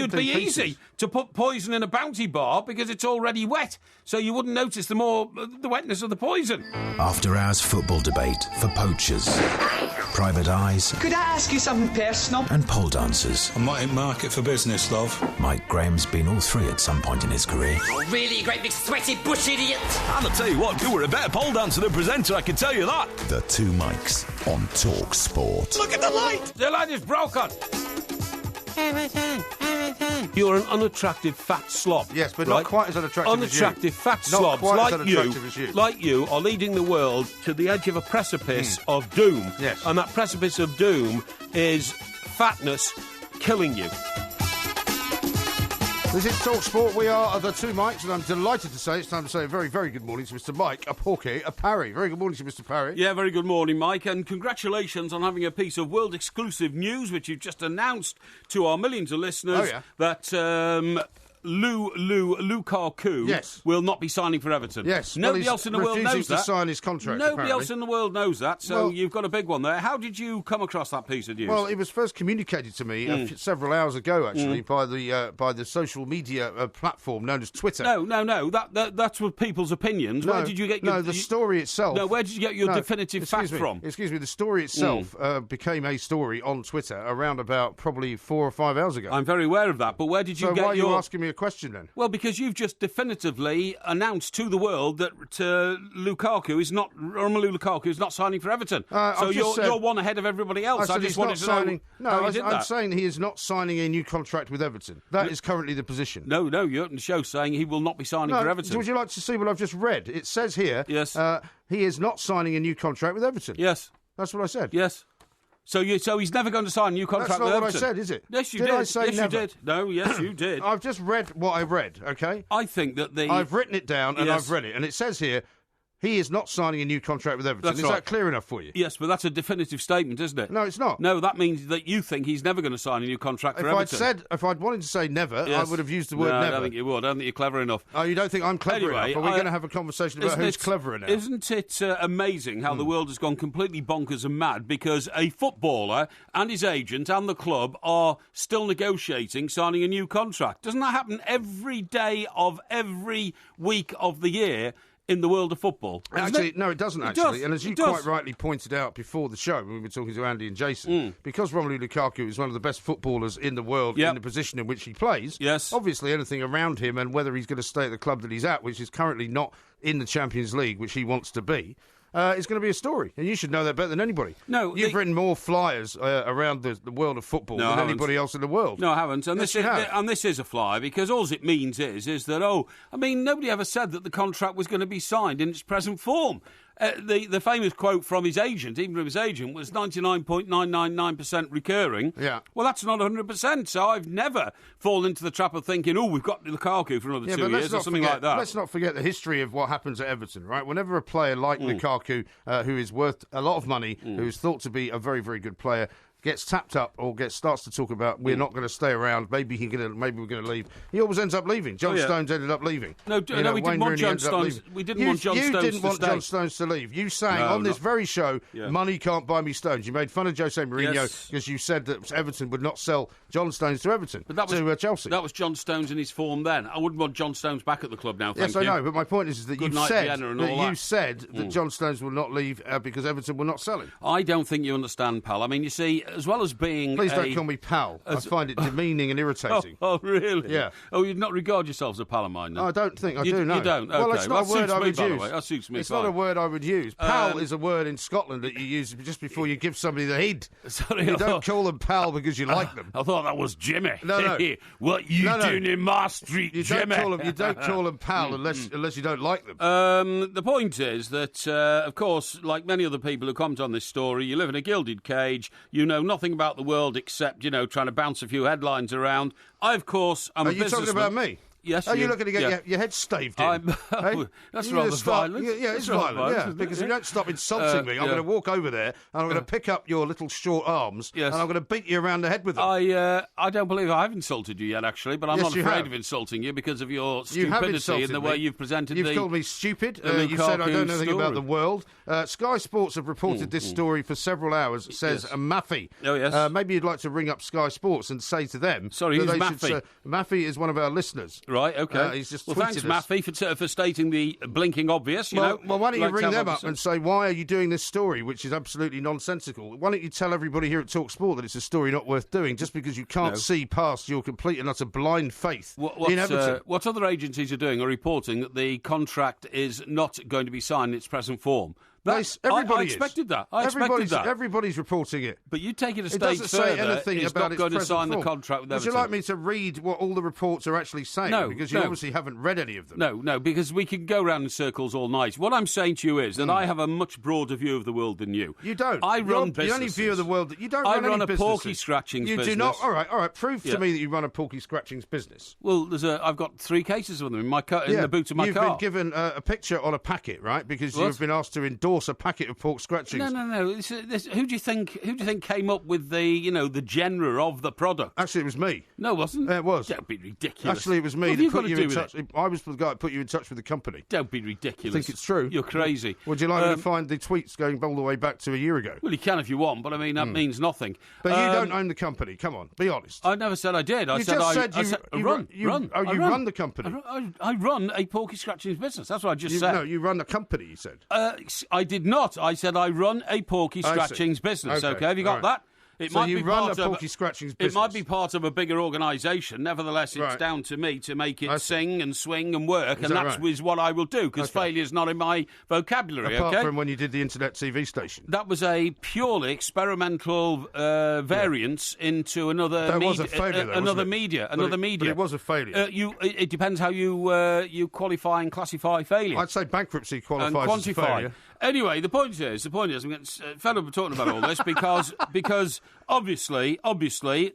should be easy to put poison in a Bounty bar because it's already wet, so you wouldn't notice the wetness of the poison. After-hours football debate for poachers, private eyes... Could I ask you something personal? ...and pole dancers. I might market for business, love. Mike Graham's been all three at some point in his career. Oh, really, you great big sweaty bush idiot? And I'll tell you what, you were a better pole dancer than presenter, I can tell you that. The Two Mikes on Talk Sport. Look at the light! The light is broken. You're an unattractive fat slob. Yes, but right? not quite as unattractive as you. Unattractive fat Not slobs quite like as unattractive as you. like you are leading the world to the edge of a precipice of doom. Yes. And that precipice of doom is fatness killing you. This is Talk Sport. We are the Two Mikes, and I'm delighted to say it's time to say a very, very good morning to Mr. Mike, a Porky, a Parry. Very good morning to Mr. Parry. Yeah, very good morning, Mike, and congratulations on having a piece of world-exclusive news which you've just announced to our millions of listeners that Lukaku will not be signing for Everton. Yes. Nobody else in the world knows that. to sign his contract, Nobody apparently. else in the world knows that, so you've got a big one there. How did you come across that piece of news? Well, it was first communicated to me several hours ago, actually, by the social media platform known as Twitter. No. That's with people's opinions. Where did you get your... No, the story itself... No, where did you get your definitive fact from? Excuse me, the story itself became a story on Twitter around about probably 4 or 5 hours ago. I'm very aware of that, but where did you get So why are your... you asking me a question, then? Well, because you've just definitively announced to the world that Romelu Lukaku is not signing for Everton. So you're one ahead of everybody else. I just wanted to know how you did that. I'm saying he is not signing a new contract with Everton. That is currently the position. No, you opened the show saying he will not be signing for Everton. Would you like to see what I've just read? It says here, yes, he is not signing a new contract with Everton. Yes. That's what I said. Yes. So he's never going to sign a new contract with Everton? That's not what I said, is it? Yes, you did. I say yes, never? you did. No, yes, you did. I've just read what I read, OK? I think that I've written it down and I've read it, and it says here, he is not signing a new contract with Everton. Is that clear enough for you? Yes, but that's a definitive statement, isn't it? No, it's not. No, that means that you think he's never going to sign a new contract for Everton. If I'd wanted to say never, I would have used the word never. I don't think you would. I don't think you're clever enough. Oh, you don't think I'm clever enough? Are we going to have a conversation about who's cleverer now? Isn't it amazing how the world has gone completely bonkers and mad because a footballer and his agent and the club are still negotiating signing a new contract? Doesn't that happen every day of every week of the year in the world of football? Actually, no, it doesn't actually. And as you quite rightly pointed out before the show, when we were talking to Andy and Jason, because Romelu Lukaku is one of the best footballers in the world in the position in which he plays, obviously anything around him and whether he's going to stay at the club that he's at, which is currently not in the Champions League, which he wants to be, is going to be a story. And you should know that better than anybody. No, You've written more flyers around the world of football than anybody else in the world. No, I haven't. And, yes, this is a flyer because all it means is that, nobody ever said that the contract was going to be signed in its present form. The famous quote from his agent, even from his agent, was 99.999% recurring. Yeah. Well, that's not 100%, so I've never fallen into the trap of thinking, we've got Lukaku for another 2 years or something like that. Let's not forget the history of what happens at Everton, right? Whenever a player like Lukaku, who is worth a lot of money, who is thought to be a very, very good player, gets tapped up or starts to talk about we're not going to stay around, maybe we're going to leave. He always ends up leaving. John Stones ended up leaving. We didn't want John Stones. We didn't want John Stones to stay. You didn't want John Stones to leave. You sang on this very show, money can't buy me Stones. You made fun of Jose Mourinho because you said that Everton would not sell John Stones to Everton, to Chelsea. That was John Stones in his form then. I wouldn't want John Stones back at the club now, thank you. Yes, I know, but my point is that you said that John Stones will not leave because Everton will not sell him. I don't think you understand, pal. I mean, you see, as well as being Please don't call me pal. I find it demeaning and irritating. Oh, really? Yeah. Oh, you'd not regard yourself as a pal of mine, then? No, I don't think I do, no. You don't? Okay. Well, it's not a word I would use. That suits me, It's not a word I would use. Pal is a word in Scotland that you use just before you give somebody the head. Sorry, you don't call them pal because you like them. I thought that was Jimmy. No. What you doing in my street, Jimmy? You don't call them pal unless you don't like them. The point is that, of course, like many other people who comment on this story, you live in a gilded cage, you know nothing about the world except, trying to bounce a few headlines around. I, of course, am a businessman. Are you talking about me? Yes. You're looking to get your head staved in. That's rather violent. Yeah, it's violent. Because if you don't stop insulting me, I'm going to walk over there and I'm going to pick up your little short arms and I'm going to beat you around the head with them. I don't believe I've insulted you yet, actually, but I'm not afraid of insulting you because of your stupidity and the way you've presented You've called me stupid. You said I don't know anything about the world. Sky Sports have reported this story for several hours. It says Maffey. Oh, yes. Maybe you'd like to ring up Sky Sports and say to them... Sorry, who's Maffey? Maffey is one of our listeners. Right, OK. He's just thanks, Maffey, for stating the blinking obvious, you know. Well, why don't you ring them up and say, why are you doing this story, which is absolutely nonsensical? Why don't you tell everybody here at Talk Sport that it's a story not worth doing just because you can't see past your complete and utter blind faith in Everton? What other agencies are doing are reporting that the contract is not going to be signed in its present form. I expected that. Everybody's reporting it. But you take it a stage further. It doesn't say anything about not going to sign form. The contract with Everton. Would you like me to read what all the reports are actually saying? No, because you obviously haven't read any of them. No, because we can go round in circles all night. What I'm saying to you is that I have a much broader view of the world than you. You don't. I run businesses. The only view of the world that you don't run a businesses. porky scratchings business. You do not. All right. Prove to me that you run a porky scratchings business. Well, I've got 3 cases of them in my in the boot of my car. You've been given a picture on a packet, right? Because you've been asked to endorse a packet of pork scratchings. No. Who do you think came up with the genre of the product? Actually, it was me. No, it wasn't. It was. Don't be ridiculous. Actually, it was me that put you in touch. I was the guy that put you in touch with the company. Don't be ridiculous. I think it's true. You're crazy. Would you like me to find the tweets going all the way back to a year ago? Well, you can if you want, but I mean that means nothing. But you don't own the company. Come on, be honest. I never said I did. I said you run the company. I run a porky scratchings business. That's what I just said. No, you run the company. You said. I did not. I said I run a porky scratchings business. Okay, have you got that? It might be run a porky scratchings business. It might be part of a bigger organisation. Nevertheless, it's down to me to make it sing and swing and work, and that is what I will do, because failure is not in my vocabulary. Apart from when you did the internet TV station. That was a purely experimental variance into another media. But it was a failure. It depends how you qualify and classify failure. I'd say bankruptcy qualifies as a failure. Anyway, the point is, I'm getting fed up talking about all this because obviously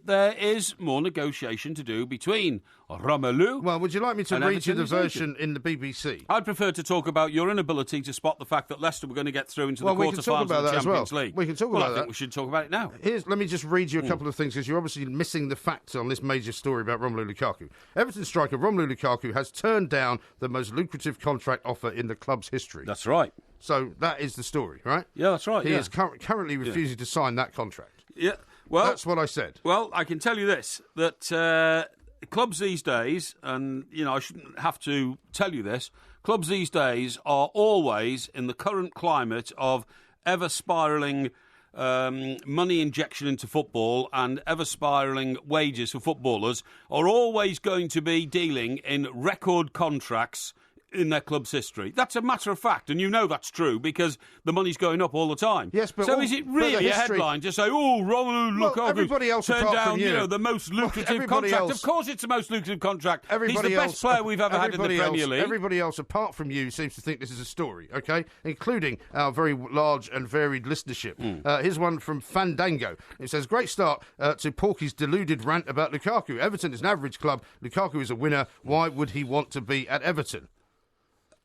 there is more negotiation to do between Romelu. Well, would you like me to read you the version in the BBC? I'd prefer to talk about your inability to spot the fact that Leicester were going to get through into the quarterfinals of the Champions League. We can talk about that. I think we should talk about it now. Let me just read you a couple of things, because you're obviously missing the facts on this major story about Romelu Lukaku. Everton striker Romelu Lukaku has turned down the most lucrative contract offer in the club's history. That's right. So that is the story, right? Yeah, that's right. He is currently refusing to sign that contract. Yeah, well, that's what I said. Well, I can tell you this, that clubs these days, and I shouldn't have to tell you this, clubs these days are always in the current climate of ever spiralling money injection into football and ever spiralling wages for footballers, are always going to be dealing in record contracts in their club's history. That's a matter of fact, and you know that's true because the money's going up all the time. Yes, but so is it really a headline to say, Romelu Lukaku turned down, the most lucrative contract? Of course, it's the most lucrative contract. He's the best player we've ever had in the Premier League. Everybody else, apart from you, seems to think this is a story. Okay, including our very large and varied listenership. Here's one from Fandango. It says, "Great start to Porky's deluded rant about Lukaku. Everton is an average club. Lukaku is a winner. Why would he want to be at Everton?"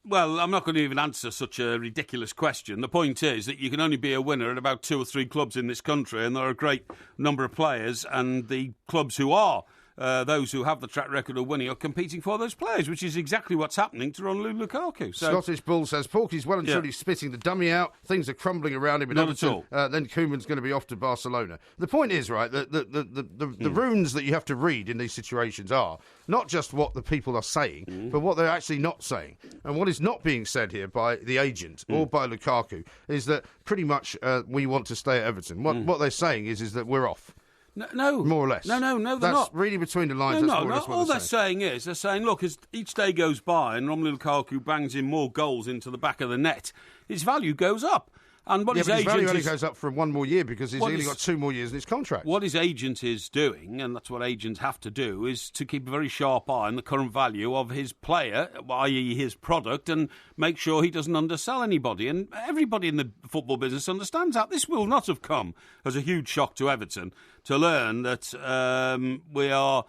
Well, I'm not going to even answer such a ridiculous question. The point is that you can only be a winner at about 2 or 3 clubs in this country, and there are a great number of players, and the clubs who are those who have the track record of winning are competing for those players, which is exactly what's happening to Romelu Lukaku. So, Scottish Bull says Porky's well and truly spitting the dummy out. Things are crumbling around him in Everton. Then Koeman's going to be off to Barcelona. The point is, right, that the runes that you have to read in these situations are not just what the people are saying, but what they're actually not saying. And what is not being said here by the agent or by Lukaku is that pretty much we want to stay at Everton. What they're saying is that we're off. No. More or less. No, they're not. That's reading between the lines. No, that's more or less what all they're saying is, they're saying, look, as each day goes by and Romelu Lukaku bangs in more goals into the back of the net, his value goes up. And what his agent value only goes up for 1 more year because he's only got 2 more years in his contract. What his agent is doing, and that's what agents have to do, is to keep a very sharp eye on the current value of his player, i.e. his product, and make sure he doesn't undersell anybody. And everybody in the football business understands that. This will not have come as a huge shock to Everton to learn that we are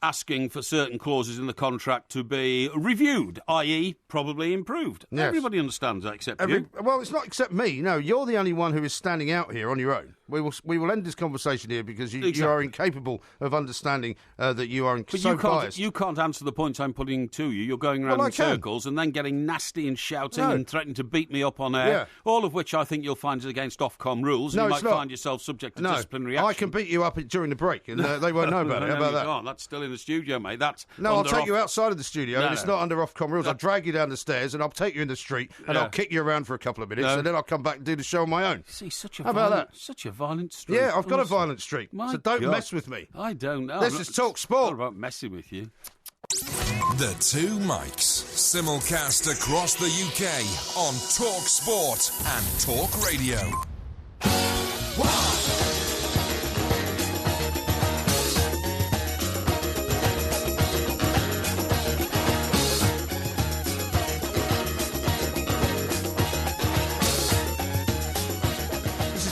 asking for certain clauses in the contract to be reviewed, i.e. probably improved. Yes. Everybody understands that except you. Well, it's not except me. No, you're the only one who is standing out here on your own. We will end this conversation here because you are incapable of understanding that you are biased. You can't answer the points I'm putting to you. You're going around in circles and then getting nasty and shouting and threatening to beat me up on air, all of which I think you'll find is against Ofcom rules. You might find yourself subject to disciplinary action. I can beat you up during the break and they won't know about it. How about that? Can't. That's still in the studio, mate. I'll take you outside of the studio and it's not under Ofcom rules. I'll drag you down the stairs and I'll take you in the street and I'll kick you around for a couple of minutes and then I'll come back and do the show on my own. See, such a violent streak. Yeah, I've got a violent streak, so don't mess with me. I don't know. This is Talk Sport. Not about messing with you. The Two Mikes, simulcast across the UK on Talk Sport and Talk Radio.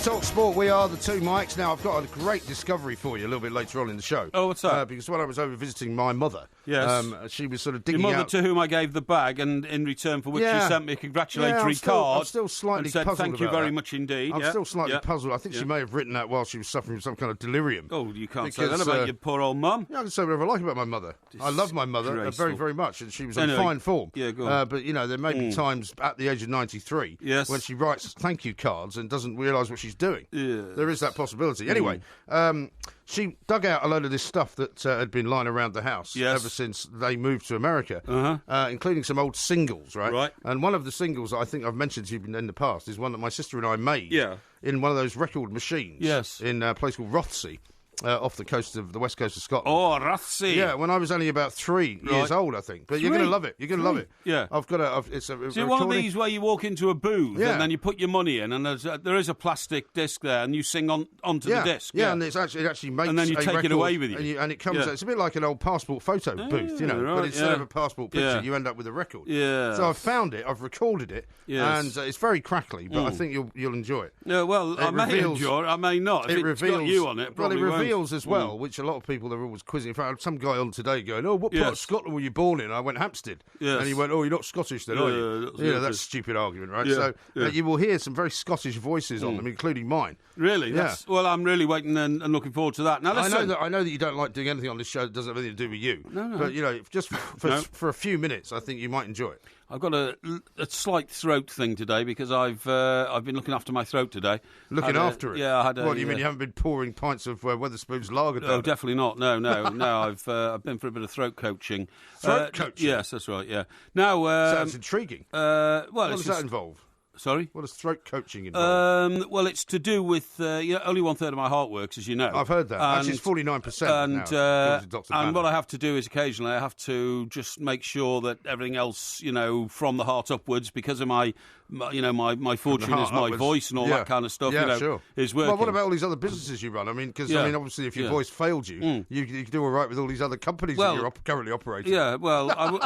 Talk Sport, we are the Two Mikes. Now, I've got a great discovery for you a little bit later on in the show. Oh, what's that? Because when I was over visiting my mother, she was sort of digging Your mother out... to whom I gave the bag, and in return for which she sent me a congratulatory card. I'm still slightly and said, puzzled thank you about very that. much indeed. I'm still slightly puzzled. I think she may have written that while she was suffering from some kind of delirium. Oh, you can't say that about your poor old mum. Yeah, I can say whatever I like about my mother. I love my mother very, very much, and she was in fine form. Yeah, go on. But, there may be times at the age of 93 when she writes thank you cards and doesn't realise what she's doing. Yeah. There is that possibility. Anyway, she dug out a load of this stuff that had been lying around the house ever since they moved to America, including some old singles, right? And one of the singles that I think I've mentioned to you in the past is one that my sister and I made in one of those record machines in a place called Rothsay. Off the coast of the west coast of Scotland. Oh, Rothsay. Yeah, when I was only about 3 years old, I think. But you're going to love it. You're going to love it. Yeah. I've got it's a See, one of these where you walk into a booth and then you put your money in and there is a plastic disc there and you sing onto the disc. Yeah, and it actually makes and then you take it away with you. And it comes out. It's a bit like an old passport photo booth, but instead of a passport picture, you end up with a record. Yeah. So I've found it, I've recorded it, and it's very crackly, but I think you'll enjoy it. Yeah, well, I may enjoy it, I may not. If it's got you on it, probably it reveals as well, which a lot of people are always quizzing. In fact, I had some guy on today going, "Oh, what part of Scotland were you born in?" I went, "Hampstead." Yes. And he went, "Oh, you're not Scottish then, are you?" That's a stupid argument, right? Yeah. So you will hear some very Scottish voices on them, including mine. Really? Well, I'm really waiting and looking forward to that. Now, listen. I know that you don't like doing anything on this show that doesn't have anything to do with you. No. But, just for a few minutes, I think you might enjoy it. I've got a slight throat thing today because I've been looking after my throat today. Looking after it? Yeah, I had a... What, you mean you haven't been pouring pints of Wetherspoon's lager down? Oh, definitely not. No. I've been for a bit of throat coaching. Throat coaching? Yes, that's right, yeah. Now... sounds intriguing. What does that involve? Sorry? What does throat coaching involve? Well, it's to do with only 1/3 of my heart works, as you know. I've heard that. Actually, it's 49% now. And what I have to do is occasionally I have to just make sure that everything else, from the heart upwards, because of my fortune is my voice and all that kind of stuff, is working. Well, what about all these other businesses you run? I mean, because obviously, if your voice failed you, you can do all right with all these other companies that you're currently operating. Yeah, well,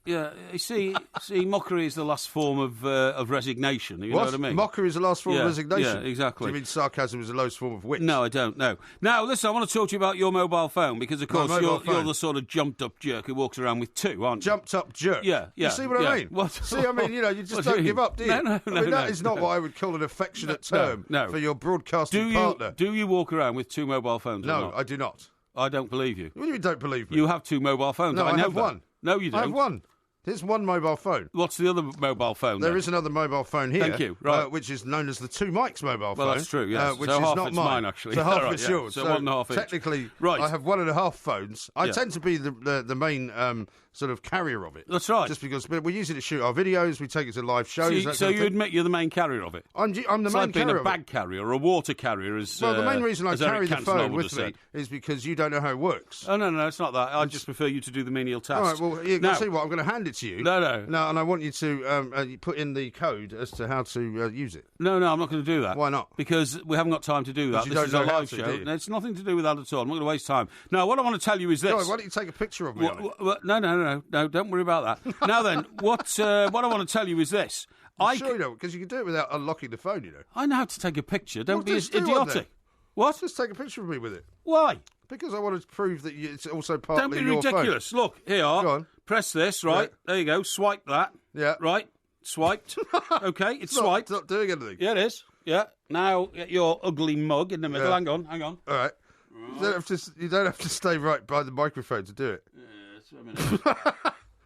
yeah, you see, mockery is the last form of resignation. You know what I mean? Mockery is the last form of resignation? Yeah, exactly. Do you mean sarcasm is the lowest form of wit? No, I don't, no. Now, listen, I want to talk to you about your mobile phone, because, of course, you're the sort of jumped-up jerk who walks around with two, aren't you? Jumped-up jerk? Yeah. You see what I mean? What? See, I mean, you just don't give up, do you? No, that is not what I would call an affectionate term for your broadcasting partner. Do you walk around with two mobile phones? No, I do not. I don't believe you. What do you mean don't believe me? You have two mobile phones. No, I know have that. one. No, you don't. I have one. There's one mobile phone. What's the other mobile phone? There is another mobile phone here. Thank you. Right. Which is known as the Two Mikes mobile phone. Well, that's true, yes. Which so is half not it's mine, actually. So half right, it's yours. So 1.5 each. Technically, right. I have 1.5 phones. I tend to be the main sort of carrier of it. That's right. Just because we use it to shoot our videos, we take it to live shows. So you admit you're the main carrier of it? I'm the main like being carrier a bag carrier or a water carrier. Well, the main reason I carry the phone with me is because you don't know how it works. Oh, no, it's not that. I just prefer you to do the menial task. All right, well, you see what, I'm going to hand it to you. No, and I want you to put in the code as to how to use it. No, I'm not going to do that. Why not? Because we haven't got time to do that. This is a live show. It's nothing to do with that at all. I'm not going to waste time. Now, what I want to tell you is this. Why don't you take a picture of me on it? No, don't worry about that. Now then, what I want to tell you is this. Sure you don't, because you can do it without unlocking the phone, you know. I know how to take a picture. Don't be idiotic. What? Just take a picture of me with it. Why? Because I want to prove that it's also partly Don't be your ridiculous. phone. Look, here you are. Go on. Press this, right? Yeah. There you go. Swipe that. Yeah. Right. Swiped. Okay, it's swiped. It's not doing anything. Yeah, it is. Yeah. Now, get your ugly mug in the middle. Yeah. Hang on. All right. You don't have to stay right by the microphone to do it. Yeah, a minute.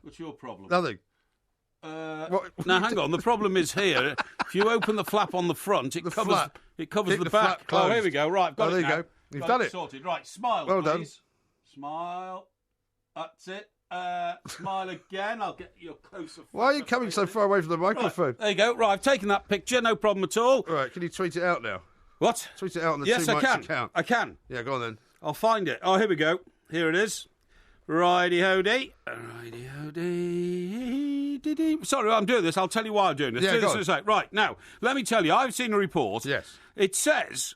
What's your problem? Nothing. Now, hang on. The problem is here. If you open the flap on the front, it covers Keep the the back. flap closed. Oh, here we go. Right, I've got it there you now. go. You've Got done it. Sorted. Right, smile, Well please. done. Smile. That's it. Smile again. I'll get you a closer. Why are you coming so far away from the microphone? Right, there you go. Right, I've taken that picture. No problem at all. All right, can you tweet it out now? What? Tweet it out on the Yes, Two I Mics can. account. I can. Yeah, go on then. I'll find it. Oh, here we go. Here it is. Righty-ho-dee. Righty-ho-dee. Sorry, I'm doing this. I'll tell you why I'm doing this. Yeah, Do go this in a sec. Right, now, let me tell you, I've seen a report. Yes. It says,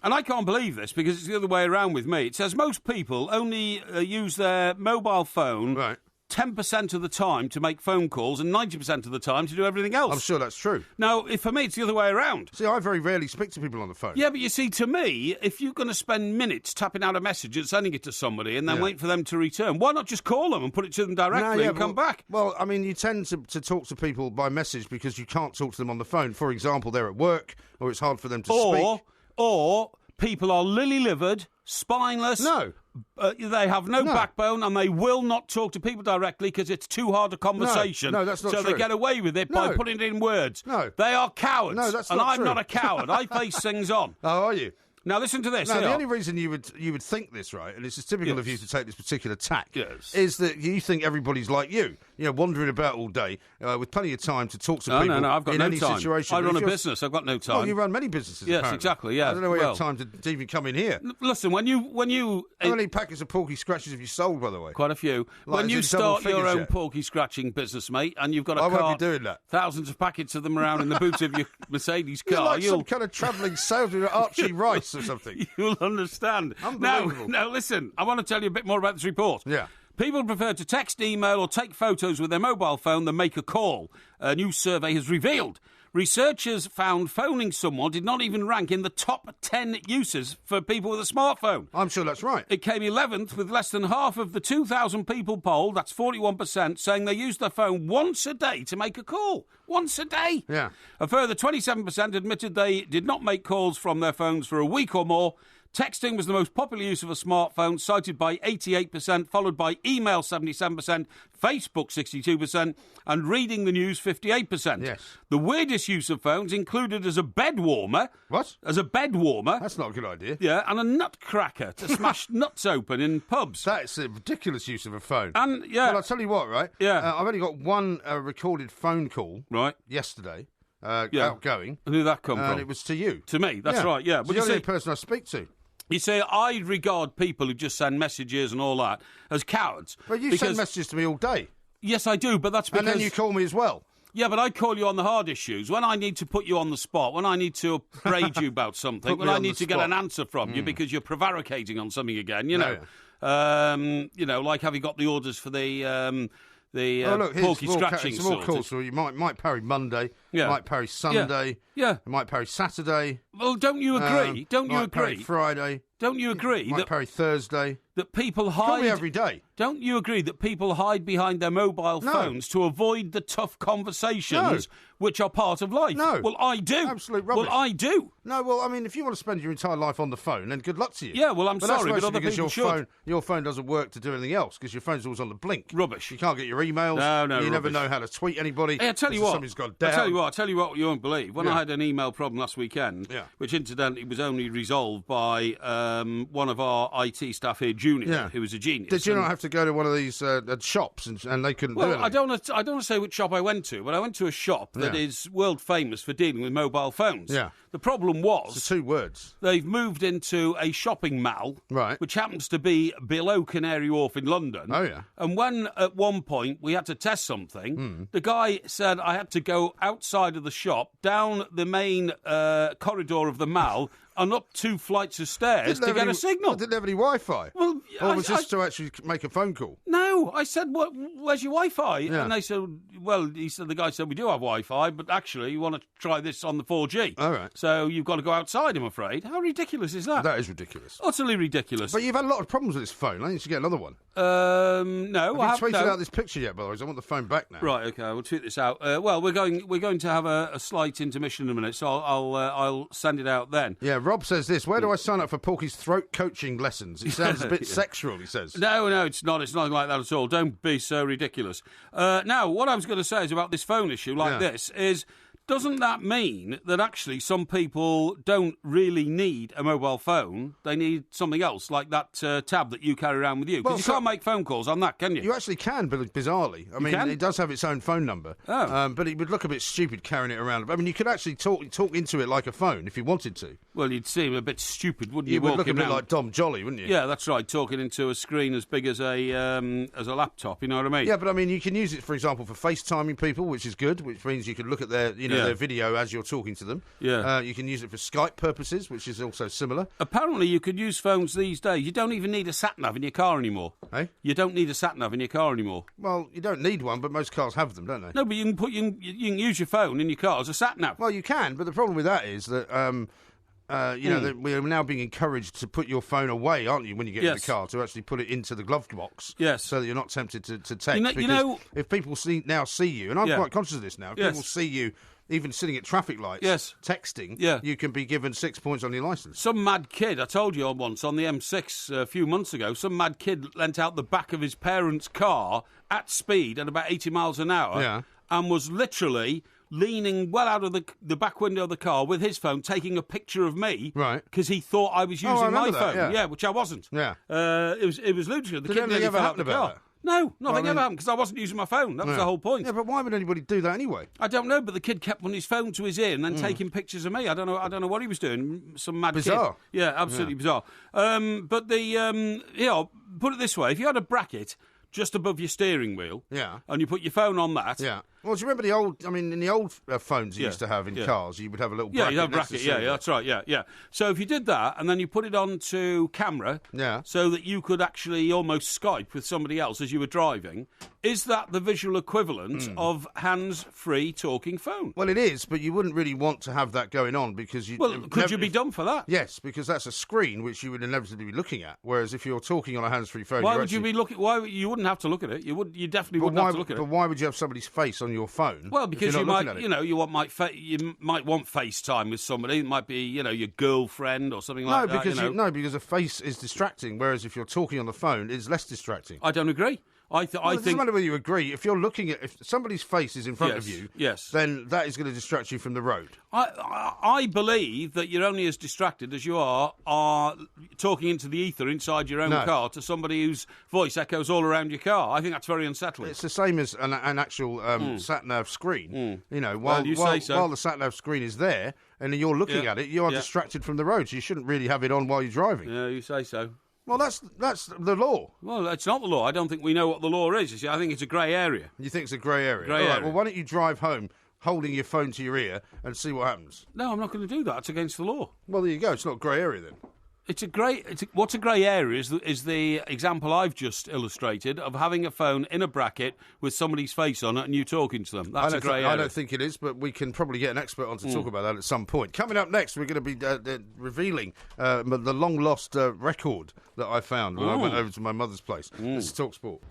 and I can't believe this because it's the other way around with me, it says most people only use their mobile phone 10% of the time to make phone calls and 90% of the time to do everything else. I'm sure that's true. Now, for me, it's the other way around. See, I very rarely speak to people on the phone. Yeah, but you see, to me, if you're going to spend minutes tapping out a message and sending it to somebody and then wait for them to return, why not just call them and put it to them directly and come back? Well, I mean, you tend to talk to people by message because you can't talk to them on the phone. For example, they're at work or it's hard for them to speak. Or people are lily-livered, spineless. No. They have no backbone and they will not talk to people directly because it's too hard a conversation. No, that's not true. So they get away with it by putting it in words. No. They are cowards. No, that's and not I'm true. not a coward. I face things on. Oh, are you? Now, listen to this. No, the only reason you would think this, right, and this is typical of you to take this particular tack, is that you think everybody's like you, wandering about all day with plenty of time to talk to people I've got in no any time. situation. I run a business. I've got no time. Well, you run many businesses, Yes, apparently. exactly, yeah. I don't know where you Well, have time to even come in here. Listen, when you How many packets of Porky scratches have you sold, by the way? Quite a few. Like, when is you it double start your figures own yet? porky scratching business, mate, and you've got a I car, won't be doing that. thousands of packets of them around in the boot of your Mercedes car, You're like some kind of travelling salesman at Archie Rice or something. You'll understand. Unbelievable. Now, listen, I want to tell you a bit more about this report. Yeah. People prefer to text, email or take photos with their mobile phone than make a call, a new survey has revealed. Researchers found phoning someone did not even rank in the top 10 uses for people with a smartphone. I'm sure that's right. It came 11th, with less than half of the 2,000 people polled, that's 41%, saying they use their phone once a day to make a call. Once a day. Yeah. A further 27% admitted they did not make calls from their phones for a week or more. Texting was the most popular use of a smartphone, cited by 88%, followed by email 77%, Facebook 62%, and reading the news 58%. Yes. The weirdest use of phones included as a bed warmer. What? As a bed warmer. That's not a good idea. Yeah, and a nutcracker to smash nuts open in pubs. That's a ridiculous use of a phone. And, yeah. Well, I'll tell you what, right? Yeah. I've only got one recorded phone call. Right. Yesterday. Outgoing. And who'd that come from? And it was to you. To me, that's right, yeah. But you're the only person I speak to. You see, I regard people who just send messages and all that as cowards. But you send messages to me all day. Yes, I do, but that's because... And then you call me as well. Yeah, but I call you on the hard issues. When I need to put you on the spot, when I need to upbraid you about something, when I need to get an answer from you because you're prevaricating on something again, you know. Like have you got the orders for the Porky scratching some more sorted? calls. So you might parry Monday, might parry Sunday, might parry Saturday. Well, don't you agree? Don't you might agree? Parry Friday. Don't you agree Might parry Thursday. That people hide... Call me every day. Don't you agree that people hide behind their mobile phones to avoid the tough conversations which are part of life? No. Well, I do. Absolute rubbish. Well, I do. No, well, I mean, if you want to spend your entire life on the phone, then good luck to you. Yeah, well, I'm sorry, but that's other because people should. Your phone doesn't work to do anything else because your phone's always on the blink. Rubbish. You can't get your emails. No, You never rubbish. know how to tweet anybody. Hey, I tell you what. Something's gone down. I tell you what you won't believe. When I had an email problem last weekend, which incidentally was only resolved by one of our IT staff here, Junior, who was a genius. Did you not have to go to one of these shops and they couldn't do it? I don't want to say which shop I went to, but I went to a shop that is world famous for dealing with mobile phones. Yeah. The problem was... It's 2 words. They've moved into a shopping mall, which happens to be below Canary Wharf in London. Oh, yeah. And when, at one point, we had to test something, the guy said I had to go outside of the shop, down the main corridor of the mall, and up 2 flights of stairs to get a signal. I didn't have any Wi-Fi. Well, or was this to actually make a phone call? No, I said, where's your Wi-Fi? Yeah. And they said, the guy said, we do have Wi-Fi, but actually you want to try this on the 4G. All right. So you've got to go outside, I'm afraid. How ridiculous is that? That is ridiculous. Utterly ridiculous. But you've had a lot of problems with this phone. I think you should get another one. No, Have you tweeted out this picture yet, by the way? I want the phone back now. Right, okay, we'll tweet this out. Well, we're going to have a slight intermission in a minute, so I'll send it out then. Yeah, Rob says this. Where do I sign up for Porky's throat coaching lessons? It sounds a bit sexual, he says. No, it's not. It's nothing like that at all. Don't be so ridiculous. Now, what I was going to say is about this phone issue this is... Doesn't that mean that actually some people don't really need a mobile phone? They need something else, like that tab that you carry around with you. Because you can't make phone calls on that, can you? You actually can, but bizarrely. I mean, it does have its own phone number. Oh. But it would look a bit stupid carrying it around. I mean, you could actually talk into it like a phone if you wanted to. Well, you'd seem a bit stupid, wouldn't you? You would look a bit like Dom Jolly, wouldn't you? Yeah, that's right, talking into a screen as big as a laptop, you know what I mean? Yeah, but I mean, you can use it, for example, for FaceTiming people, which is good, which means you can look at their video as you're talking to them. Yeah. You can use it for Skype purposes, which is also similar. Apparently, you could use phones these days. You don't even need a sat-nav in your car anymore. Hey? You don't need a sat-nav in your car anymore. Well, you don't need one, but most cars have them, don't they? No, but you can use your phone in your car as a sat-nav. Well, you can, but the problem with that is that... that we're now being encouraged to put your phone away, aren't you, when you get in the car, to actually put it into the glove box, so that you're not tempted to text. Because if people see you, and I'm quite conscious of this now, if people see you even sitting at traffic lights, texting, you can be given 6 points on your licence. Some mad kid, I told you once on the M6 a few months ago, some mad kid leant out the back of his parents' car at speed at about 80 miles an hour and was literally... leaning well out of the back window of the car with his phone, taking a picture of me, right? Because he thought I was using my phone, which I wasn't. Yeah, it was ludicrous. The kid nearly fell out of the car. No, nothing ever happened because I wasn't using my phone. That was the whole point. Yeah, but why would anybody do that anyway? I don't know, but the kid kept on his phone to his ear and then taking pictures of me. I don't know what he was doing. Some mad bizarre. Kid. Yeah, absolutely bizarre. But put it this way: if you had a bracket just above your steering wheel, and you put your phone on that, Well, do you remember the old? I mean, in the old phones you used to have in cars, you would have a little bracket. Yeah, you have a bracket. Yeah, that's right. Yeah. So if you did that and then you put it onto camera, so that you could actually almost Skype with somebody else as you were driving, is that the visual equivalent of hands-free talking phone? Well, it is, but you wouldn't really want to have that going on because you. Well, could you be done for that? Yes, because that's a screen which you would inevitably be looking at. Whereas if you're talking on a hands-free phone, why would you be looking? Why you wouldn't have to look at it? You definitely wouldn't have to look at it. But why would you have somebody's face on your phone? Well, because you might want FaceTime with somebody. It might be, your girlfriend or something like that. No, because a face is distracting, whereas if you're talking on the phone, it's less distracting. I don't agree. I think it doesn't matter whether you agree. If you're looking at, if somebody's face is in front of you, then that is going to distract you from the road. I believe that you're only as distracted as you are talking into the ether inside your own car to somebody whose voice echoes all around your car. I think that's very unsettling. It's the same as an actual sat-nav screen. While the sat-nav screen is there and you're looking at it, you are distracted from the road, so you shouldn't really have it on while you're driving. Yeah, you say so. Well, that's the law. Well, it's not the law. I don't think we know what the law is. You see, I think it's a grey area. You think it's a grey area? Grey area. Well, why don't you drive home holding your phone to your ear and see what happens? No, I'm not going to do that. It's against the law. Well, there you go. It's not a grey area then. What's a grey area is the example I've just illustrated of having a phone in a bracket with somebody's face on it and you talking to them. That's a grey area. I don't think it is, but we can probably get an expert on to talk about that at some point. Coming up next, we're going to be revealing the long-lost record that I found when I went over to my mother's place. This is Talk Sport.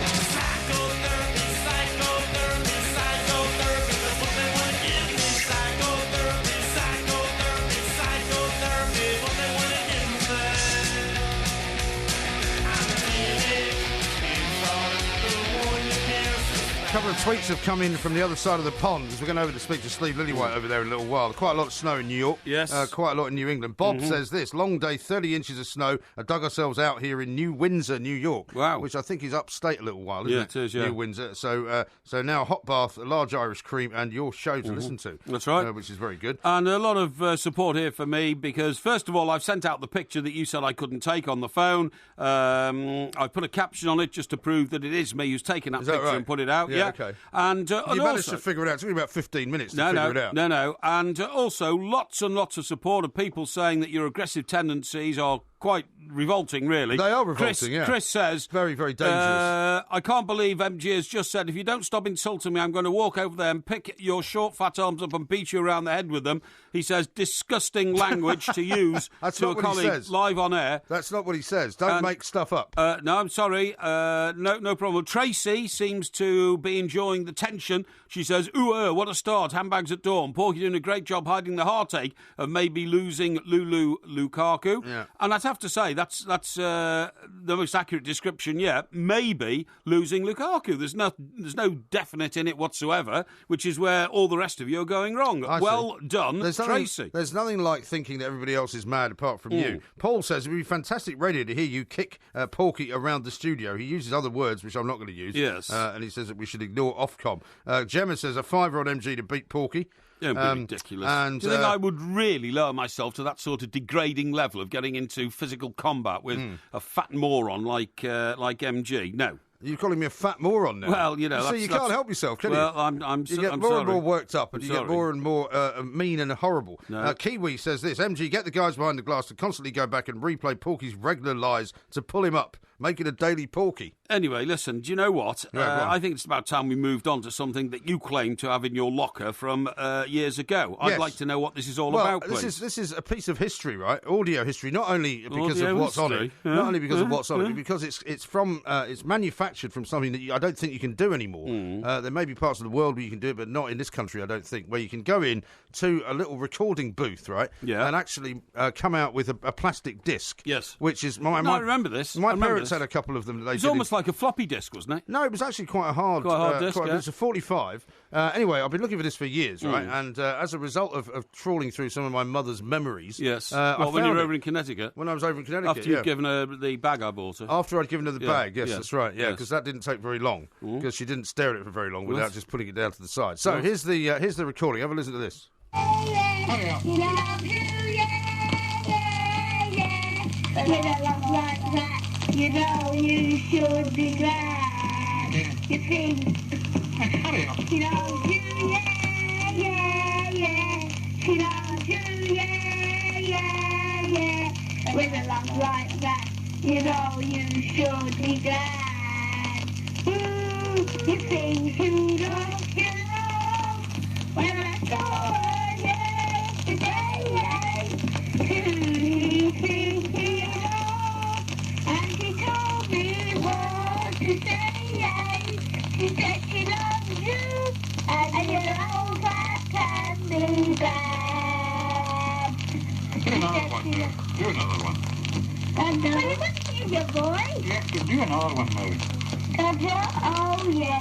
A couple of tweets have come in from the other side of the pond as we're going over to speak to Steve Lillywhite over there in a little while. Quite a lot of snow in New York. Yes. Quite a lot in New England. Bob says this: long day, 30 inches of snow. I dug ourselves out here in New Windsor, New York. Wow. Which I think is upstate a little while, isn't it? Yeah, it is, yeah. New Windsor. So now a hot bath, a large Irish cream, and your show to listen to. That's right. Which is very good. And a lot of support here for me because, first of all, I've sent out the picture that you said I couldn't take on the phone. I put a caption on it just to prove that it is me who's taken that picture and put it out. Yeah. okay. And, you and managed also, to figure it out. It took me about 15 minutes to figure it out. No. And also lots and lots of support of people saying that your aggressive tendencies are quite revolting, really. They are revolting, Chris says... Very, very dangerous. I can't believe MG has just said, if you don't stop insulting me, I'm going to walk over there and pick your short, fat arms up and beat you around the head with them. He says, disgusting language to use to a colleague live on air. That's not what he says. Don't make stuff up. No, I'm sorry. No problem. Tracy seems to be enjoying the tension. She says, ooh, what a start. Handbags at dawn. Porky doing a great job hiding the heartache of maybe losing Lukaku. Yeah. And I'd have to say, that's the most accurate description yet. Maybe losing Lukaku. There's no definite in it whatsoever, which is where all the rest of you are going wrong. Well done, Tracy. There's nothing like thinking that everybody else is mad apart from you. Paul says it would be fantastic radio to hear you kick Porky around the studio. He uses other words, which I'm not going to use. Yes. And he says that we should ignore Ofcom. Gemma says a $5 on MG to beat Porky. Don't be ridiculous. And, do you think I would really lower myself to that sort of degrading level of getting into physical combat with a fat moron like MG? No. You're calling me a fat moron now? Well, you know... So you can't help yourself, can you? Well, you get more and more worked up, and you get more and more mean and horrible. No. Kiwi says this, MG, get the guys behind the glass to constantly go back and replay Porky's regular lies to pull him up. Make it a daily Porky. Anyway, listen, do you know what? I think it's about time we moved on to something that you claim to have in your locker from years ago. I'd like to know what this is all about, please. This is a piece of history, right? Audio history, not only because of what's on it, not only because of what's on it, because it's manufactured from something that I don't think you can do anymore. There may be parts of the world where you can do it, but not in this country, I don't think, where you can go in to a little recording booth, right? Yeah. And actually come out with a plastic disc. Yes. Which is I remember this. My parents had a couple of them that they It's almost like a floppy disk, wasn't it? No, it was actually quite a hard disc. It's a 45. Anyway, I've been looking for this for years, right? And as a result of trawling through some of my mother's memories... Yes. When you were over in Connecticut? When I was over in Connecticut, After you'd given her the bag I bought her? After I'd given her the bag, yes, that's right. Yeah, because that didn't take very long, because she didn't stare at it for very long without just putting it down to the side. So here's the recording. Have a listen to this. You know you should be glad. You think, you know you, you know you, with a love like that, you know you should be glad. Ooh, you think you don't know, when I saw her yesterday, who do you think he was? And she told me what to say. She said she loves you, and you know that can be bad. Do another one, do another one. And what is your voice? Yeah, do another one, Mary. Oh, yeah. Oh, yeah.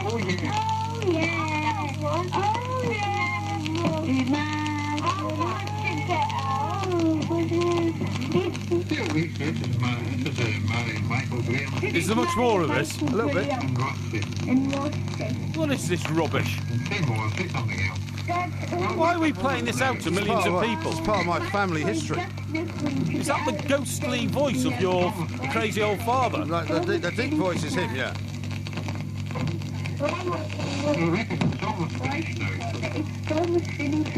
Oh, yeah. Is there much more of this? A little bit. What is this rubbish? Why are we playing this out to millions of people? It's part of my family history. Is that the ghostly voice of your crazy old father? Like the deep voice is him, yeah.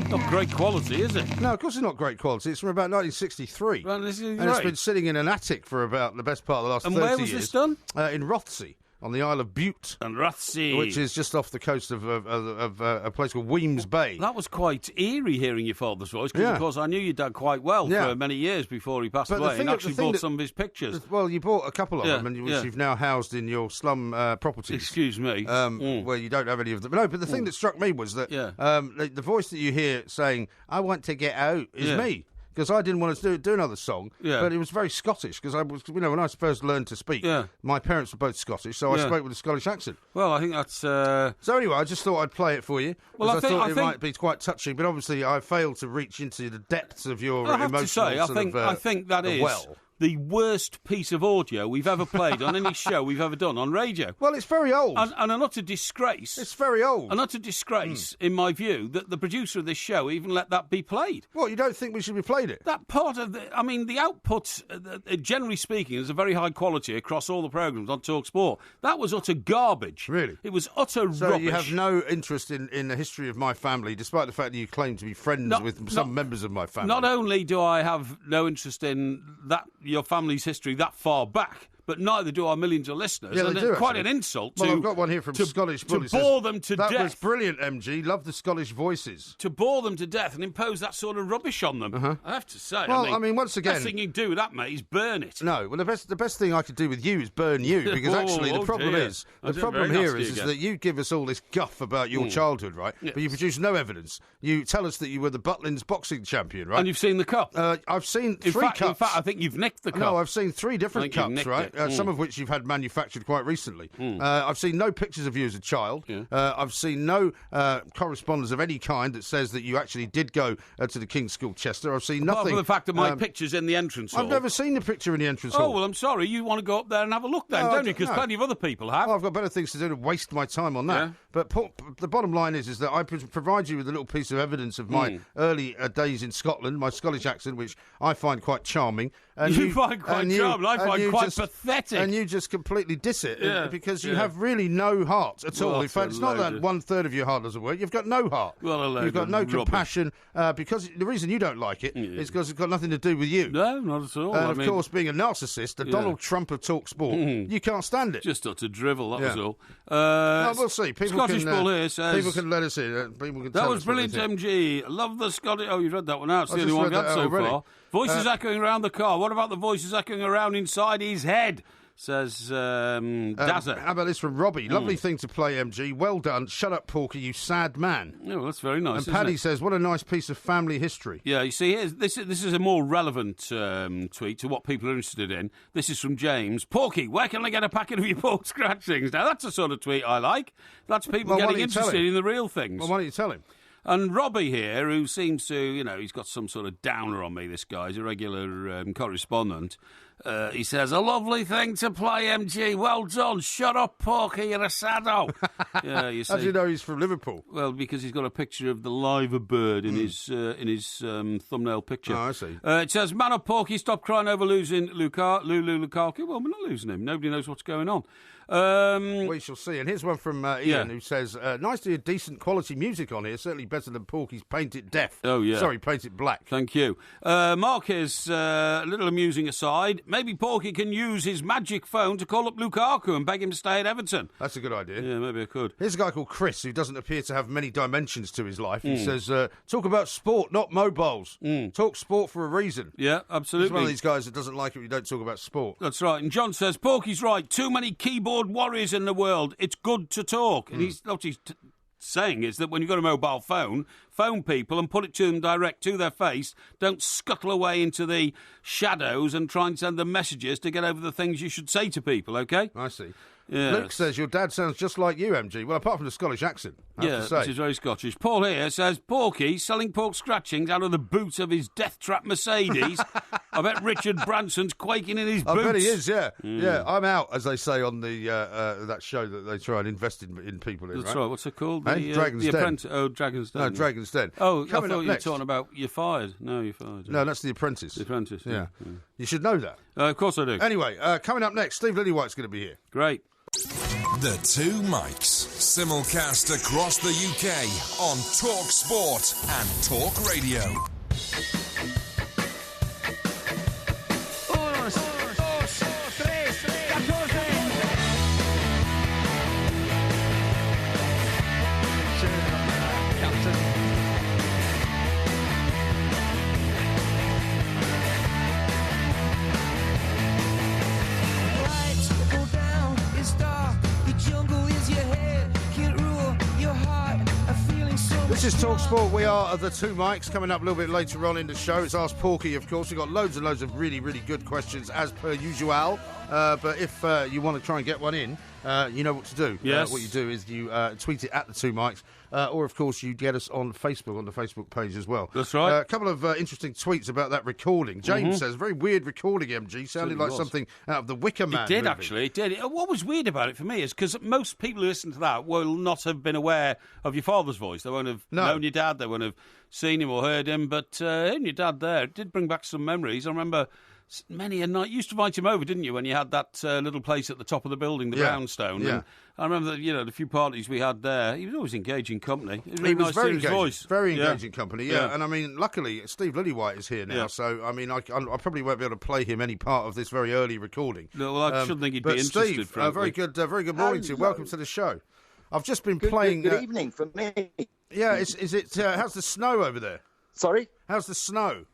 Not great quality, is it? No, of course it's not great quality. It's from about 1963. Well, this is and it's been sitting in an attic for about the best part of the last 30 years. And where was this done? In Rothsay, on the Isle of Bute. And Rothsay. Which is just off the coast of a place called Weems Bay. That was quite eerie hearing your father's voice, because, of course, I knew your dad quite well for many years before he passed away, and actually bought some of his pictures. Well, you bought a couple of them, which you've now housed in your slum properties. Excuse me. Where you don't have any of them. No, but the thing that struck me was that the voice that you hear saying, I want to get out, is me. Because I didn't want to do another song, but it was very Scottish. Because I was, when I first learned to speak, my parents were both Scottish, so I spoke with a Scottish accent. Well, I think that's. So anyway, I just thought I'd play it for you. Well, I thought it might be quite touching, but obviously I failed to reach into the depths of your emotional I think that is the worst piece of audio we've ever played on any show we've ever done on radio. Well, it's very old. And an utter disgrace. It's very old. An utter disgrace, in my view, that the producer of this show even let that be played. What, you don't think we should be played it? That part of the output, generally speaking, is a very high quality across all the programmes on TalkSport. That was utter garbage. Really? It was utter rubbish. So you have no interest in the history of my family, despite the fact that you claim to be friends with some members of my family. Not only do I have no interest in your family's history that far back, but neither do our millions of listeners. Yeah, and they do, quite actually. an insult I've got one here from Scottish Bull. To bore them to death. That was brilliant, MG. Love the Scottish voices. To bore them to death and impose that sort of rubbish on them. I have to say. Well, I mean, once again... The best thing you can do with that, mate, is burn it. No, well, the best thing I could do with you is burn you, because actually the problem here is that you give us all this guff about your childhood, right? Yes. But you produce no evidence. You tell us that you were the Butlins boxing champion, right? And you've seen the cup. I've seen three cups. In fact, I think you've nicked the cup. No, I've seen 3 different cups, right? Some of which you've had manufactured quite recently. I've seen no pictures of you as a child. I've seen no correspondence of any kind that says that you actually did go to the King's School, Chester. I've seen nothing. Apart from the fact that my picture's in the entrance hall. I've never seen the picture in the entrance hall. Oh, well, I'm sorry. You want to go up there and have a look then, don't you? Because plenty of other people have. Well, I've got better things to do to waste my time on that. Yeah. But the bottom line is that I provide you with a little piece of evidence of my early days in Scotland, my Scottish accent, which I find quite charming. And you find quite charming. I find quite pathetic. And you just completely diss it because you have really no heart at all. In fact, it's not that 1/3 of your heart doesn't work. You've got no heart. You've got no compassion because the reason you don't like it is because it's got nothing to do with you. No, not at all. Of course, being a narcissist, the Donald Trump of TalkSport, you can't stand it. Just utter drivel, that was all. No, we'll see. Scottish Bull here says... People can let us in. People can that was brilliant, MG. Love the Scottish... Oh, you've read that one out. It's the only one we've had so far. Voices echoing around the car. What about the voices echoing around inside his head? Says Dazza. How about this from Robbie? Lovely thing to play, MG. Well done. Shut up, Porky, you sad man. Oh, that's very nice. And Paddy says, what a nice piece of family history. Yeah, you see, this is a more relevant tweet to what people are interested in. This is from James. Porky, where can I get a packet of your pork scratchings? Now, that's the sort of tweet I like. That's people getting interested in the real things. Well, why don't you tell him? And Robbie here, who seems to, he's got some sort of downer on me, this guy. He's a regular correspondent. He says, a lovely thing to play, MG. Well done. Shut up, Porky. You're a saddo. Yeah, you see. How do you know he's from Liverpool? Well, because he's got a picture of the liver bird in his thumbnail picture. Oh, I see. It says, man up, Porky. Stop crying over losing Lukaku. Well, we're not losing him. Nobody knows what's going on. We shall see. And here's one from Ian who says, nice to hear decent quality music on here. Certainly better than Porky's Paint It Deaf. Oh, yeah. Sorry, Paint It Black. Thank you. Mark is a little amusing aside. Maybe Porky can use his magic phone to call up Lukaku and beg him to stay at Everton. That's a good idea. Yeah, maybe I could. Here's a guy called Chris who doesn't appear to have many dimensions to his life. He says, talk about sport, not mobiles. Talk sport for a reason. Yeah, absolutely. He's one of these guys that doesn't like it when you don't talk about sport. That's right. And John says, Porky's right. Too many keyboard warriors in the world. It's good to talk. And what he's saying is that when you've got a mobile phone, phone people and put it to them direct to their face. Don't scuttle away into the shadows and try and send them messages to get over the things you should say to people, OK? I see. Yes. Luke says, your dad sounds just like you, MG. Well, apart from the Scottish accent, I have to say. Which is very Scottish. Paul here says, Porky selling pork scratchings out of the boot of his death trap Mercedes. I bet Richard Branson's quaking in his boots. I bet he is, yeah. Yeah, I'm out, as they say on the that show that they try and invest in people in, That's right. What's it called? Dragon's Den. Dragon's Den. No, Dragon's Den. Oh, I thought you were talking about You're Fired. No, You're Fired. No, that's The Apprentice. The Apprentice, yeah. You should know that. Of course I do. Anyway, coming up next, Steve Lillywhite's going to be here. Great. The Two Mics, simulcast across the UK on Talk Sport and Talk Radio. This is Talk Sport. We are the two mics. Coming up a little bit later on in the show, it's Ask Porky, of course. We've got loads and loads of really, really good questions, as per usual. But if you want to try and get one in, you know what to do. Yes. What you do is you tweet it at the two mics, or, of course, you get us on Facebook, on the Facebook page as well. That's right. A couple of interesting tweets about that recording. James says, very weird recording, MG. Sounded like something out of the Wicker Man It did, movie. actually. It did. What was weird about it for me is because most people who listen to that will not have been aware of your father's voice. They won't have known your dad. They won't have seen him or heard him. But hearing your dad there, it did bring back some memories. I remember many a night. You used to invite him over, didn't you, when you had that little place at the top of the building, the brownstone? Yeah. And I remember that, the few parties we had there, he was always engaging company. It was He really was nice very to hear his engaging, voice. very engaging company, yeah. And I mean, luckily, Steve Lillywhite is here now, so I mean, I probably won't be able to play him any part of this very early recording. No, well, I shouldn't think he'd be interested. But Steve, very good morning to you. Welcome to the show. I've just been playing. Good evening for me. Yeah, is it? How's the snow over there? Sorry, how's the snow?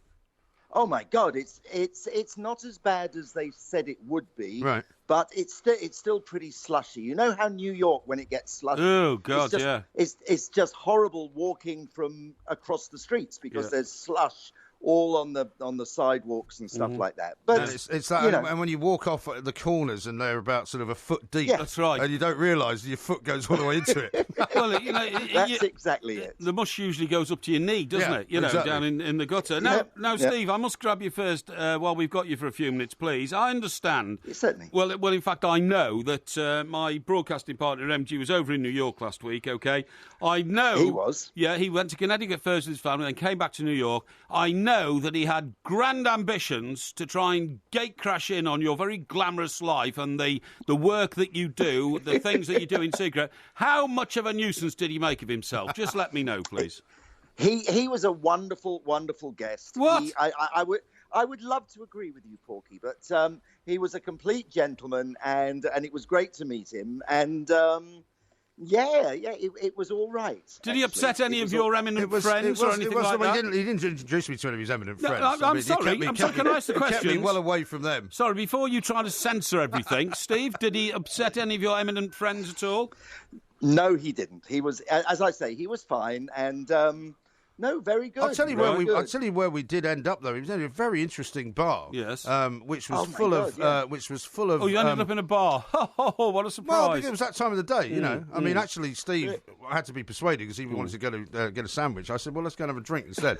Oh my God, it's not as bad as they said it would be, right? But it's still pretty slushy. You know how New York, when it gets slushy, oh God, it's just horrible walking from across the streets because there's slush all on the sidewalks and stuff like that. But it's that, and when you walk off at the corners and they're about sort of a foot deep, that's right, and you don't realise your foot goes all the way into it. Well, that's exactly it. The mush usually goes up to your knee, doesn't it? Exactly. Down in the gutter. Now, Steve, I must grab you first while we've got you for a few minutes, please. I understand. Certainly. Well, in fact, I know that my broadcasting partner, MG, was over in New York last week, OK? I know... He was? Yeah, he went to Connecticut first with his family, then came back to New York. I know that he had grand ambitions to try and gate crash in on your very glamorous life and the work that you do, the things that you do in secret. How much of a nuisance did he make of himself? Just let me know, please. He was a wonderful, wonderful guest. What? I would love to agree with you, Porky, but he was a complete gentleman, and it was great to meet him. And it was all right. Did he upset any of your eminent friends or anything like that? He didn't introduce me to any of his eminent friends. I'm sorry. Can I ask the question? He kept me well away from them. Sorry, before you try to censor everything, Steve, did he upset any of your eminent friends at all? No, he didn't. He was, as I say, he was fine, and no, very good. I'll tell you where we did end up though. It was in a very interesting bar. Yes. Which was full of. Oh, you ended up in a bar. Oh, what a surprise! Well, because it was that time of the day, you know. I mean, actually, Steve had to be persuaded because he wanted to go to get a sandwich. I said, "Well, let's go and have a drink instead."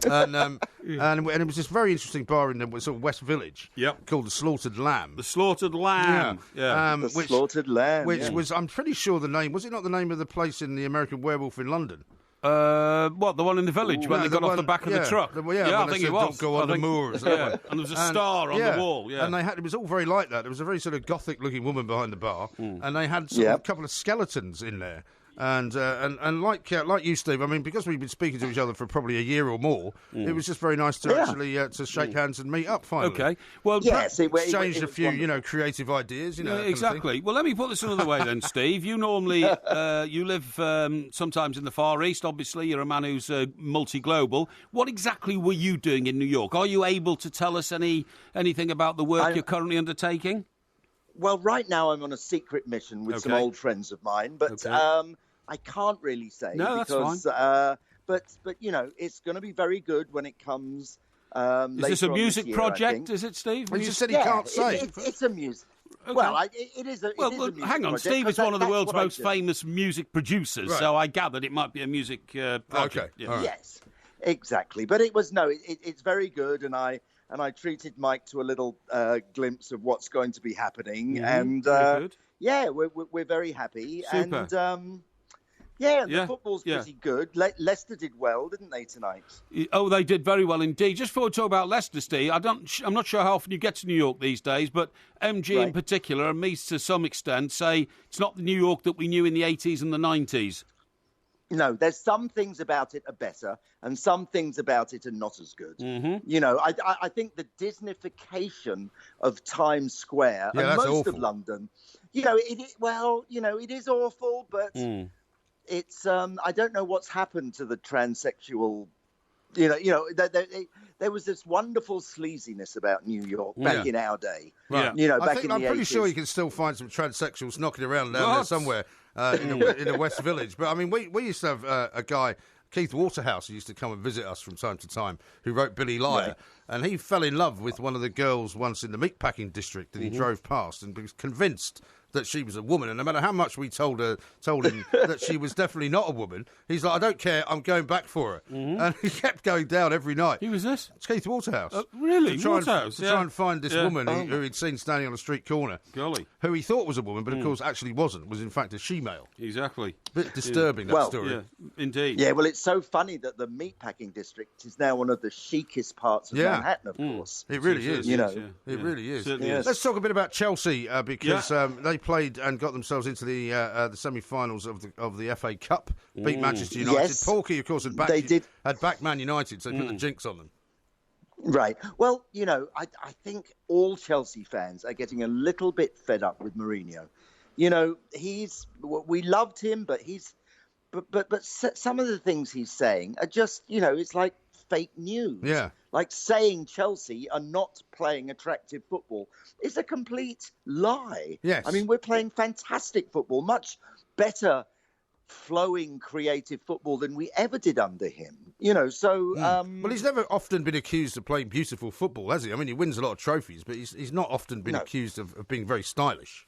and it was this very interesting bar in the sort of West Village. Called the Slaughtered Lamb. The Slaughtered Lamb. Yeah. Slaughtered Lamb. Which was, I'm pretty sure the name was it not the name of the place in the American Werewolf in London? What, the one in the village when they got off the back of the truck? I think it was. Don't go on the moors. And there was a star on the wall. Yeah. And it was all very like that. There was a very sort of gothic-looking woman behind the bar, and they had a couple of skeletons in there. And like you, Steve, I mean, because we've been speaking to each other for probably a year or more, it was just very nice to actually to shake hands and meet up finally. Okay, well, exchanged a few, creative ideas, exactly. Well, let me put this another way then, Steve. You normally you live sometimes in the Far East. Obviously, you're a man who's multi-global. What exactly were you doing in New York? Are you able to tell us anything about the work you're currently undertaking? Well, right now I'm on a secret mission with some old friends of mine, but I can't really say. No, because, that's fine. But it's going to be very good when it comes. Is this a music project? Is it, Steve? Well, you said he can't say. It's a music. Okay. Well, it is a. Well, it is a music hang on. project, Steve is one of the world's most famous music producers, right. so I gathered it might be a music project. Okay. Yeah. Right. Yes, exactly. But it was it's very good, and I treated Mike to a little glimpse of what's going to be happening, and we're very happy. Super. And the football's pretty good. Leicester did well, didn't they, tonight? Oh, they did very well indeed. Just before we talk about Leicester, Steve, I'm not sure how often you get to New York these days, but MG in particular, and me to some extent, say it's not the New York that we knew in the 80s and the 90s. No, there's some things about it are better, and some things about it are not as good. Mm-hmm. I think the Disneyfication of Times Square and most awful. of London, it is awful, but it's I don't know what's happened to the transsexual. There was this wonderful sleaziness about New York back in our day. Right. Back in the 80s. I'm pretty sure you can still find some transsexuals knocking around down there somewhere in the West Village. But I mean, we used to have a guy Keith Waterhouse, who used to come and visit us from time to time, who wrote Billy Liar, and he fell in love with one of the girls once in the meatpacking district that he drove past, and was convinced that she was a woman, and no matter how much we told him that she was definitely not a woman, he's like, I don't care, I'm going back for her. And he kept going down every night. Who was this? It's Keith Waterhouse. Really? To try and find this woman who he'd seen standing on a street corner. Golly. Who he thought was a woman, but of course actually wasn't, was in fact a she-male. Exactly. Bit disturbing, that story. Yeah, indeed. Yeah, well, it's so funny that the meatpacking district is now one of the chicest parts of Manhattan, of course. It really is. You know, it really is. Yes. Let's talk a bit about Chelsea because they played and got themselves into the semi-finals of the FA Cup. Beat Manchester United. Yes. Porky, of course, had backed Man United, so they put the jinx on them. Right. Well, you know, I think all Chelsea fans are getting a little bit fed up with Mourinho. You know, we loved him, but some of the things he's saying are just, you know, it's like fake news. Yeah. Like saying Chelsea are not playing attractive football is a complete lie. Yes. I mean, we're playing fantastic football, much better flowing creative football than we ever did under him. You know, so... well, he's never often been accused of playing beautiful football, has he? I mean, he wins a lot of trophies, but he's not often been accused of being very stylish.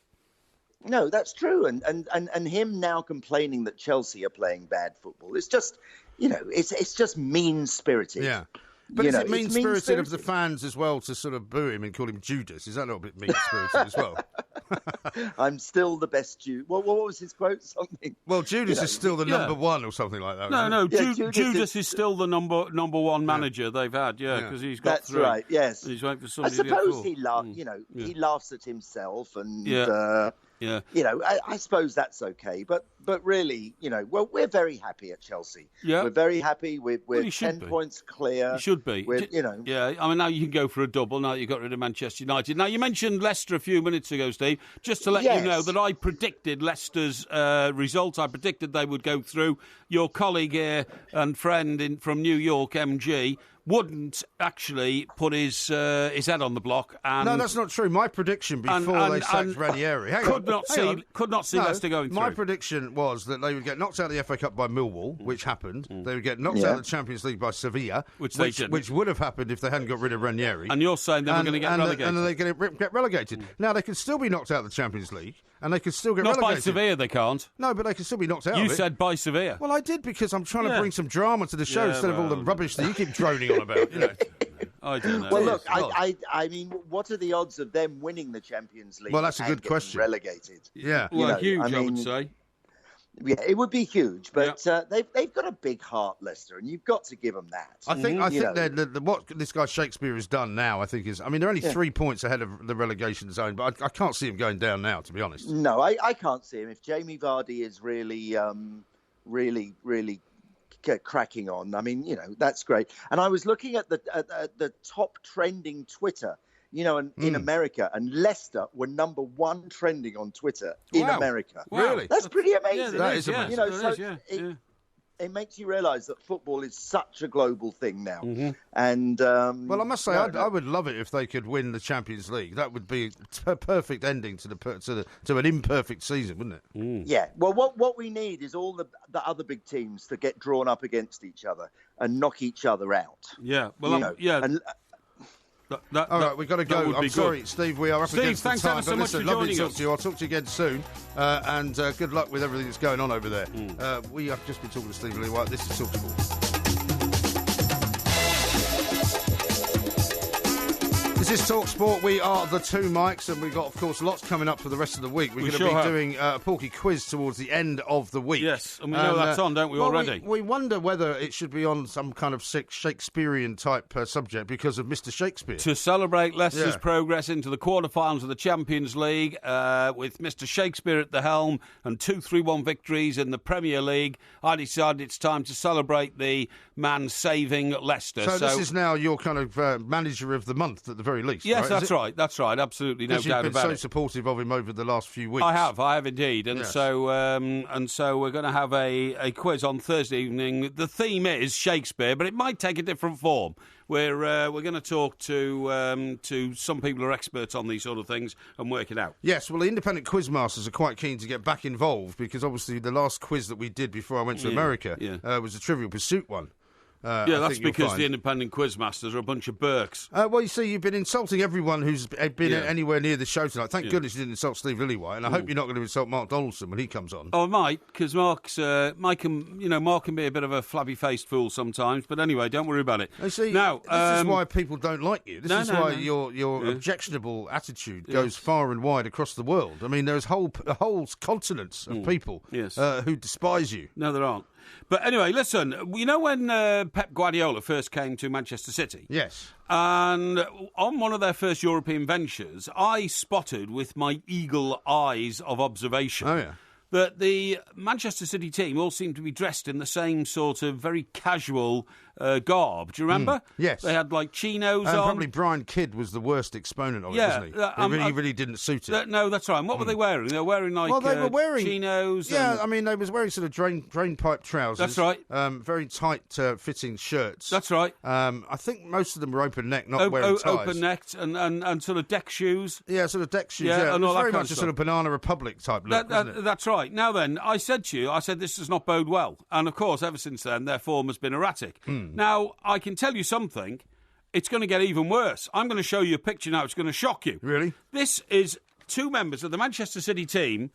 No, that's true. And him now complaining that Chelsea are playing bad football, it's just, you know, it's just mean-spirited. Yeah. But is it mean-spirited of the fans as well to sort of boo him and call him Judas? Is that not a bit mean-spirited as well? I'm still the best Judas. What was his quote? Something. Well, Judas is still the number one or something like that. No, Judas is still the number one manager they've had. Because he's got That's right. Yes. He's waiting for somebody I suppose to get he laughs at himself and. Yeah. You know, I suppose that's okay, but really, you know, well, we're very happy at Chelsea. Yeah. We're very happy. We're 10 points clear. You should be. You know. Yeah, I mean, now you can go for a double now that you got rid of Manchester United. Now, you mentioned Leicester a few minutes ago, Steve, just to let you know that I predicted Leicester's result. I predicted they would go through. Your colleague here and friend from New York, MG, wouldn't actually put his head on the block. And no, that's not true. My prediction before they sacked Ranieri could not see Leicester going through. My prediction was that they would get knocked out of the FA Cup by Millwall, which happened. They would get knocked out of the Champions League by Sevilla, which would have happened if they hadn't got rid of Ranieri. And you're saying they were going to get relegated. And they're going to get relegated. Now, they could still be knocked out of the Champions League, and they could still get relegated. Not by Sevilla, they can't. No, but they can still be knocked out of it. You said by Sevilla. Well, I did, because I'm trying to bring some drama to the show instead of all the rubbish that you keep droning on about, you know. I don't know. Well, look, I mean, what are the odds of them winning the Champions League? Well, that's a good question. Relegated. Yeah. Well, huge, I would say. Yeah, it would be huge, but they've got a big heart, Leicester, and you've got to give them that. I think what this guy Shakespeare has done now, I think is, I mean, they're only 3 points ahead of the relegation zone, but I can't see him going down now, to be honest. No, I can't see him. If Jamie Vardy is really cracking on, I mean, you know, that's great. And I was looking at the top trending Twitter, you know, in America, and Leicester were number one trending on Twitter in America. Wow. Really? That's pretty amazing. Yeah, that is amazing. You know, it makes you realise that football is such a global thing now. And well, I must say, I would love it if they could win the Champions League. That would be a perfect ending to an imperfect season, wouldn't it? Yeah. Well, what we need is all the other big teams to get drawn up against each other and knock each other out. Yeah. Well, And, all right, we've got to go. I'm sorry, Steve, we are up against the time. Steve, thanks ever so much for lovely joining to us. talk to you. I'll talk to you again soon. And good luck with everything that's going on over there. We have just been talking to Steve Lillywhite. This is Talk Sport. This is Talk Sport. We are the two mics, and we've got, of course, lots coming up for the rest of the week. We're going to be doing a Porky quiz towards the end of the week. Yes, and we know that's on, don't we, already? We wonder whether it should be on some kind of Shakespearean-type subject because of Mr. Shakespeare. To celebrate Leicester's progress into the quarterfinals of the Champions League, with Mr. Shakespeare at the helm and 2-3-1 victories in the Premier League, I decided it's time to celebrate the man saving Leicester. So this is now your kind of manager of the month at the very very least. Yes, right? That's right. Absolutely, no doubt about it. You've been so supportive of him over the last few weeks. I have indeed, and so we're going to have a quiz on Thursday evening. The theme is Shakespeare, but it might take a different form. We're going to talk to some people who are experts on these sort of things and work it out. Yes, well, the independent quizmasters are quite keen to get back involved because obviously the last quiz that we did before I went to America was a Trivial Pursuit one. That's because the independent quizmasters are a bunch of Burks. Well, you see, you've been insulting everyone who's been anywhere near the show tonight. Thank goodness you didn't insult Steve Lillywhite, and I hope you're not going to insult Mark Donaldson when he comes on. Oh, I might, because Mark can be a bit of a flabby-faced fool sometimes. But anyway, don't worry about it. You see, now, this is why people don't like you. This is why your objectionable attitude goes far and wide across the world. I mean, there's whole continents of people who despise you. No, there aren't. But anyway, listen, you know when Pep Guardiola first came to Manchester City? Yes. And on one of their first European ventures, I spotted with my eagle eyes of observation that the Manchester City team all seemed to be dressed in the same sort of very casual garb. Do you remember? Yes. They had like chinos on. Probably Brian Kidd was the worst exponent of it, wasn't he? He really didn't suit it. No, that's right. And what were they wearing? They were wearing like they were wearing chinos. Yeah, I mean, they was wearing sort of drain pipe trousers. That's right. Very tight fitting shirts. That's right. I think most of them were open neck, not wearing ties. Open necked and sort of deck shoes. Yeah, sort of deck shoes. Yeah, and all it was very that much a sort of Banana Republic type look, wasn't it? That's right. Now then, I said to you, this does not bode well. And of course, ever since then, their form has been erratic. Now, I can tell you something, it's going to get even worse. I'm going to show you a picture now, it's going to shock you. Really? This is two members of the Manchester City team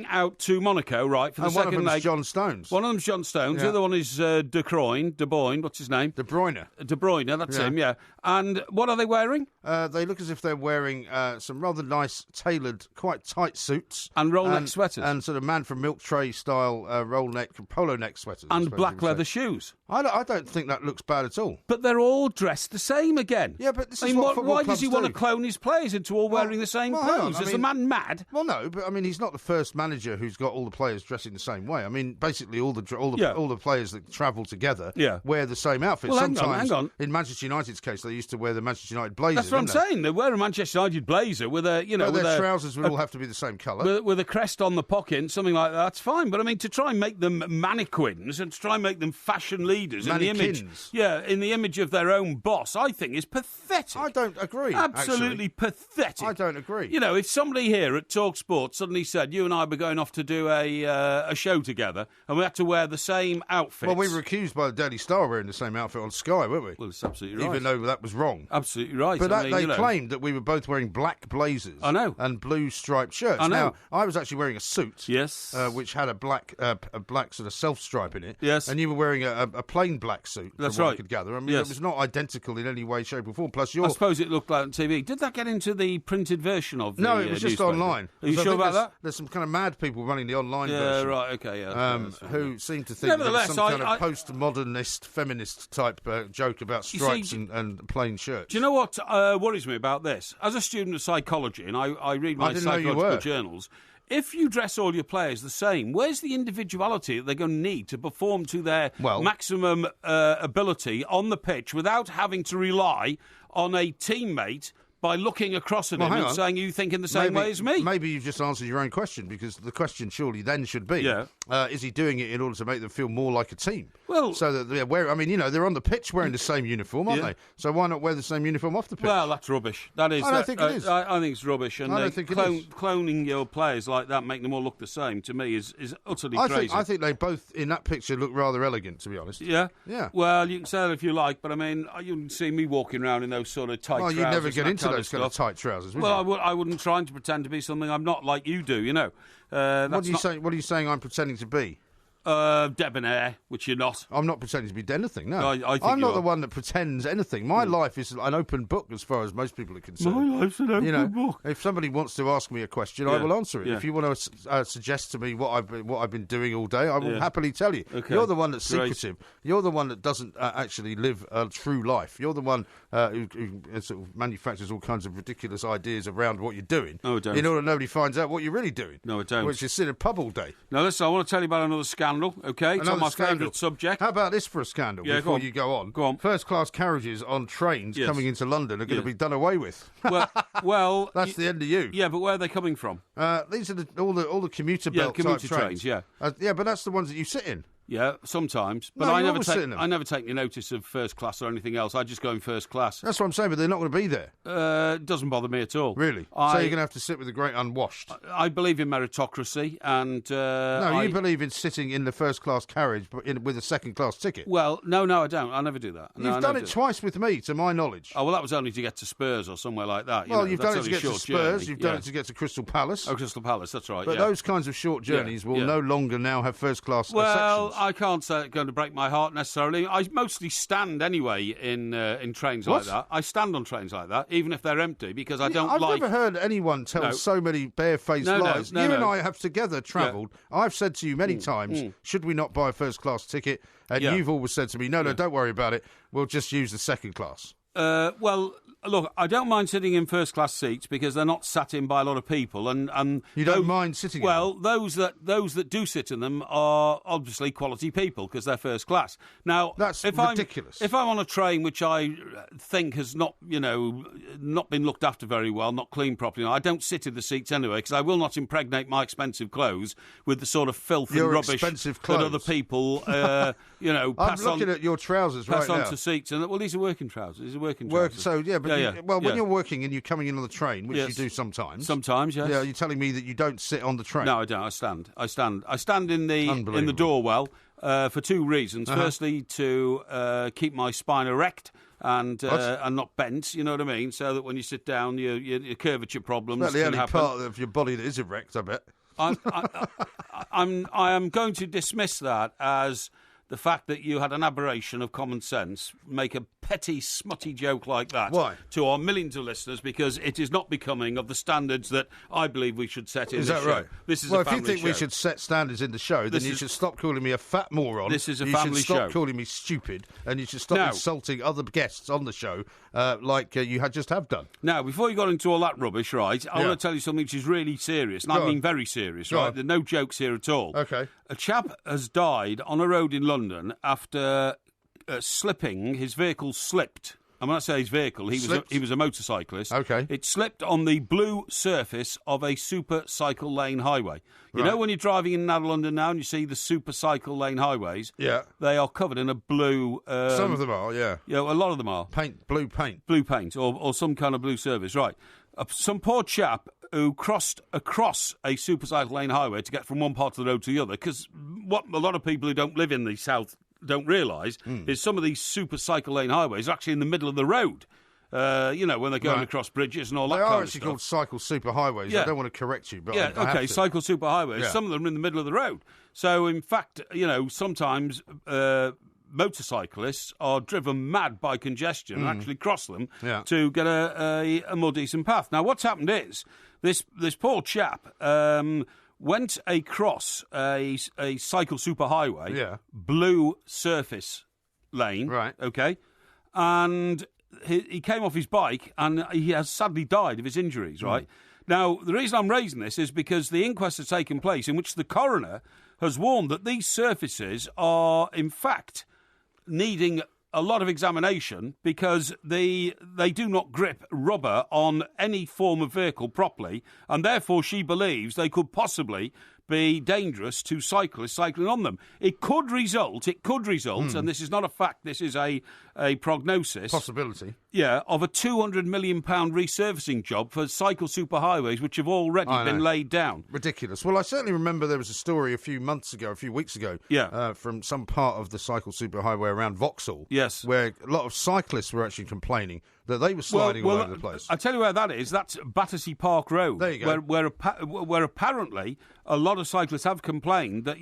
out to Monaco, right, for the second leg. One of them's John Stones. One of them's John Stones. The other one is De Bruyne. What's his name? De Bruyne. De Bruyne, that's him, yeah. And what are they wearing? They look as if they're wearing some rather nice, tailored, quite tight suits. And roll-neck sweaters. And sort of man from milk tray style roll-neck, polo-neck sweaters. And black leather shoes. I don't think that looks bad at all. But they're all dressed the same again. Yeah, but this is what football why clubs does he want to clone his players into all wearing the same clothes? Is the man mad? Well, no, but I mean, he's not the first manager who's got all the players dressing the same way. I mean, basically all the players that travel together wear the same outfit. Well, sometimes, hang on. in Manchester United's case, they used to wear the Manchester United blazers. That's what I'm saying. They wear a Manchester United blazer with a, their trousers would all have to be the same colour. With a crest on the pocket, something like that, that's fine. But I mean, to try and make them mannequins and to try and make them fashion leaders in the image of their own boss, I think is pathetic. I don't agree. Absolutely pathetic. I don't agree. You know, if somebody here at Talk Sport suddenly said, you and I were going off to do a show together and we had to wear the same outfits. Well, we were accused by the Daily Star wearing the same outfit on Sky, weren't we? Well, it's absolutely right. Even though that was wrong. Absolutely right. But they claimed that we were both wearing black blazers. I know. And blue striped shirts. I know. Now, I was actually wearing a suit. Yes. Which had a black sort of self-stripe in it. Yes. And you were wearing a plain black suit. That's from what right. I could gather. I mean, it was not identical in any way, shape or form. Plus, I suppose it looked like on TV. Did that get into the printed version of the No, it was just newspaper? online. Are you sure about that? There's some kind of mad people running the online version. Yeah, right, okay, yeah. Who seem to think that it's some kind of postmodernist, feminist type joke about stripes and plain shirts. Do you know what worries me about this? As a student of psychology, and I read my psychological journals, if you dress all your players the same, where's the individuality that they're going to need to perform to their maximum ability on the pitch without having to rely on a teammate by looking across at him and saying, you think in the same way as me? Maybe you've just answered your own question, because the question surely then should be, is he doing it in order to make them feel more like a team? Well, so that they're on the pitch wearing the same uniform, aren't they? So why not wear the same uniform off the pitch? Well, that's rubbish. That is. I don't think it is. I think it's rubbish. And I don't think it is. Cloning your players like that, making them all look the same, to me is utterly crazy. I think they both, in that picture, look rather elegant, to be honest. Yeah? Yeah. Well, you can say that if you like, but I mean, you can see me walking around in those sort of tight trousers. Well, you'd never get into those kind of tight trousers, would you? I wouldn't try to pretend to be something I'm not, like you do, you know. What are you saying I'm pretending to be? Debonair, which you're not. I'm not pretending to be anything, no. I think I'm not the one that pretends anything. My life is an open book as far as most people are concerned. My life's an open book. If somebody wants to ask me a question, I will answer it. If you want to suggest to me what I've been doing all day, I will happily tell you. Okay. You're the one that's secretive. You're the one that doesn't actually live a true life. You're the one who sort of manufactures all kinds of ridiculous ideas around what you're doing. No, I don't. In order nobody finds out what you're really doing. No, I don't. Which is sit in a pub all day. Now, listen, I want to tell you about another scandal scandal, OK? It's on my favourite subject. How about this for a scandal before you go on? Go on. First-class carriages on trains coming into London are going to be done away with. Well... That's the end of you. Yeah, but where are they coming from? These are all the commuter belt commuter type trains. Yeah, but that's the ones that you sit in. Yeah, sometimes. But I never take any notice of first class or anything else. I just go in first class. That's what I'm saying, but they're not going to be there. It doesn't bother me at all. Really? So you're going to have to sit with the great unwashed? I believe in meritocracy, and... you believe in sitting in the first-class carriage but with a second-class ticket? Well, no, I don't. I never do that. You've done it twice with me, to my knowledge. Oh, well, that was only to get to Spurs or somewhere like that. You've done it to get to Spurs, you've done it to get to Crystal Palace. Oh, Crystal Palace, that's right, But those kinds of short journeys will no longer now have first-class sections. Well, I can't say it's going to break my heart necessarily. I mostly stand anyway in trains like that. I stand on trains like that, even if they're empty, because I don't I've like... never heard anyone tell so many barefaced lies. You and I have together travelled. Yeah. I've said to you many times, should we not buy a first-class ticket? And you've always said to me, no, don't worry about it. We'll just use the second class. Well, look, I don't mind sitting in first-class seats because they're not sat in by a lot of people, and you don't mind sitting. Well, in them? those that do sit in them are obviously quality people because they're first class. Now, that's ridiculous. If I'm on a train which I think has not been looked after very well, not cleaned properly, I don't sit in the seats anyway because I will not impregnate my expensive clothes with the sort of filth and rubbish that other people, I'm looking at your trousers right now. Pass on to seats, and these are working trousers. These are working trousers. When you're working and you're coming in on the train, which you do sometimes. Sometimes, yes. Yeah, you're telling me that you don't sit on the train. No, I don't. I stand in the doorwell for two reasons. Firstly, to keep my spine erect and not bent. You know what I mean? So that when you sit down, your curvature problems. That's the only happen. part of your body that is erect, I bet. I am going to dismiss that as the fact that you had an aberration of common sense, make a petty, smutty joke like that to our millions of listeners, because it is not becoming of the standards that I believe we should set in the show. Is that right? This is a family show. Well, if you think we should set standards in the show, then you should stop calling me a fat moron. This is a family show. You should stop calling me stupid, and you should stop insulting other guests on the show like you just have done. Now, before you got into all that rubbish, right, I want to tell you something which is really serious, and I mean very serious, right? There are no jokes here at all. Okay. A chap has died on a road in London after slipping. His vehicle slipped. And when I say his vehicle, he was a motorcyclist. Okay. It slipped on the blue surface of a super cycle lane highway. You know when you're driving in London now and you see the super cycle lane highways? Yeah. They are covered in a blue... some of them are, yeah. Yeah, a lot of them are. Blue paint. Blue paint, or some kind of blue surface, right. Some poor chap who crossed across a super cycle lane highway to get from one part of the road to the other, because what a lot of people who don't live in the south don't realise is some of these super cycle lane highways are actually in the middle of the road. When they're going across bridges and all that kind of stuff. They are actually called cycle super highways. I don't want to correct you, but I have to. Cycle super highways. Yeah. Some of them are in the middle of the road. So, in fact, sometimes motorcyclists are driven mad by congestion and actually cross them to get a more decent path. Now, what's happened is this poor chap went across a cycle superhighway, blue surface lane, right? Okay, and he came off his bike and he has sadly died of his injuries, right? Now, the reason I'm raising this is because the inquest has taken place in which the coroner has warned that these surfaces are, in fact, needing a lot of examination because they do not grip rubber on any form of vehicle properly, and therefore she believes they could possibly be dangerous to cyclists cycling on them. It could result, and this is not a fact, this is a prognosis. Possibility. Yeah, of a £200 million resurfacing job for cycle superhighways which have already been laid down. Ridiculous. Well, I certainly remember there was a story a few weeks ago, from some part of the cycle superhighway around Vauxhall, where a lot of cyclists were actually complaining that they were sliding all over the place. I tell you where that is. That's Battersea Park Road. There you go. Where apparently a lot of cyclists have complained that,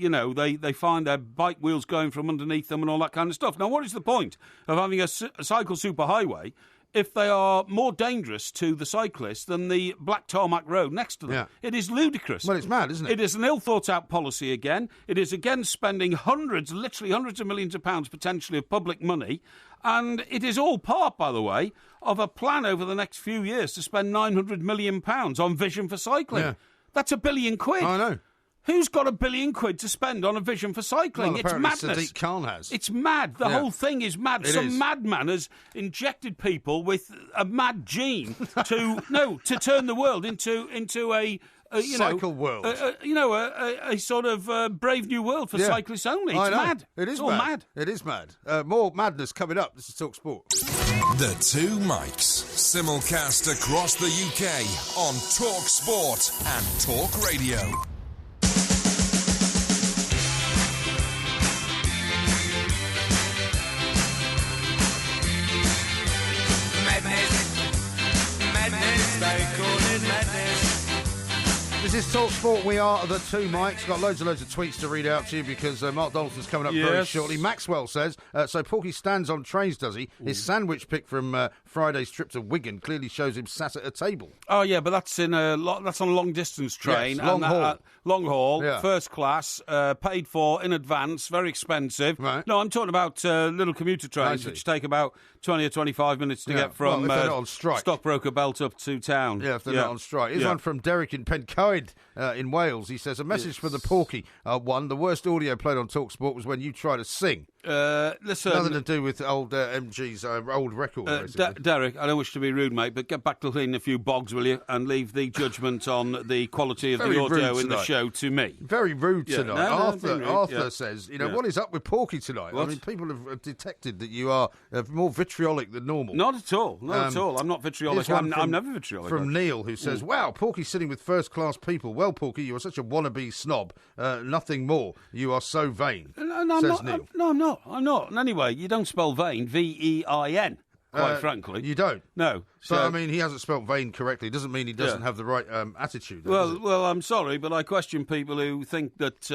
they find their bike wheels going from underneath them and all that kind of stuff. Now, what is the point of having a cycle superhighway if they are more dangerous to the cyclists than the black tarmac road next to them? Yeah. It is ludicrous. Well, it's mad, isn't it? It is an ill-thought-out policy again. It is again spending literally hundreds of millions of pounds potentially of public money. And it is all part, by the way, of a plan over the next few years to spend £900 million on vision for cycling. Yeah. That's £1 billion. I know. Who's got £1 billion to spend on a vision for cycling? Well, it's madness. Sadiq Khan has. It's mad. The whole thing is mad. Some madman has injected people with a mad gene to turn the world into a cycle world. A sort of brave new world for cyclists only. It's mad. It's all mad. It is mad. More madness coming up. This is Talk Sport. The Two Mikes. Simulcast across the UK on Talk Sport and Talk Radio. Madness, they call it madness. This is Talk Sport. We are the Two Mikes. Got loads of tweets to read out to you because Mark Donaldson's coming up very shortly. Maxwell says, so Porky stands on trains, does he? His sandwich pick from Friday's trip to Wigan clearly shows him sat at a table. Oh, yeah, but that's on a long-distance train. Yes, long haul, first class, paid for in advance, very expensive. Right. No, I'm talking about little commuter trains, which take about 20 or 25 minutes to get from Stockbroker Belt up to town. Yeah, if they're not on strike. Here's one from Derek in Pencoed in Wales. He says, a message for the Porky. One, the worst audio played on Talk Sport was when you try to sing. Listen, nothing to do with old MG's old record, basically. Derek, I don't wish to be rude, mate, but get back to cleaning a few bogs, will you? And leave the judgment on the quality of the audio in the show to me. Very rude tonight. Arthur says, what is up with Porky tonight? What? I mean, people have detected that you are more vitriolic than normal. Not at all. Not at all. I'm not vitriolic. I'm never vitriolic. From Neil, who says, wow, Porky's sitting with first-class people. Well, Porky, you are such a wannabe snob. Nothing more. You are so vain, says Neil. No, I'm not. I'm not. And anyway, you don't spell vain, V-E-I-N, quite frankly. You don't? No. So, I mean, he hasn't spelt vain correctly. Doesn't mean he doesn't have the right attitude. Well, I'm sorry, but I question people who think that,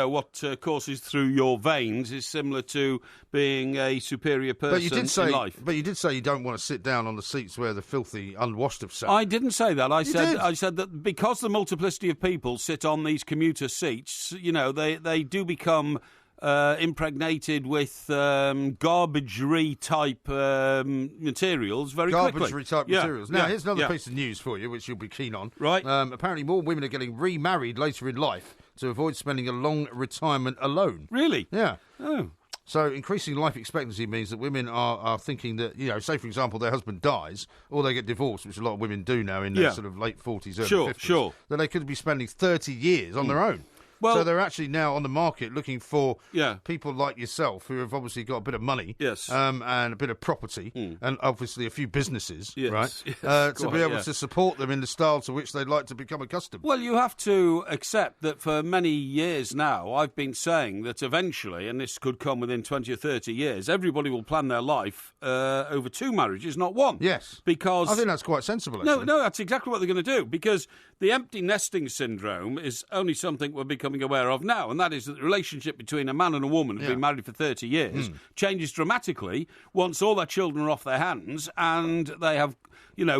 what courses through your veins is similar to being a superior person in life. But you did say you don't want to sit down on the seats where the filthy unwashed have sat. I didn't say that. I said that because the multiplicity of people sit on these commuter seats, they do become impregnated with garbagery type materials very quickly. Garbagery type materials. Now, here's another piece of news for you, which you'll be keen on. Right. Apparently, more women are getting remarried later in life to avoid spending a long retirement alone. Really? Yeah. Oh. So increasing life expectancy means that women are thinking that, say, for example, their husband dies or they get divorced, which a lot of women do now in their sort of late 40s, early 50s, that they could be spending 30 years on their own. Well, so they're actually now on the market looking for people like yourself who have obviously got a bit of money and a bit of property and obviously a few businesses, right, to be able to support them in the style to which they'd like to become accustomed. Well, you have to accept that for many years now I've been saying that eventually, and this could come within 20 or 30 years, everybody will plan their life over 2 marriages, not 1. Yes. Because I think that's quite sensible, actually. No, that's exactly what they're going to do, because the empty nesting syndrome is only something we're becoming aware of now, and that is that the relationship between a man and a woman who've been married for 30 years changes dramatically once all their children are off their hands and they have,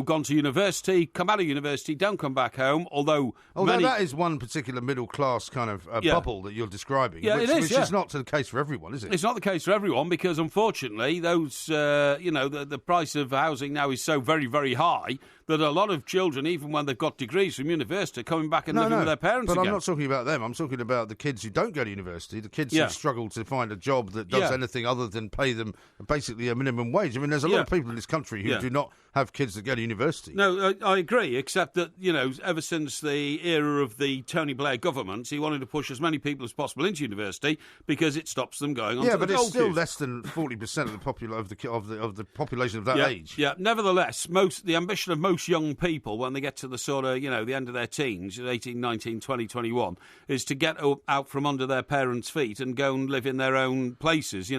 gone to university, come out of university, don't come back home, although that is one particular middle-class kind of bubble that you're describing, which is not the case for everyone, is it? It's not the case for everyone because, unfortunately, those, the price of housing now is so very, very high that a lot of children, even when they've got degrees from university, are coming back and living with their parents again. But I'm not talking about them. I'm talking about the kids who don't go to university, the kids who struggle to find a job that does anything other than pay them basically a minimum wage. I mean, there's a lot of people in this country who do not have kids that go to university. No, I agree, except that, ever since the era of the Tony Blair government, he wanted to push as many people as possible into university because it stops them going on to the but it's gold still queues. less than 40% of the population of that age. Yeah, nevertheless, the ambition of most young people when they get to the sort of, the end of their teens, 18, 19, 20, 21, is to get out from under their parents' feet and go and live in their own places,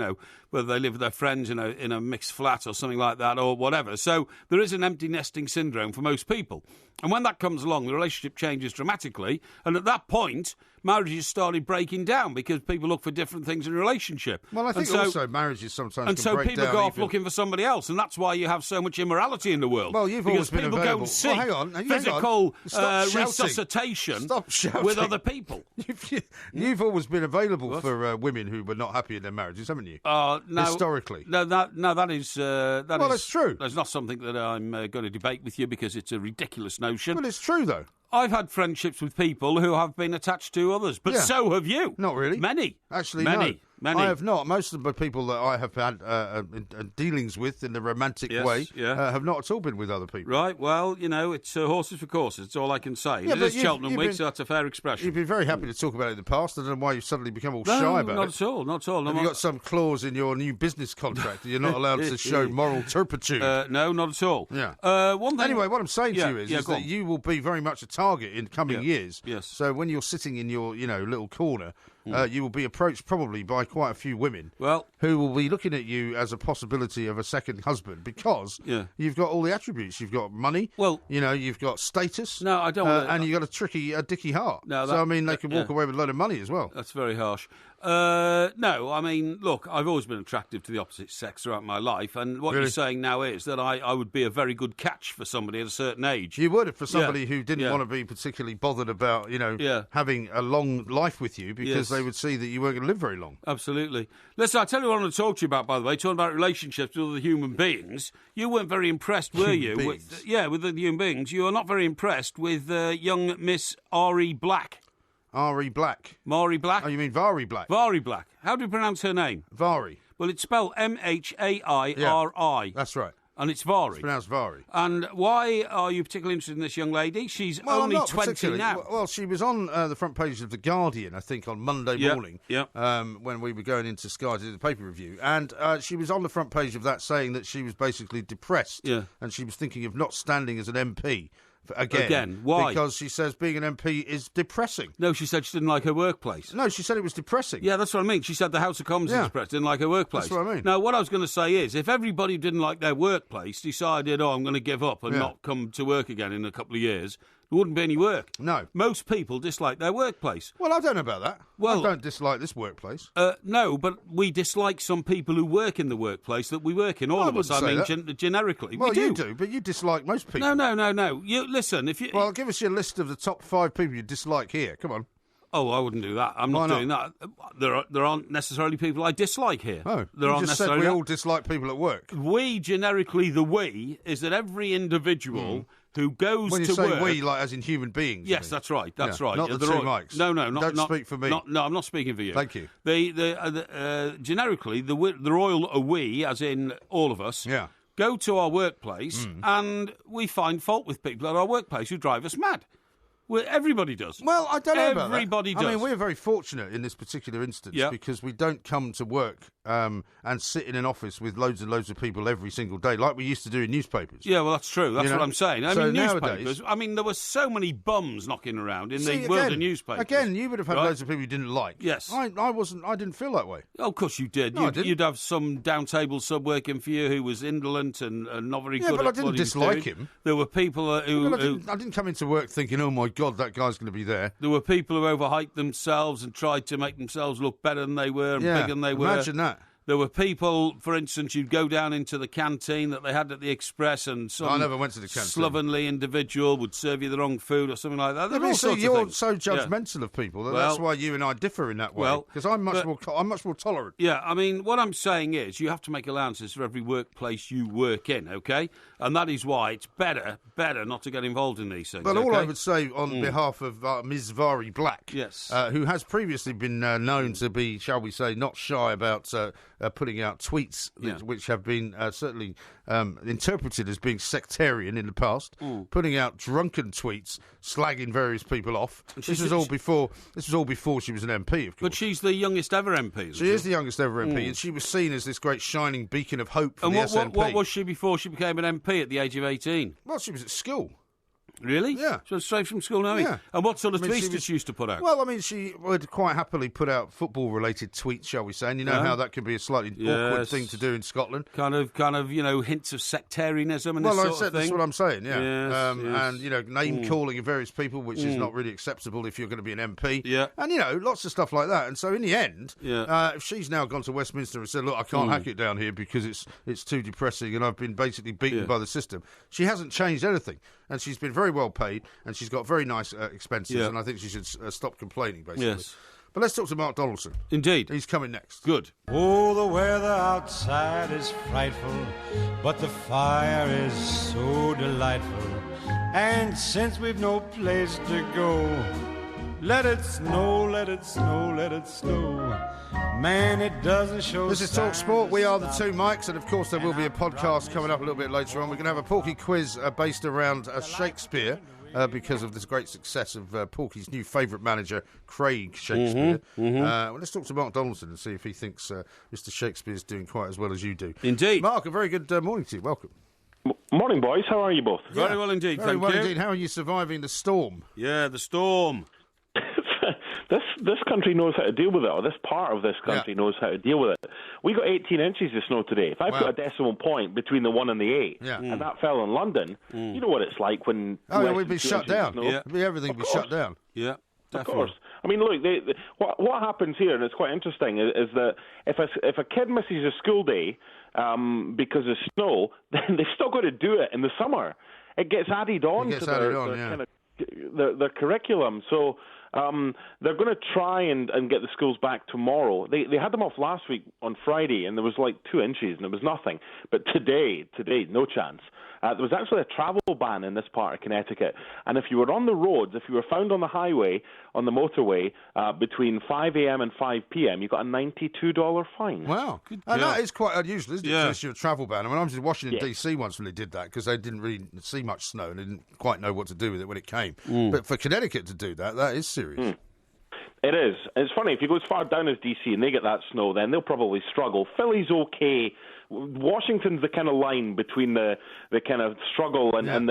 whether they live with their friends in a mixed flat or something like that or whatever. So there is an empty nesting syndrome for most people. And when that comes along, the relationship changes dramatically. And at that point, marriages started breaking down because people look for different things in a relationship. Well, I think also marriages sometimes and can so break people down go off even... looking for somebody else. And that's why you have so much immorality in the world. Well, you've always been available. available. Because people go and seek physical resuscitation with other people. You've always been available for women who were not happy in their marriages, haven't you? No, historically. That is... that's true. That's not something that I'm going to debate with you because it's a ridiculous notion. Well, it's true, though. I've had friendships with people who have been attached to others, but so have you. Not really. Many. Actually, many. No. Many. I have not. Most of the people that I have had dealings with in the romantic way have not at all been with other people. Right, well, it's horses for courses. That's all I can say. Yeah, it is Cheltenham Week, so that's a fair expression. You've been very happy to talk about it in the past. I don't know why you've suddenly become all shy about it. Not at all, not at all. Have you got some clause in your new business contract that you're not allowed to show moral turpitude? No, not at all. Yeah. One thing... Anyway, what I'm saying to you is that you will be very much a target in coming years. Yes. So when you're sitting in your, little corner, you will be approached probably by quite a few women who will be looking at you as a possibility of a second husband because you've got all the attributes. You've got money, you've got status. No, I don't want to... And you've got a dicky heart. No, so, I mean, they can walk away with a load of money as well. That's very harsh. No, I mean, look, I've always been attractive to the opposite sex throughout my life, and what you're saying now is that I would be a very good catch for somebody at a certain age. You would, for somebody who didn't want to be particularly bothered about, having a long life with you because they would see that you weren't going to live very long. Absolutely. Listen, I'll tell you what I want to talk to you about, by the way, talking about relationships with other human beings. You weren't very impressed, were you? With the human beings. You are not very impressed with young Miss Ari Black. Ari Black. Maury Black? Oh, you mean Vari Black? Vari Black. How do you pronounce her name? Vari. Well, it's spelled Mhairi. Yeah, that's right. And it's Vari. It's pronounced Vari. And why are you particularly interested in this young lady? She's only 20 now. Well, she was on the front page of The Guardian, I think, on Monday morning when we were going into Sky to do the paper review. And she was on the front page of that saying that she was basically depressed. Yeah. And she was thinking of not standing as an MP. Again. Why? Because she says being an MP is depressing. No, she said she didn't like her workplace. No, she said it was depressing. Yeah, that's what I mean. She said the House of Commons is depressed, didn't like her workplace. That's what I mean. Now, what I was going to say is, if everybody who didn't like their workplace decided, I'm going to give up and not come to work again in a couple of years, there wouldn't be any work. No. Most people dislike their workplace. Well, I don't know about that. Well, I don't dislike this workplace. No, but we dislike some people who work in the workplace that we work in. All of us, I mean, generically. Well, we do. You do, but you dislike most people. No. You listen, if you... Well, give us your list of the top 5 people you dislike here. Come on. Oh, I wouldn't do that. I'm not doing that. There aren't necessarily people I dislike here. Oh, there aren't just said we all dislike people at work. We, generically, the we, is that every individual who goes to work... When you say we, like as in human beings? Yes, that's right. That's right. Not the two mics. No, don't speak for me. No, I'm not speaking for you. Thank you. Generically, the royal we, as in all of us, go to our workplace and we find fault with people at our workplace who drive us mad. Well, everybody does. Well, I don't know about that. Everybody does. I mean, we're very fortunate in this particular instance because we don't come to work and sit in an office with loads and loads of people every single day like we used to do in newspapers. Yeah, well, that's true. That's what I'm saying. I mean, nowadays, newspapers, there were so many bums knocking around in the world of newspapers. Again, you would have had loads of people you didn't like. Yes. I didn't feel that way. Oh, of course you did. No, I didn't. You'd have some down-table sub working for you who was indolent and not very good at what he was doing. Yeah, but I didn't dislike him. There were people who... I didn't come into work thinking, oh, my God, that guy's going to be there. There were people who overhyped themselves and tried to make themselves look better than they were and bigger than they were. Imagine that. There were people, for instance, you'd go down into the canteen that they had at the Express and some I never went to the canteen. slovenly individual would serve you the wrong food or something like that. There were all sorts you're of things. so judgmental of people that's why you and I differ in that way. Because I'm much more tolerant. Yeah, I mean, what I'm saying is you have to make allowances for every workplace you work in, okay? And that is why it's better not to get involved in these things. But all I would say on behalf of Ms. Vari Black, who has previously been known to be, shall we say, not shy about putting out tweets which have been certainly interpreted as being sectarian in the past, putting out drunken tweets slagging various people off. This was all before she was an MP, of course. But she's the youngest ever MP. She is the youngest ever MP, and she was seen as this great shining beacon of hope for the SNP. What was she before she became an MP at the age of 18? Well, she was at school. Really? Yeah. So straight from school now? Yeah. And what sort of tweets did she used to put out? Well, I mean, she would quite happily put out football-related tweets, shall we say, and you know how that can be a slightly awkward thing to do in Scotland. Kind of, hints of sectarianism and this sort of thing. That's what I'm saying, yeah. Yes. And, name-calling of various people, which is not really acceptable if you're going to be an MP. Yeah. And, lots of stuff like that. And so, in the end, if she's now gone to Westminster and said, look, I can't hack it down here because it's too depressing and I've been basically beaten by the system, she hasn't changed anything. And she's been very well paid, and she's got very nice expenses, and I think she should stop complaining, basically. Yes. But let's talk to Mark Donaldson. Indeed. He's coming next. Good. Oh, the weather outside is frightful, but the fire is so delightful. And since we've no place to go, let it snow, let it snow, let it snow. Man, it doesn't show. This is Talk Sport. We are the two mics, and of course there will be a podcast coming up a little bit later on. We're going to have a Porky quiz based around Shakespeare. Because of this great success of Porky's new favourite manager, Craig Shakespeare. Well, let's talk to Mark Donaldson and see if he thinks Mr. Shakespeare's doing quite as well as you do. Indeed. Mark, a very good morning to you. Welcome. Morning, boys. How are you both? Very well indeed, Very thank well you. indeed. How are you surviving the storm? Yeah, the storm. This country knows how to deal with it, or this part of this country knows how to deal with it. We got 18 inches of snow today. If I put a decimal point between the 1 and the 8, and that fell in London, you know what it's like when... Oh, yeah, we'd be shut down. Yeah. Everything would be shut down. Yeah, definitely. Of course. I mean, look, what happens here, and it's quite interesting, is that if a kid misses a school day because of snow, then they've still got to do it in the summer. It gets added on to their curriculum. So... they're going to try and get the schools back tomorrow. They had them off last week on Friday, and there was like 2 inches, and it was nothing. But today, no chance. There was actually a travel ban in this part of Connecticut, and if you were on the roads, if you were found on the highway, on the motorway, between 5 a.m. and 5 p.m., you got a $92 fine. Wow. And that is quite unusual, isn't it, to issue a travel ban? I mean, I was in Washington, D.C. once when they did that, because they didn't really see much snow and they didn't quite know what to do with it when it came. But for Connecticut to do that is serious. It is. It's funny, if you go as far down as D.C. and they get that snow, then they'll probably struggle. Philly's okay. Washington's the kind of line between the kind of struggle and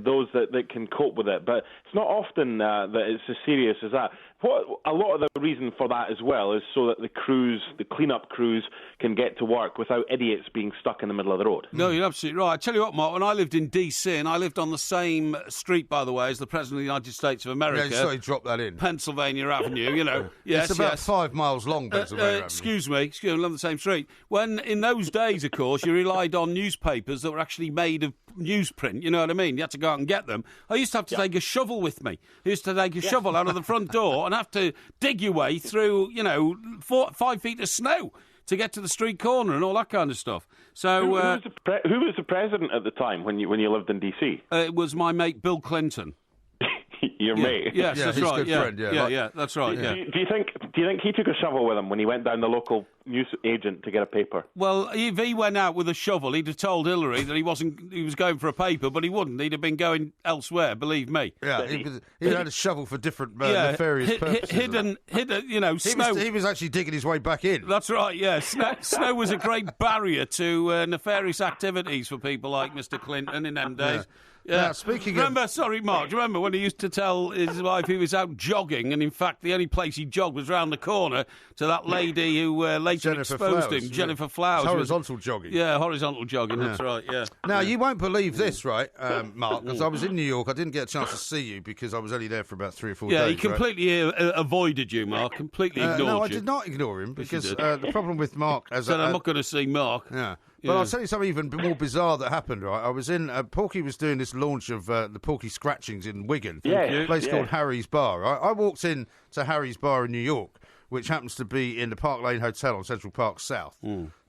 those that can cope with it. But it's not often that it's as serious as that. A lot of the reason for that as well is so that the clean-up crews can get to work without idiots being stuck in the middle of the road. No, you're absolutely right. I tell you what, Mark, when I lived in D.C., and I lived on the same street, by the way, as the President of the United States of America. Yeah, so he dropped that in. Pennsylvania Avenue, you know. Yes, it's about 5 miles long, Pennsylvania Avenue. Excuse me, on the same street. When, in those days, of course, you relied on newspapers that were actually made of newsprint, you know what I mean? You had to go out and get them. I used to have to take a shovel with me. I used to take a shovel out of the front door and have to dig your way through, 5 feet of snow to get to the street corner and all that kind of stuff. So, who was the president at the time when you lived in D.C.? It was my mate Bill Clinton. Your mate? Yes, that's his right. Good friend, That's right. Do you think he took a shovel with him when he went down the local news agent to get a paper? Well, if he went out with a shovel, he'd have told Hillary that he was going for a paper, but he wouldn't. He'd have been going elsewhere, believe me. Yeah, he had a shovel for different nefarious purposes. Hidden, snow. He was actually digging his way back in. That's right, yeah. Snow was a great barrier to nefarious activities for people like Mr. Clinton in them days. Now, speaking Mark, do you remember when he used to tell his wife he was out jogging, and in fact the only place he jogged was round the corner to that lady who later exposed him, Jennifer Flowers. Horizontal jogging. Yeah, horizontal jogging, that's right, yeah. Now, you won't believe this, right, Mark, because I was in New York. I didn't get a chance to see you because I was only there for about 3 or 4 days. Yeah, he completely avoided you, Mark, completely ignored you. No, I did not ignore him because the problem with Mark... I'm not going to see Mark. Yeah. But I'll tell you something even more bizarre that happened, right? I was in... Porky was doing this launch of the Porky Scratchings in Wigan, a place called Harry's Bar. I walked in to Harry's Bar in New York, which happens to be in the Park Lane Hotel on Central Park South,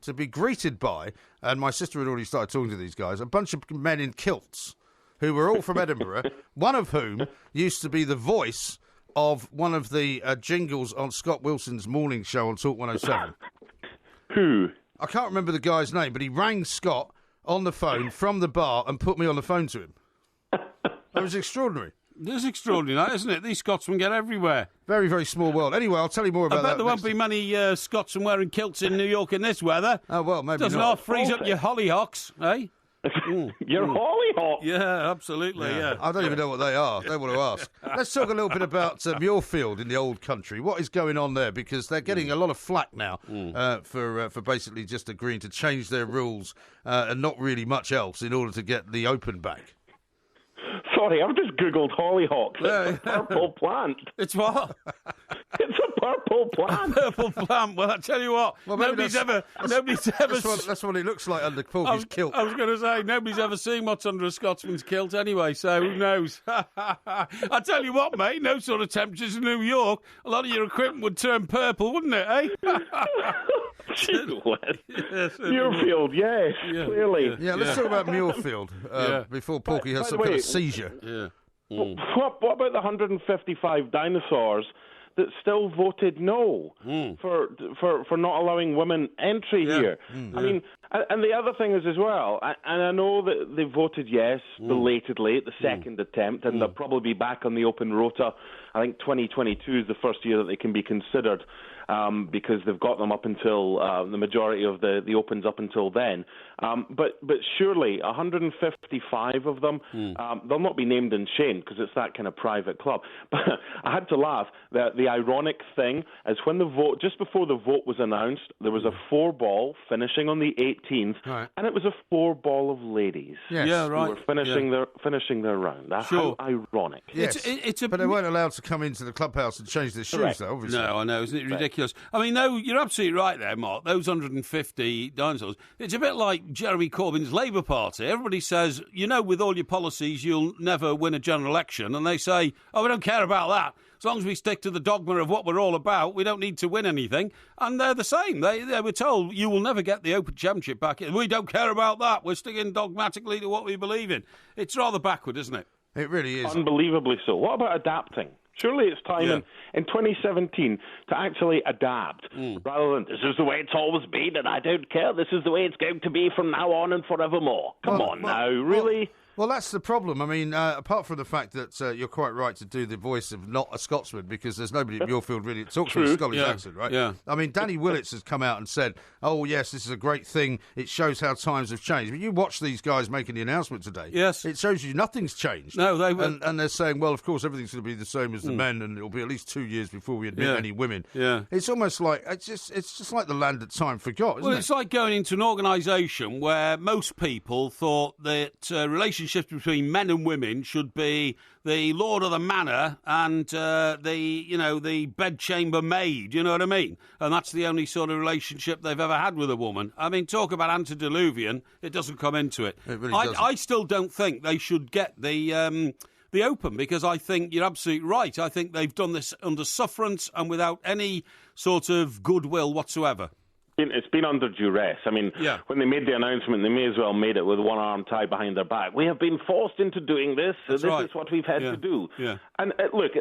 to be greeted by, and my sister had already started talking to these guys, a bunch of men in kilts who were all from Edinburgh, one of whom used to be the voice of one of the jingles on Scott Wilson's morning show on Talk 107. Who? I can't remember the guy's name, but he rang Scott on the phone from the bar and put me on the phone to him. That was extraordinary. It is extraordinary, isn't it? These Scotsmen get everywhere. Very, very small world. Anyway, I'll tell you more about that. I bet there won't be many Scotsmen wearing kilts in New York in this weather. Oh, well, maybe Doesn't not. Doesn't freeze up your hollyhocks, eh? Your hollyhock? Yeah, absolutely, yeah. I don't even know what they are. Don't want to ask. Let's talk a little bit about Muirfield in the old country. What is going on there? Because they're getting a lot of flack now for basically just agreeing to change their rules and not really much else in order to get the Open back. Sorry, I've just Googled hollyhock. It's a purple plant. It's what? It's a purple plant. A purple plant. Well, I tell you what, nobody's ever. That's what it looks like under Porky's kilt. I was going to say, nobody's ever seen what's under a Scotsman's kilt anyway, so who knows? I tell you what, mate, no sort of temperatures in New York, a lot of your equipment would turn purple, wouldn't it, eh? Muirfield, yes, clearly. Yeah, let's talk about Muirfield before Porky has some kind of seizure. What about the 155 dinosaurs that still voted no for not allowing women entry here? I mean, and the other thing is as well, and I know that they voted yes belatedly at the second attempt, and they'll probably be back on the open rota. I think 2022 is the first year that they can be considered. Because they've got them up until the majority of the opens up until then. But surely 155 of them, they'll not be named and shamed because it's that kind of private club. But I had to laugh. The ironic thing is when the vote, just before the vote was announced, there was a 4-ball finishing on the 18th, and it was a 4-ball of ladies. Yes. Yeah, right. Who were finishing their round. Sure. How ironic. Yes, but they weren't allowed to come into the clubhouse and change their shoes, though, obviously. No, I know. Isn't it ridiculous? I mean, no, you're absolutely right there, Mark. Those 150 dinosaurs, it's a bit like Jeremy Corbyn's Labour Party. Everybody says, with all your policies, you'll never win a general election. And they say, we don't care about that. As long as we stick to the dogma of what we're all about, we don't need to win anything. And they're the same. They were told, you will never get the Open Championship back. We don't care about that. We're sticking dogmatically to what we believe in. It's rather backward, isn't it? It really is. Unbelievably so. What about adapting? Surely it's time in 2017 to actually adapt, rather than, this is the way it's always been and I don't care, this is the way it's going to be from now on and forevermore. Come on now, really? Well, that's the problem. I mean, apart from the fact that you're quite right to do the voice of not a Scotsman, because there's nobody at Muirfield really that talks with a Scottish accent, right? Yeah. I mean, Danny Willits has come out and said, oh, yes, this is a great thing. It shows how times have changed. But you watch these guys making the announcement today. Yes. It shows you nothing's changed. No, and they're saying, well, of course, everything's going to be the same as the men, and it'll be at least 2 years before we admit any women. Yeah. It's almost like, it's just like the land that time forgot, isn't it? Well, it's like going into an organisation where most people thought that relationships between men and women should be the lord of the manor and the bedchamber maid, you know what I mean? And that's the only sort of relationship they've ever had with a woman. I mean, talk about antediluvian, it doesn't come into it. It really doesn't. I still don't think they should get the Open, because I think you're absolutely right. I think they've done this under sufferance and without any sort of goodwill whatsoever. It's been under duress. I mean, when they made the announcement, they may as well made it with one arm tied behind their back. We have been forced into doing this. This is what we've had to do. Yeah. And look,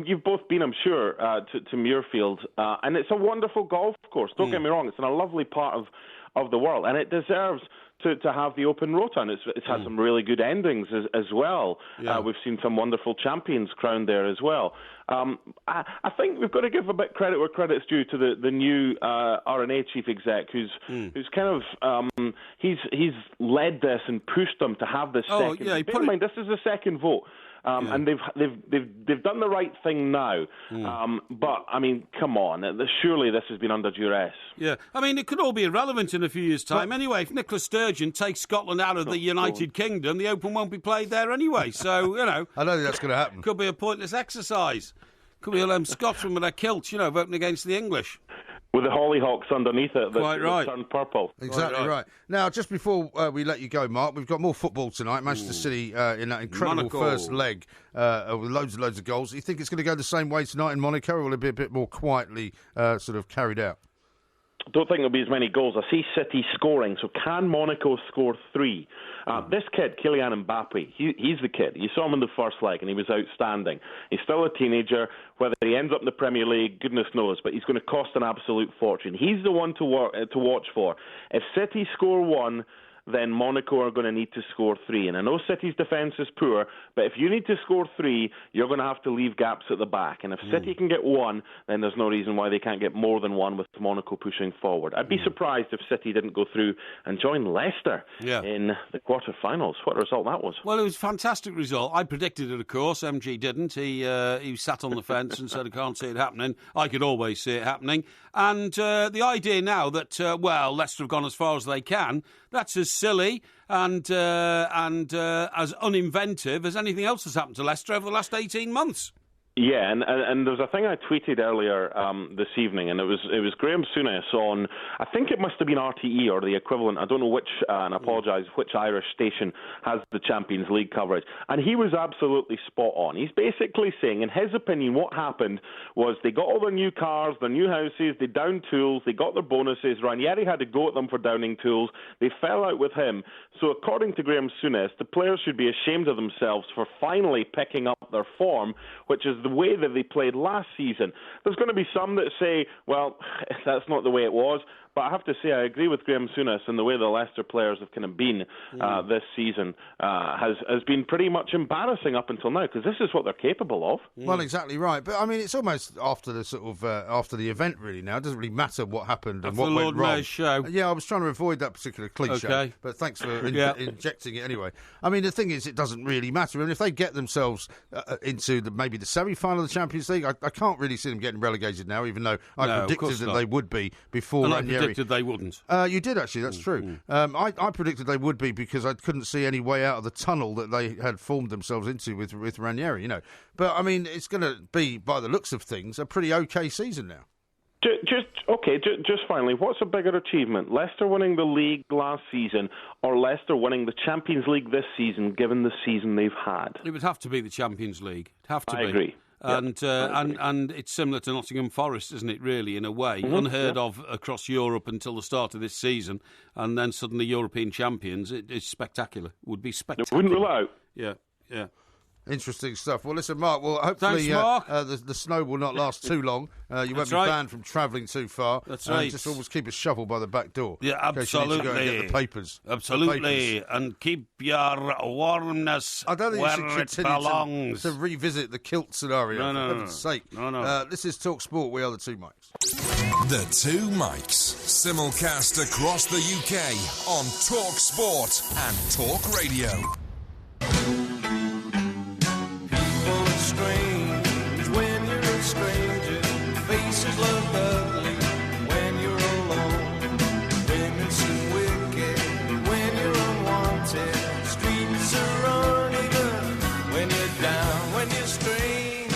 you've both been, I'm sure, to Muirfield, and it's a wonderful golf course. Don't get me wrong; it's in a lovely part of the world, and it deserves to have the open rota, and it's had some really good endings as well. Yeah. We've seen some wonderful champions crowned there as well. I think we've got to give a bit credit where credit's due to the new R&A chief exec, who's kind of he's led this and pushed them to have this second. Yeah, bear in mind, this is the second vote. And they've done the right thing now, but I mean, come on! Surely this has been under duress. Yeah, I mean, it could all be irrelevant in a few years' time. Anyway, if Nicola Sturgeon takes Scotland out of the United Kingdom, the Open won't be played there anyway. So I don't think that's going to happen. Could be a pointless exercise. Could be all them Scotsmen with their kilts, voting against the English. With the hollyhocks underneath it that turned purple. Exactly right. Now, just before we let you go, Mark, we've got more football tonight. Manchester City in that incredible Monaco. first leg with loads and loads of goals. Do you think it's going to go the same way tonight in Monaco, or will it be a bit more quietly sort of carried out? I don't think there'll be as many goals. I see City scoring, so can Monaco score 3? This kid, Kylian Mbappe, he's the kid. You saw him in the first leg, and he was outstanding. He's still a teenager. Whether he ends up in the Premier League, goodness knows, but he's going to cost an absolute fortune. He's the one to watch for. If City score 1, then Monaco are going to need to score 3. And I know City's defence is poor, but if you need to score 3, you're going to have to leave gaps at the back. And if City can get 1, then there's no reason why they can't get more than 1 with Monaco pushing forward. I'd be surprised if City didn't go through and join Leicester in the quarter-finals. What a result that was. Well, it was a fantastic result. I predicted it, of course. MG didn't. He sat on the fence and said, I can't see it happening. I could always see it happening. And the idea now that, Leicester have gone as far as they can, that's as silly and as uninventive as anything else that's happened to Leicester over the last 18 months. Yeah, and there's a thing I tweeted earlier this evening, and it was Graham Souness on, I think it must have been RTE or the equivalent, I don't know which, and I apologise, which Irish station has the Champions League coverage, and he was absolutely spot on. He's basically saying, in his opinion, what happened was they got all their new cars, their new houses, they downed tools, they got their bonuses, Ranieri had to go at them for downing tools, they fell out with him. So according to Graham Souness, the players should be ashamed of themselves for finally picking up their form, which is the way that they played last season. There's going to be some that say, well, that's not the way it was. But I have to say, I agree with Graham Souness, and the way the Leicester players have kind of been this season has been pretty much embarrassing up until now, because this is what they're capable of. Well, exactly right. But I mean, it's almost after the sort of after the event, really. Now it doesn't really matter what happened and what went wrong. Show. Yeah, I was trying to avoid that particular cliche, but thanks for injecting it anyway. I mean, the thing is, it doesn't really matter. I mean, if they get themselves into maybe the semi-final of the Champions League, I can't really see them getting relegated now, even though I predicted that they would be before Ranieri. I predicted they wouldn't. You did, actually, that's true. I predicted they would be because I couldn't see any way out of the tunnel that they had formed themselves into with Ranieri, you know. But, I mean, it's going to be, by the looks of things, a pretty okay season now. Just finally, what's a bigger achievement? Leicester winning the league last season or Leicester winning the Champions League this season, given the season they've had? It would have to be the Champions League. It'd have to be. I agree. And it's similar to Nottingham Forest, isn't it, really, in a way? Unheard of across Europe until the start of this season, and then suddenly European champions. It's spectacular. It would be spectacular. It wouldn't rule out. Yeah. Interesting stuff. Well, listen, Mark, well, hopefully the snow will not last too long. You won't be banned from travelling too far. That's right. Just always keep a shovel by the back door. Yeah, absolutely. In case you need to go and get the papers. Absolutely. And keep your warmness where it belongs. To revisit the kilt scenario, no, for heaven's sake. No. This is Talk Sport. We are the Two Mikes. The Two Mikes. Simulcast across the UK on Talk Sport and Talk Radio. Strange when you're a stranger. Faces look ugly when you're alone. Women seem wicked when you're unwanted. Streets are uneven when you're down, when you're strange.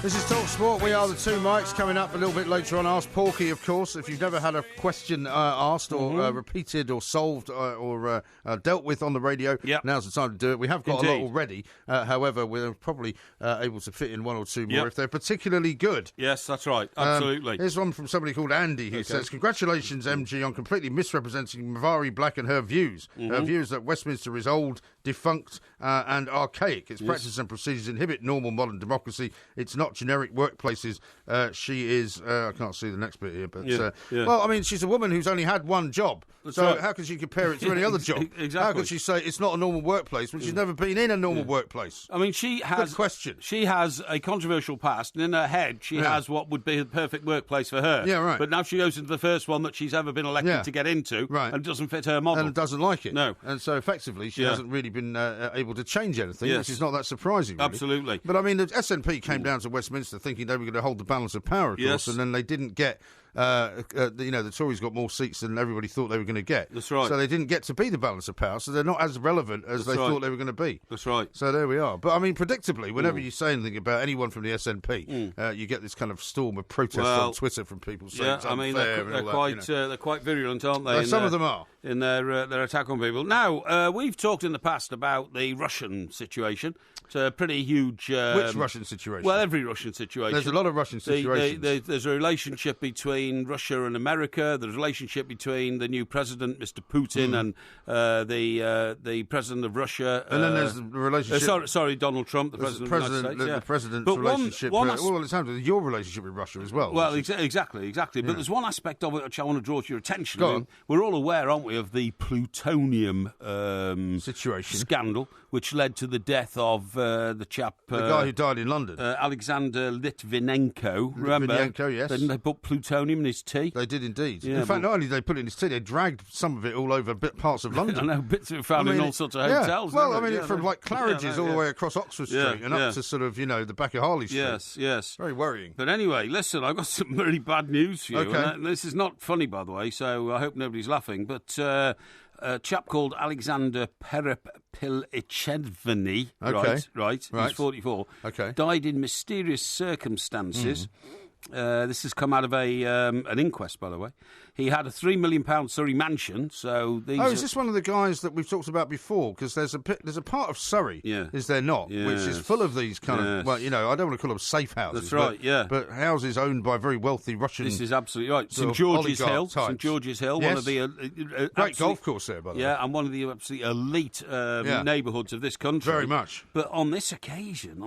This is Talk Sport. We are the Two Mikes. Coming up a little bit later on, Ask Porky, of course. If you've never had a question asked or repeated or solved or dealt with on the radio, now's the time to do it. We have got a lot already. However, we're probably able to fit in one or two more if they're particularly good. Yes, that's right. Absolutely. Here's one from somebody called Andy who says, congratulations, MG, on completely misrepresenting Mavari Black and her views. Her views that Westminster is old, defunct and archaic. Its practices and procedures inhibit normal modern democracy. It's not generic workplaces. She is, I can't see the next bit here, but, well, I mean, she's a woman who's only had one job. That's so how can she compare it to any other job? Exactly. How can she say it's not a normal workplace when she's never been in a normal workplace? I mean, she has... Good question. She has a controversial past, and in her head, she has what would be the perfect workplace for her. Yeah, right. But now she goes into the first one that she's ever been elected to get into, and it doesn't fit her model. And doesn't like it. No. And so, effectively, she hasn't really been able to change anything, which is not that surprising, really. Absolutely. But, I mean, the SNP came down to Westminster thinking they were going to hold the balance of power, of course, and then they didn't get... the Tories got more seats than everybody thought they were going to get. That's right. So they didn't get to be the balance of power, so they're not as relevant as they thought they were going to be. That's right. So there we are. But, I mean, predictably, whenever you say anything about anyone from the SNP, you get this kind of storm of protest on Twitter from people saying it's unfair. They're quite virulent, aren't they? Some of them are. In their attack on people. Now, we've talked in the past about the Russian situation. It's a pretty huge... Which Russian situation? Well, every Russian situation. There's a lot of Russian situations. There's a relationship between Russia and America. There's a relationship between the new president, Mr. Putin, and the president of Russia. And then there's the relationship... sorry, Donald Trump, the president of the United States. The president's relationship... well, it's happened with your relationship with Russia as well. Well, exactly. But there's one aspect of it which I want to draw to your attention. Go on. We're all aware, aren't we, of the plutonium situation scandal, which led to the death of the chap... the guy who died in London. Alexander Litvinenko. Remember? Litvinenko, yes. Didn't they put plutonium in his tea? They did indeed. Yeah, in fact, not only did they put it in his tea, they dragged some of it all over parts of London. I know, bits of it found in all sorts of hotels. Well, from like Claridge's all the way across Oxford Street and up to sort of, the back of Harley Street. Yes. Very worrying. But anyway, listen, I've got some really bad news for you. Okay. And this is not funny, by the way, so I hope nobody's laughing, but... a chap called Alexander Perepilichevny, right, he's 44, died in mysterious circumstances. This has come out of an inquest, by the way. He had a £3 million Surrey mansion. So these is this one of the guys that we've talked about before? Because there's a part of Surrey, is there not, which is full of these kind of, well, I don't want to call them safe houses. That's right, but houses owned by very wealthy Russian. This is absolutely right. St George's Hill, one of the great golf course there, by the way. Yeah, and one of the absolutely elite neighbourhoods of this country. Very much. But on this occasion,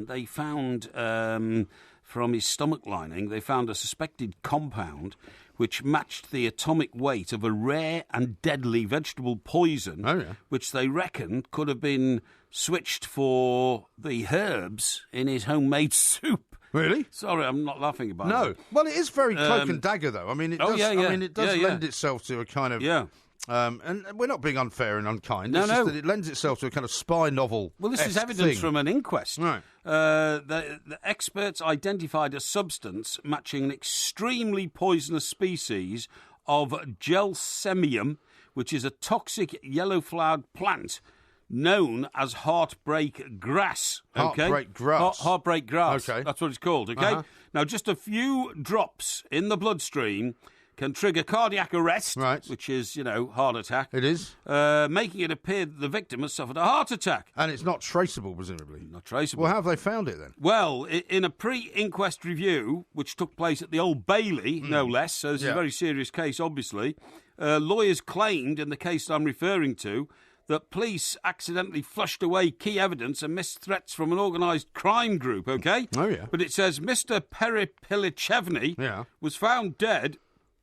they found. From his stomach lining, they found a suspected compound which matched the atomic weight of a rare and deadly vegetable poison, which they reckoned could have been switched for the herbs in his homemade soup. Really? Sorry, I'm not laughing about it. No. Well, it is very cloak and dagger, though. I mean, it does, it does lend itself to a kind of... Yeah. And we're not being unfair and unkind. No, it's just that it lends itself to a kind of spy novel. Well, this is evidence from an inquest. Right. The experts identified a substance matching an extremely poisonous species of gelsemium, which is a toxic yellow-flowered plant known as heartbreak grass. Heartbreak grass. Heartbreak grass. Okay. That's what it's called, okay? Now, just a few drops in the bloodstream can trigger cardiac arrest, which is, heart attack. It is. Making it appear that the victim has suffered a heart attack. And it's not traceable, presumably. Not traceable. Well, how have they found it, then? Well, in a pre-inquest review, which took place at the Old Bailey, no less, so this is a very serious case, obviously, lawyers claimed, in the case that I'm referring to, that police accidentally flushed away key evidence and missed threats from an organised crime group, okay? Oh, yeah. But it says Mr. Perepilichevny was found dead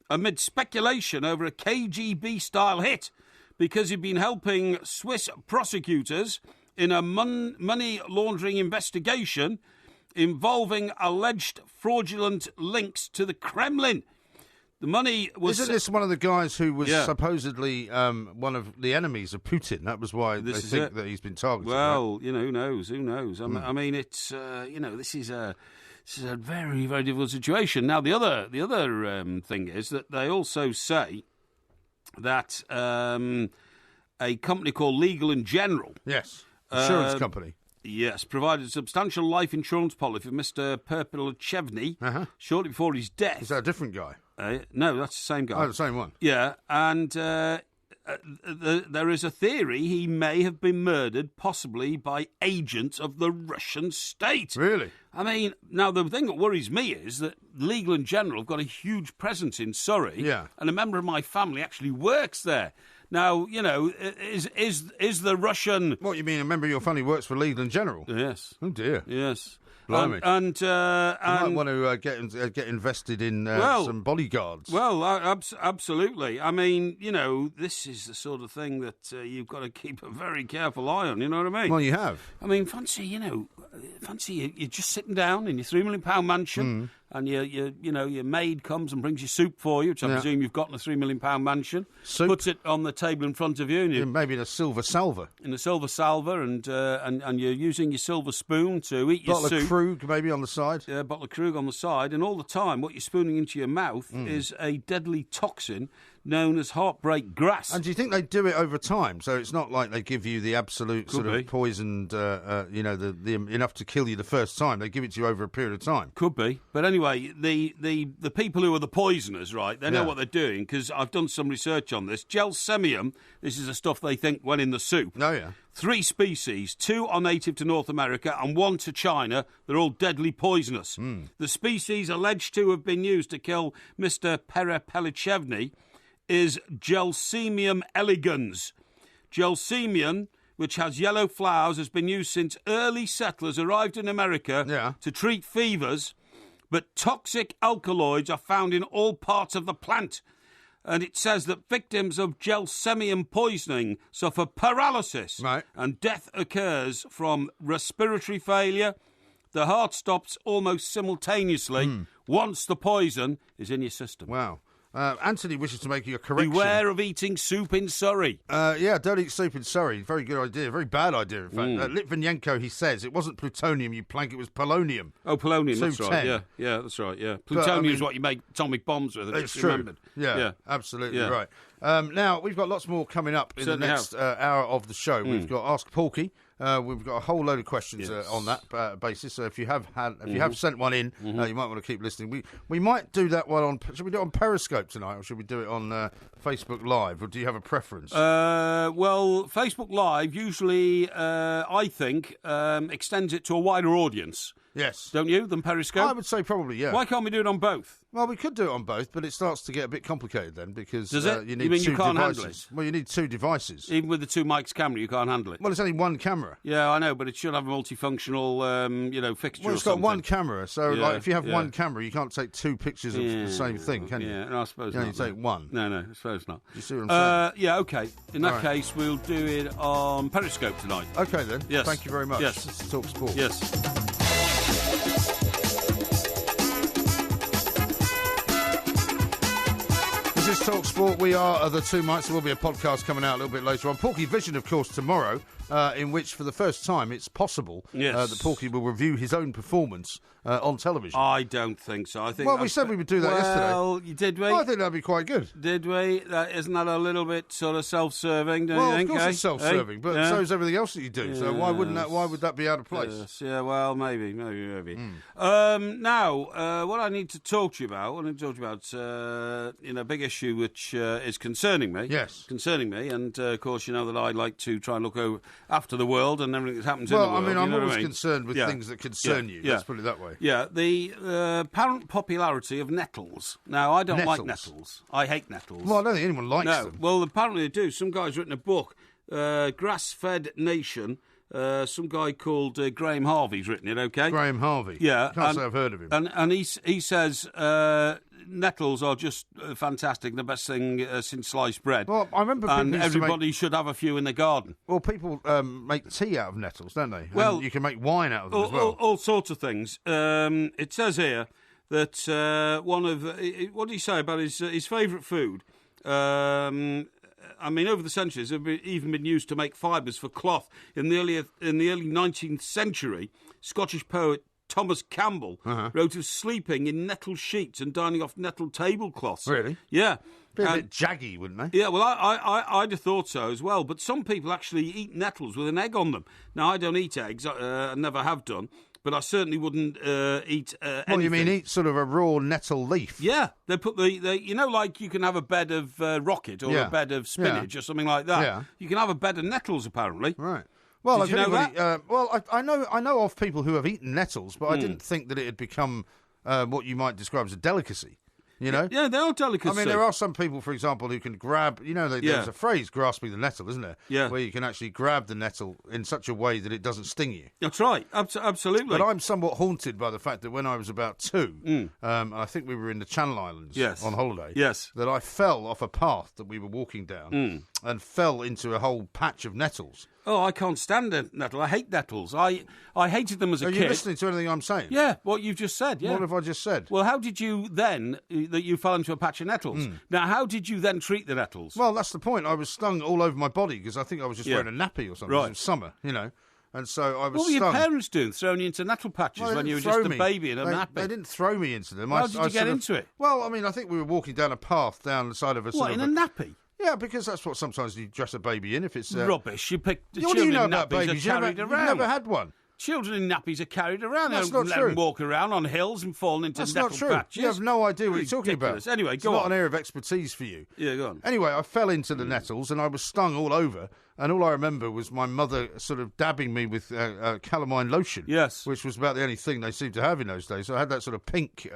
amid speculation over a KGB-style hit because he'd been helping Swiss prosecutors in a money laundering investigation involving alleged fraudulent links to the Kremlin. The money was... Isn't this one of the guys who was supposedly one of the enemies of Putin? That was why they think that he's been targeted. Well, who knows? Who knows? I mean, it's, this is a very, very difficult situation. Now, the other thing is that they also say that a company called Legal & General... Yes, insurance company. Yes, provided a substantial life insurance policy for Mr. Perepilichevny shortly before his death. Is that a different guy? No, that's the same guy. Oh, the same one. Yeah, and there is a theory he may have been murdered, possibly by agents of the Russian state. Really? I mean, now the thing that worries me is that Legal & General have got a huge presence in Surrey, and a member of my family actually works there. Now, is the Russian... What, you mean a member of your family works for Legal & General? Yes. Oh, dear. Yes. Blimey. And you might want to get invested in some bodyguards. Well, absolutely. I mean, this is the sort of thing that you've got to keep a very careful eye on. You know what I mean? Well, you have. I mean, fancy you're just sitting down in your £3 million mansion, and your maid comes and brings you soup for you, which I presume you've got in a £3 million mansion. Soup? Puts it on the table in front of you, and maybe in a silver salver. In a silver salver, and you're using your silver spoon to eat your soup. Bottle of Krug maybe on the side. Yeah, a bottle of Krug on the side, and all the time, what you're spooning into your mouth is a deadly toxin known as heartbreak grass. And do you think they do it over time? So it's not like they give you the absolute of poisoned, enough to kill you the first time. They give it to you over a period of time. Could be. But anyway, the people who are the poisoners, right, they know what they're doing, because I've done some research on this. Gelsemium, this is the stuff they think went in the soup. Oh, yeah. 3 species, 2 are native to North America and 1 to China. They're all deadly poisonous. The species alleged to have been used to kill Mr. Perepilichevny is Gelsemium elegans. Gelsemium, which has yellow flowers, has been used since early settlers arrived in America to treat fevers, but toxic alkaloids are found in all parts of the plant. And it says that victims of Gelsemium poisoning suffer paralysis, and death occurs from respiratory failure. The heart stops almost simultaneously once the poison is in your system. Wow. Anthony wishes to make you a correction. Beware of eating soup in Surrey. Don't eat soup in Surrey. Very good idea. Very bad idea, in fact. Litvinenko, he says, it wasn't plutonium, you plank, it was polonium. Oh, polonium, that's right. Yeah, that's right, yeah. Plutonium is what you make atomic bombs with. It's true. Remembered. Yeah, absolutely right. Now, we've got lots more coming up in the next hour of the show. We've got Ask Porky. We've got a whole load of questions on that basis. So if you have sent one in, you might want to keep listening. We might do that one on. Should we do it on Periscope tonight, or should we do it on Facebook Live? Or do you have a preference? Well, Facebook Live usually, I think, extends it to a wider audience. Yes. Don't you, than Periscope? I would say probably, yeah. Why can't we do it on both? Well, we could do it on both, but it starts to get a bit complicated then because Does it? you need You mean two you can't devices. handle it? Well, you need two devices. Even with the 2 mics camera, you can't handle it. Well, it's only one camera. Yeah, I know, but it should have a multifunctional, fixture. Well, it's got one camera, so if you have one camera, you can't take 2 pictures of the same thing, can you? Yeah, no, I suppose you not. You take one. No, I suppose not. Do you see what I'm saying? Yeah, okay. In that case, we'll do it on Periscope tonight. Okay, then. Yes. Thank you very much. Yes. This is Talk Sport. Yes. This is Talk Sport. We are the Two Mics. There will be a podcast coming out a little bit later on. Porky Vision, of course, tomorrow, in which, for the first time, it's possible that Porky will review his own performance on television. I don't think so. I think. Well, we said we would do that yesterday. Well, did we? I think that'd be quite good. Did we? Isn't that a little bit sort of self-serving? Don't Well, you think? of course it's self-serving, but so is everything else that you do. So why would that be out of place? Yes, yeah, well, maybe. Now, what I need to talk to you about, a big issue which is concerning me. Yes. Concerning me, and of course, you know that I like to try and look after the world and everything that happens in the world. Well, I mean, I'm always concerned with things that concern you. Let's put it that way. Yeah, the apparent popularity of nettles. Now, I don't like nettles. I hate nettles. Well, I don't think anyone likes them. Well, apparently they do. Some guy's written a book, Grass-Fed Nation. Some guy called Graham Harvey's written it, okay? Graham Harvey. Yeah. Can't say I've heard of him. And he says nettles are just fantastic, the best thing since sliced bread. Well, I remember people everybody should have a few in their garden. Well, people make tea out of nettles, don't they? Well, and you can make wine out of them as well. All sorts of things. It says here that one of... what did he say about his favourite food? I mean, over the centuries, they've even been used to make fibres for cloth. In the early 19th century, Scottish poet Thomas Campbell wrote of sleeping in nettle sheets and dining off nettle tablecloths. Really? Yeah. Be a bit jaggy, wouldn't they? Yeah, well, I'd have thought so as well. But some people actually eat nettles with an egg on them. Now, I don't eat eggs. I never have done. But I certainly wouldn't eat anything. Well, you mean eat sort of a raw nettle leaf? Yeah. They put like you can have a bed of rocket or a bed of spinach or something like that. Yeah. You can have a bed of nettles, apparently. Right. Well, Did you know that? I know of people who have eaten nettles, but I didn't think that it had become what you might describe as a delicacy. You know? Yeah, they are delicacy. I mean, there are some people, for example, who can grab... there's a phrase, grasping the nettle, isn't there? Yeah. Where you can actually grab the nettle in such a way that it doesn't sting you. That's right. Absolutely. But I'm somewhat haunted by the fact that when I was about 2, I think we were in the Channel Islands on holiday, that I fell off a path that we were walking down and fell into a whole patch of nettles. Oh, I can't stand a nettle. I hate nettles. I hated them as a kid. Are you listening to anything I'm saying? Yeah, what you've just said, yeah. What have I just said? Well, how did you then, that you fell into a patch of nettles? Now, how did you then treat the nettles? Well, that's the point. I was stung all over my body because I think I was just wearing a nappy or something. Right. It was summer, And so I was What were your parents doing, throwing you into nettle patches when you were just a baby in a nappy? They didn't throw me into them. How did you get into it? Well, I mean, I think we were walking down a path down the side of a What, in a nappy? Yeah, because that's what sometimes you dress a baby in if it's... Rubbish. You pick the what children do you know in about nappies babies? are carried around. You've never had one. Children in nappies are carried around. That's They don't not let true. them walk around on hills and fall into That's nettle not true. patches. You have no idea what you're talking about. Ridiculous. Anyway, it's go on. not an area of expertise for you. Yeah, go on. Anyway, I fell into the nettles and I was stung all over. And all I remember was my mother sort of dabbing me with calamine lotion. Yes. Which was about the only thing they seemed to have in those days. So I had that sort of pink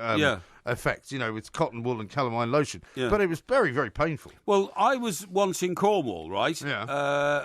effect, with cotton wool and calamine lotion. Yeah. But it was very, very painful. Well, I was once in Cornwall, right? Yeah.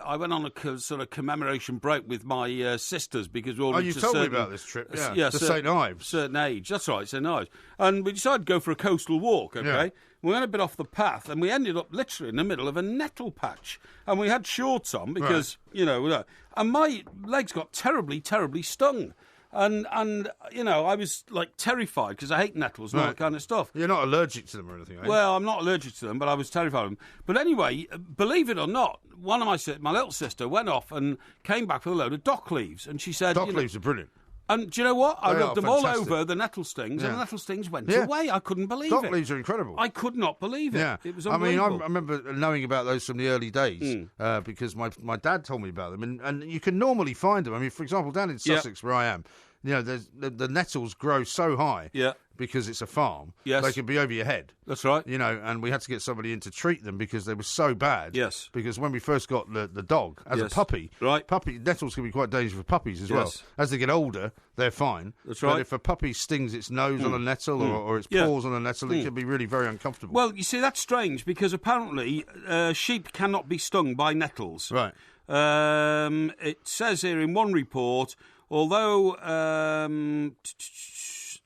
I went on a sort of commemoration break with my sisters because we all you told me about this trip, to St Ives. Certain age. That's right, St Ives. And we decided to go for a coastal walk, okay? Yeah. We went a bit off the path, and we ended up literally in the middle of a nettle patch. And we had shorts on because, and my legs got terribly, terribly stung. And I was like terrified because I hate nettles and all that kind of stuff. You're not allergic to them or anything, are you? Well, I'm not allergic to them, but I was terrified of them. But anyway, believe it or not, one of my little sister went off and came back with a load of dock leaves, and she said, "Dock leaves are brilliant." And do you know what? I rubbed them all fantastic. over the nettle stings, and the nettle stings went away. I couldn't believe it. Dock leaves are incredible. I could not believe it. Yeah. It was unbelievable. I remember knowing about those from the early days because my dad told me about them, and you can normally find them. I mean, for example, down in Sussex where I am, the nettles grow so high because it's a farm. Yes. They can be over your head. That's right. And we had to get somebody in to treat them because they were so bad. Yes. Because when we first got the dog as a puppy, nettles can be quite dangerous for puppies as well. As they get older, they're fine. That's right. But if a puppy stings its nose on a nettle or its paws on a nettle, it can be really very uncomfortable. Well, you see, that's strange because apparently sheep cannot be stung by nettles. Right. It says here in one report, although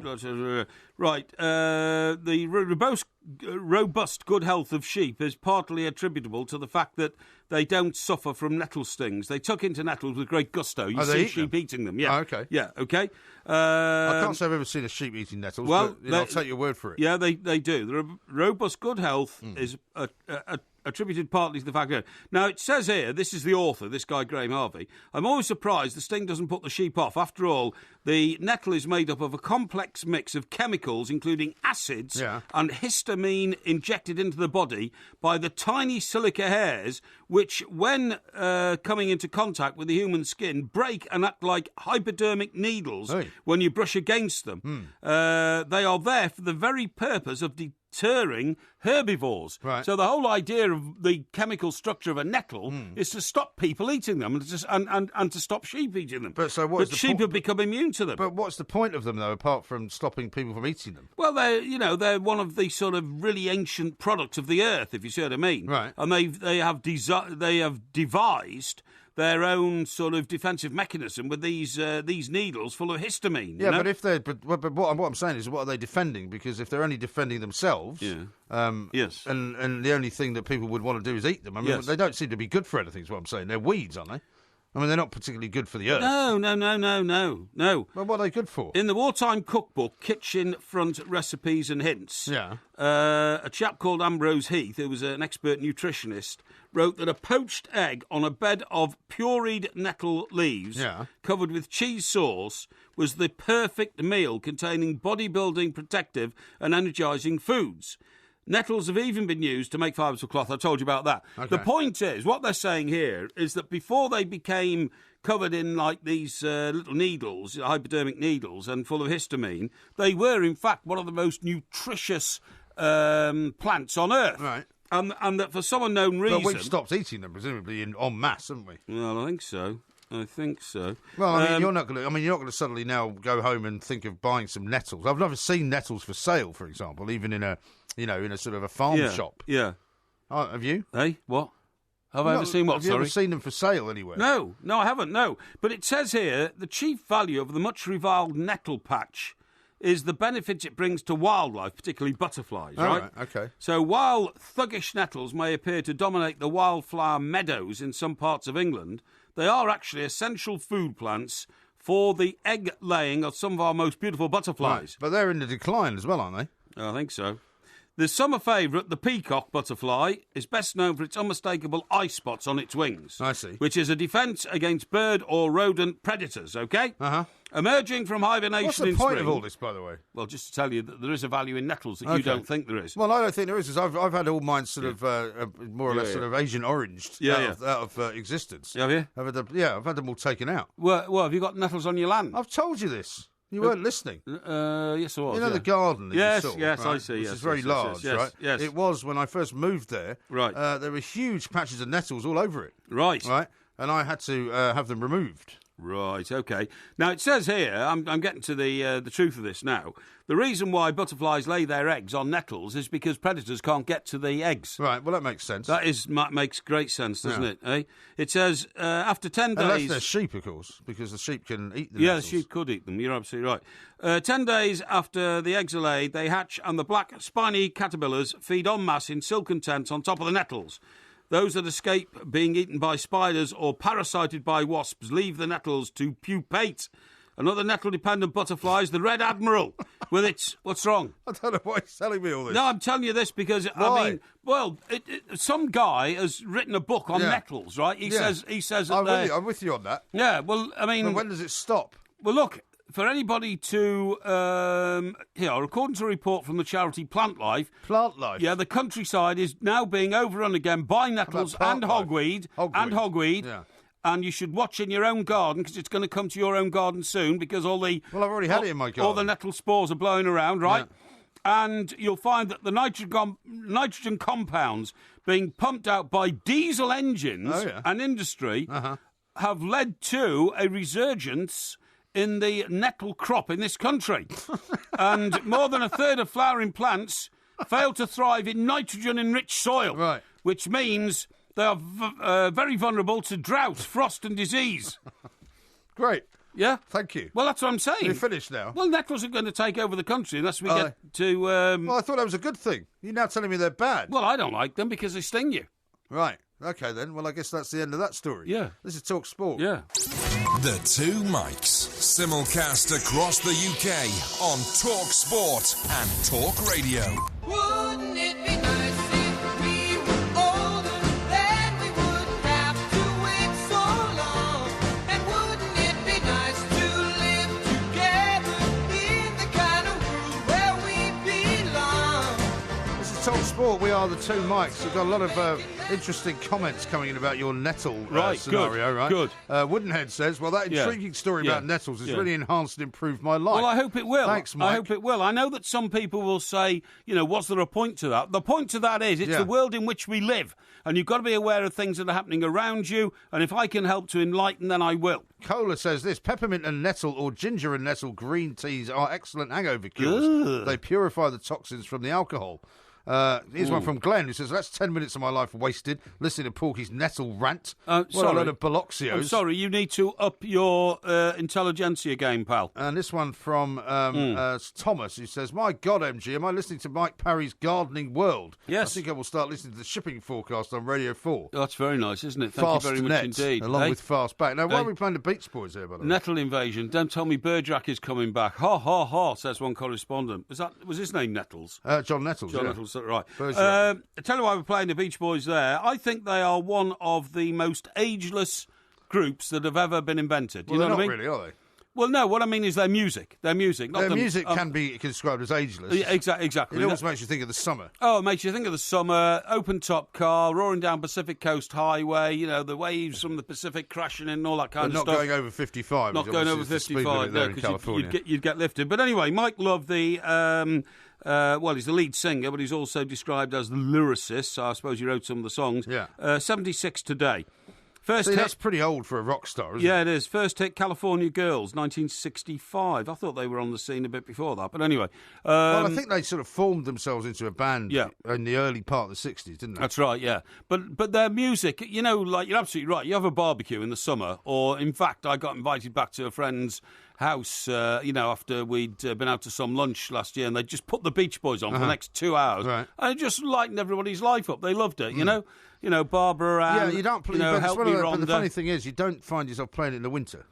the robust good health of sheep is partly attributable to the fact that they don't suffer from nettle stings. They tuck into nettles with great gusto. You see sheep eating them. Yeah. Oh, okay. Yeah, okay. I can't say I've ever seen a sheep eating nettles, but I'll take your word for it. Yeah, they do. The robust good health is attributed partly to the fact that... Now, it says here, this is the author, this guy Graham Harvey, I'm always surprised the sting doesn't put the sheep off. After all, the nettle is made up of a complex mix of chemicals, including acids and histamine injected into the body by the tiny silica hairs, which, when coming into contact with the human skin, break and act like hypodermic needles when you brush against them. They are there for the very purpose of deterring herbivores. Right. So the whole idea of the chemical structure of a nettle is to stop people eating them and to stop sheep eating them. But so what? Sheep have become immune to them. But what's the point of them, though, apart from stopping people from eating them? Well, they're one of the sort of really ancient products of the earth, if you see what I mean. Right. And they have devised their own sort of defensive mechanism with these needles full of histamine. Yeah, but what I'm saying is, what are they defending? Because if they're only defending themselves, yes, and the only thing that people would want to do is eat them. I mean, they don't seem to be good for anything. Is what I'm saying. They're weeds, aren't they? I mean, they're not particularly good for the earth. No. Well, what are they good for? In the wartime cookbook, Kitchen Front Recipes and Hints, a chap called Ambrose Heath, who was an expert nutritionist, wrote that a poached egg on a bed of pureed nettle leaves covered with cheese sauce was the perfect meal containing bodybuilding, protective and energising foods. Nettles have even been used to make fibres of cloth. I told you about that. Okay. The point is, what they're saying here is that before they became covered in like these little needles, hypodermic needles, and full of histamine, they were in fact one of the most nutritious plants on Earth. Right. And that for some unknown reason... But we've stopped eating them, presumably, en masse, haven't we? Well, I think so. Well, I mean, you're not going to suddenly now go home and think of buying some nettles. I've never seen nettles for sale, for example, even in a sort of a farm shop. Yeah. Oh, have you? Hey, what? Have I ever seen what? Have you ever seen them for sale anywhere? No, I haven't. No, but it says here the chief value of the much reviled nettle patch is the benefits it brings to wildlife, particularly butterflies, right? Okay. So while thuggish nettles may appear to dominate the wildflower meadows in some parts of England, they are actually essential food plants for the egg laying of some of our most beautiful butterflies. Right. But they're in the decline as well, aren't they? I think so. The summer favourite, the peacock butterfly, is best known for its unmistakable eye spots on its wings. I see. Which is a defence against bird or rodent predators, OK? Uh-huh. Emerging from hibernation What's the in point spring, of all this, by the way? Well, just to tell you that there is a value in nettles that you don't think there is. Well, I don't think there is. I've had all mine sort of more or less sort of Asian oranged out of existence. Have you? I've had them all taken out. Well, have you got nettles on your land? I've told you this. You weren't listening. Yes, I was. You know the garden that you saw? Yes, right? I see. Which is very large, right? Yes. It was when I first moved there. Right. There were huge patches of nettles all over it. Right. Right. And I had to have them removed. Right, OK. Now, it says here, I'm getting to the truth of this now, the reason why butterflies lay their eggs on nettles is because predators can't get to the eggs. Right, well, that makes sense. That makes great sense, doesn't it? Eh? It says, after 10 days... Unless they're sheep, of course, because the sheep can eat the The nettles. sheep could eat them, you're absolutely right. 10 days after the eggs are laid, they hatch and the black spiny caterpillars feed en masse in silken tents on top of the nettles. Those that escape being eaten by spiders or parasited by wasps leave the nettles to pupate Another nettle-dependent butterfly is the Red Admiral with its... What's wrong? I don't know why he's telling me all this. No, I'm telling you this because, some guy has written a book on nettles, right? He says that I'm with you on that. Yeah, well, I mean... But when does it stop? Well, look, for anybody to... according to a report from the charity Plant Life... Plant Life? Yeah, the countryside is now being overrun again by nettles and hogweed. Yeah. And you should watch in your own garden because it's going to come to your own garden soon because all the... Well, I've already had it in my garden. All the nettle spores are blowing around, right? Yeah. And you'll find that the nitrogen compounds being pumped out by diesel engines and industry have led to a resurgence in the nettle crop in this country. And more than a third of flowering plants fail to thrive in nitrogen-enriched soil, right? Which means... They are very vulnerable to drought, frost and disease. Great. Yeah? Thank you. Well, that's what I'm saying. You're finished now? Well, nettles are going to take over the country unless we get to... Well, I thought that was a good thing. You're now telling me they're bad. Well, I don't like them because they sting you. Right. OK, then. Well, I guess that's the end of that story. Yeah. This is Talk Sport. Yeah. The Two Mikes. Simulcast across the UK on Talk Sport and Talk Radio. Wouldn't it be nice if we were older, then we wouldn't have to wait so long? And wouldn't it be nice to live together in the kind of world where we belong? This is Talk Sport. We are the Two Mikes. We've got a lot of interesting comments coming in about your nettle scenario, right? Good. Woodenhead says, well, that intriguing story about nettles has really enhanced and improved my life. Well, I hope it will. Thanks, Mike. I hope it will. I know that some people will say, was there a point to that? The point to that is it's the world in which we live, and you've got to be aware of things that are happening around you, and if I can help to enlighten, then I will. Cola says this, peppermint and nettle or ginger and nettle green teas are excellent hangover cures. Ugh. They purify the toxins from the alcohol. Here's one from Glenn who says, that's 10 minutes of my life wasted listening to Porky's nettle rant. What a load of Biloxios. I'm sorry, you need to up your intelligentsia game, pal. And this one from Thomas who says, my God, MG, am I listening to Mike Parry's Gardening World? Yes. I think I will start listening to the shipping forecast on Radio 4. That's very nice, isn't it? Thank you very much indeed. Along with Fast Back. Now, why are we playing the Beach Boys here, by the way? Nettle invasion. Don't tell me Bergerac is coming back. Ha, ha, ha, says one correspondent. Was his name Nettles? John Nettles, John Nettles, right. I tell you why we're playing the Beach Boys there. I think they are one of the most ageless groups that have ever been invented. You know what I mean? Not really, are they? Well, no, what I mean is their music. Their music. Not their music can be described as ageless. Yeah, exactly. It almost makes you think of the summer. Oh, it makes you think of the summer, open-top car, roaring down Pacific Coast Highway, the waves from the Pacific crashing in and all that kind of not stuff. Not going over 55. Not going over 55, no, because you'd get lifted. But anyway, Mike loved the... he's the lead singer, but he's also described as the lyricist, so I suppose he wrote some of the songs. Yeah. 76 today. First See, hit, that's pretty old for a rock star, isn't it? Yeah, it is. First hit, California Girls, 1965. I thought they were on the scene a bit before that, but anyway. Well, I think they sort of formed themselves into a band in the early part of the 60s, didn't they? That's right, yeah. But their music, you're absolutely right. You have a barbecue in the summer, or in fact, I got invited back to a friend's house, after we'd been out to some lunch last year, and they just put the Beach Boys on for the next 2 hours, right. And it just lightened everybody's life up. They loved it, you know, Barbara and you don't play. Help Me Rhonda. But the funny thing is, you don't find yourself playing it in the winter.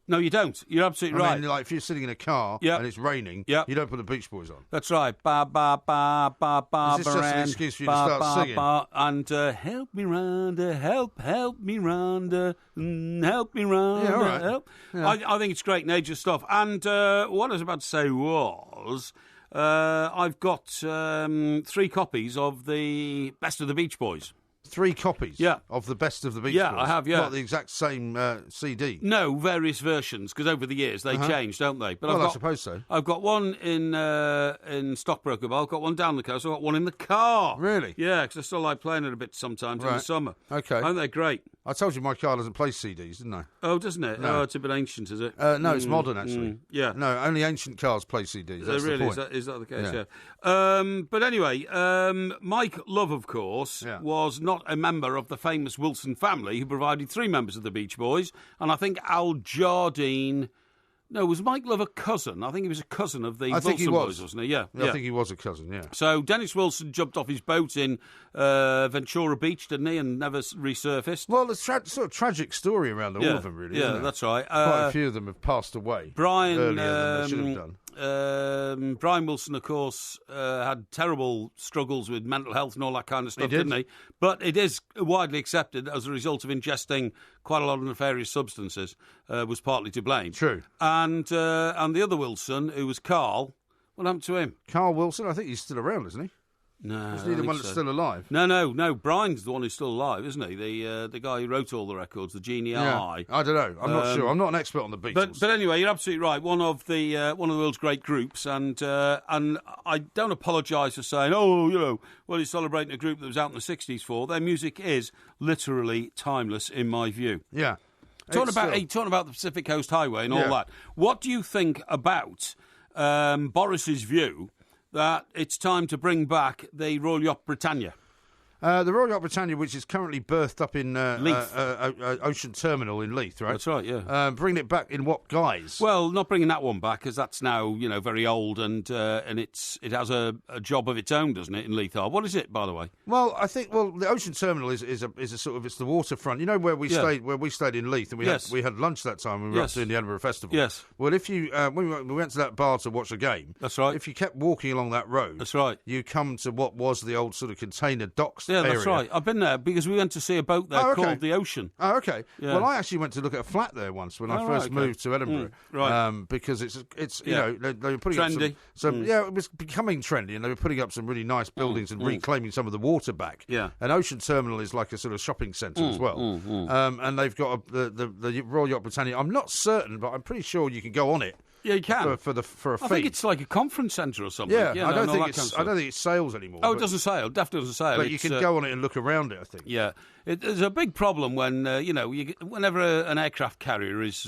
No, you don't. You're absolutely right. I mean, like if you're sitting in a car and it's raining, you don't put the Beach Boys on. That's right. Ba ba ba ba ba. Is this just an excuse for you to start singing? And help me, Rhonda, help me, Rhonda, help me, Rhonda. Yeah, all right. Help. Yeah. I think it's great nature stuff. And what I was about to say was, I've got 3 copies of the Best of the Beach Boys. 3 copies of the Best of the Beach Boys? Yeah, I have, Not the exact same CD? No, various versions, because over the years they changed, don't they? But I suppose so. I've got one in Stockbroker Bar, I've got one down the coast, I've got one in the car. Really? Yeah, because I still like playing it a bit sometimes in the summer. Okay. Aren't they great? I told you my car doesn't play CDs, didn't I? Oh, doesn't it? No. Oh, it's a bit ancient, is it? No, it's modern, actually. Yeah. No, only ancient cars play CDs. That's really? the point. Is that the case? Yeah. But anyway, Mike Love, of course, was not a member of the famous Wilson family who provided 3 members of the Beach Boys, and I think Al Jardine No, was Mike Love a cousin? I think he was a cousin of the Wilson boys, wasn't he? Yeah. I think he was a cousin, yeah. So Dennis Wilson jumped off his boat in Ventura Beach, didn't he, and never resurfaced? Well, there's sort of tragic story around all of them, really, isn't there? That's right. Quite a few of them have passed away earlier than they should have done. Brian Wilson, of course, had terrible struggles with mental health and all that kind of stuff, didn't he? But it is widely accepted that as a result of ingesting quite a lot of nefarious substances, was partly to blame. True. And the other Wilson, who was Carl, what happened to him? Carl Wilson, I think he's still around, isn't he? No, isn't he the one that's still alive? No. Brian's the one who's still alive, isn't he? The guy who wrote all the records, the Genie Eye. I don't know. I'm not sure. I'm not an expert on the Beatles. But anyway, you're absolutely right. One of the world's great groups, and I don't apologise for saying, you're celebrating a group that was out in the '60s for. Their music is literally timeless, in my view. Yeah. Talking about the Pacific Coast Highway and all that. What do you think about Boris's view that it's time to bring back the Royal Yacht Britannia? The Royal Yacht Britannia, which is currently berthed up in Ocean Terminal in Leith, right? That's right, yeah. Bringing it back in what guise? Well, not bringing that one back, because that's now, very old, and it has a job of its own, doesn't it, in Leith? What is it, by the way? Well, I think the Ocean Terminal is a sort of, it's the waterfront. You know where we stayed in Leith, and we had lunch that time when we were up doing the Edinburgh Festival. Yes. Well, if you when we went to that bar to watch a game, that's right. If you kept walking along that road, that's right, you come to what was the old sort of container docks. Yeah, area. That's right. I've been there because we went to see a boat there called the Ocean. Oh, okay. Yeah. Well, I actually went to look at a flat there once when I first moved to Edinburgh. Right. Because it's they were putting trendy. up some it was becoming trendy, and they were putting up some really nice buildings and reclaiming some of the water back. Yeah. And Ocean Terminal is like a sort of shopping centre as well. And they've got the Royal Yacht Britannia. I'm not certain, but I'm pretty sure you can go on it. Yeah, you can for a fee. I think it's like a conference centre or something. Yeah, I don't think it sails anymore. Oh, it doesn't sail. Definitely doesn't sail. But you can go on it and look around it, I think. Yeah, there's a big problem when whenever an aircraft carrier is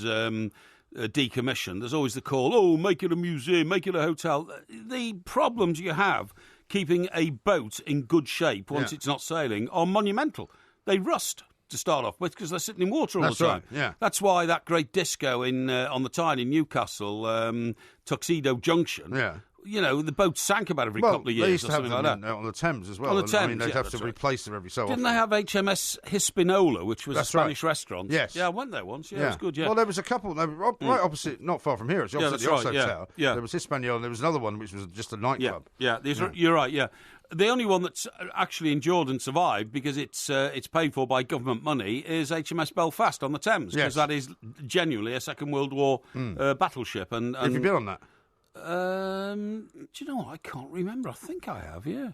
decommissioned, there's always the call, make it a museum, make it a hotel. The problems you have keeping a boat in good shape once it's not sailing are monumental. They rust to start off with because they're sitting in water all the time. Right, yeah. That's why that great disco on the Tyne in Newcastle, Tuxedo Junction. Yeah. The boat sank about every couple of years. They used to have them like on the Thames as well. On the Thames, I mean, they'd have to replace them every so often. Didn't they have HMS Hispanola, which was a Spanish restaurant? Yes. Yeah, I went there once. Yeah, it was good, yeah. Well, there was a couple, right opposite, not far from here, it's opposite the Oxford Tower. Yeah. There was Hispanola, and there was another one which was just a nightclub. Yeah, you're right, yeah. The only one that's actually endured and survived, because it's paid for by government money, is HMS Belfast on the Thames, because that is genuinely a Second World War battleship. And have you been on that? Do you know what? I can't remember. I think I have, yeah.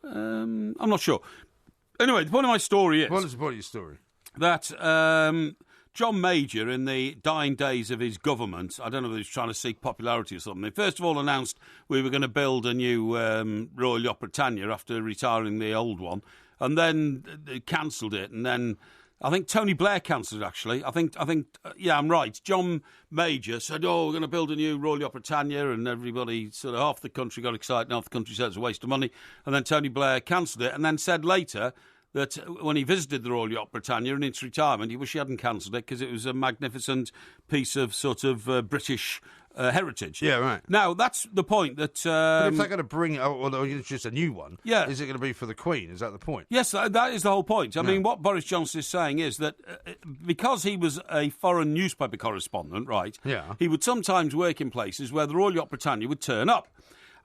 I'm not sure. Anyway, the point of my story is... What is the point of your story? That John Major, in the dying days of his government, I don't know if he was trying to seek popularity or something, first of all announced we were going to build a new Royal Yacht Britannia after retiring the old one, and then cancelled it, and then... I think Tony Blair cancelled it, actually. I think, I'm right. John Major said, we're going to build a new Royal Yacht Britannia, and everybody, sort of half the country got excited, and half the country said it's a waste of money. And then Tony Blair cancelled it, and then said later that when he visited the Royal Yacht Britannia in its retirement, he wished he hadn't cancelled it because it was a magnificent piece of sort of British heritage. Yeah, right. Now, that's the point that... but if they're going to bring... it's just a new one. Yeah. Is it going to be for the Queen? Is that the point? Yes, that is the whole point. I mean, what Boris Johnson is saying is that because he was a foreign newspaper correspondent, right, he would sometimes work in places where the Royal Yacht Britannia would turn up.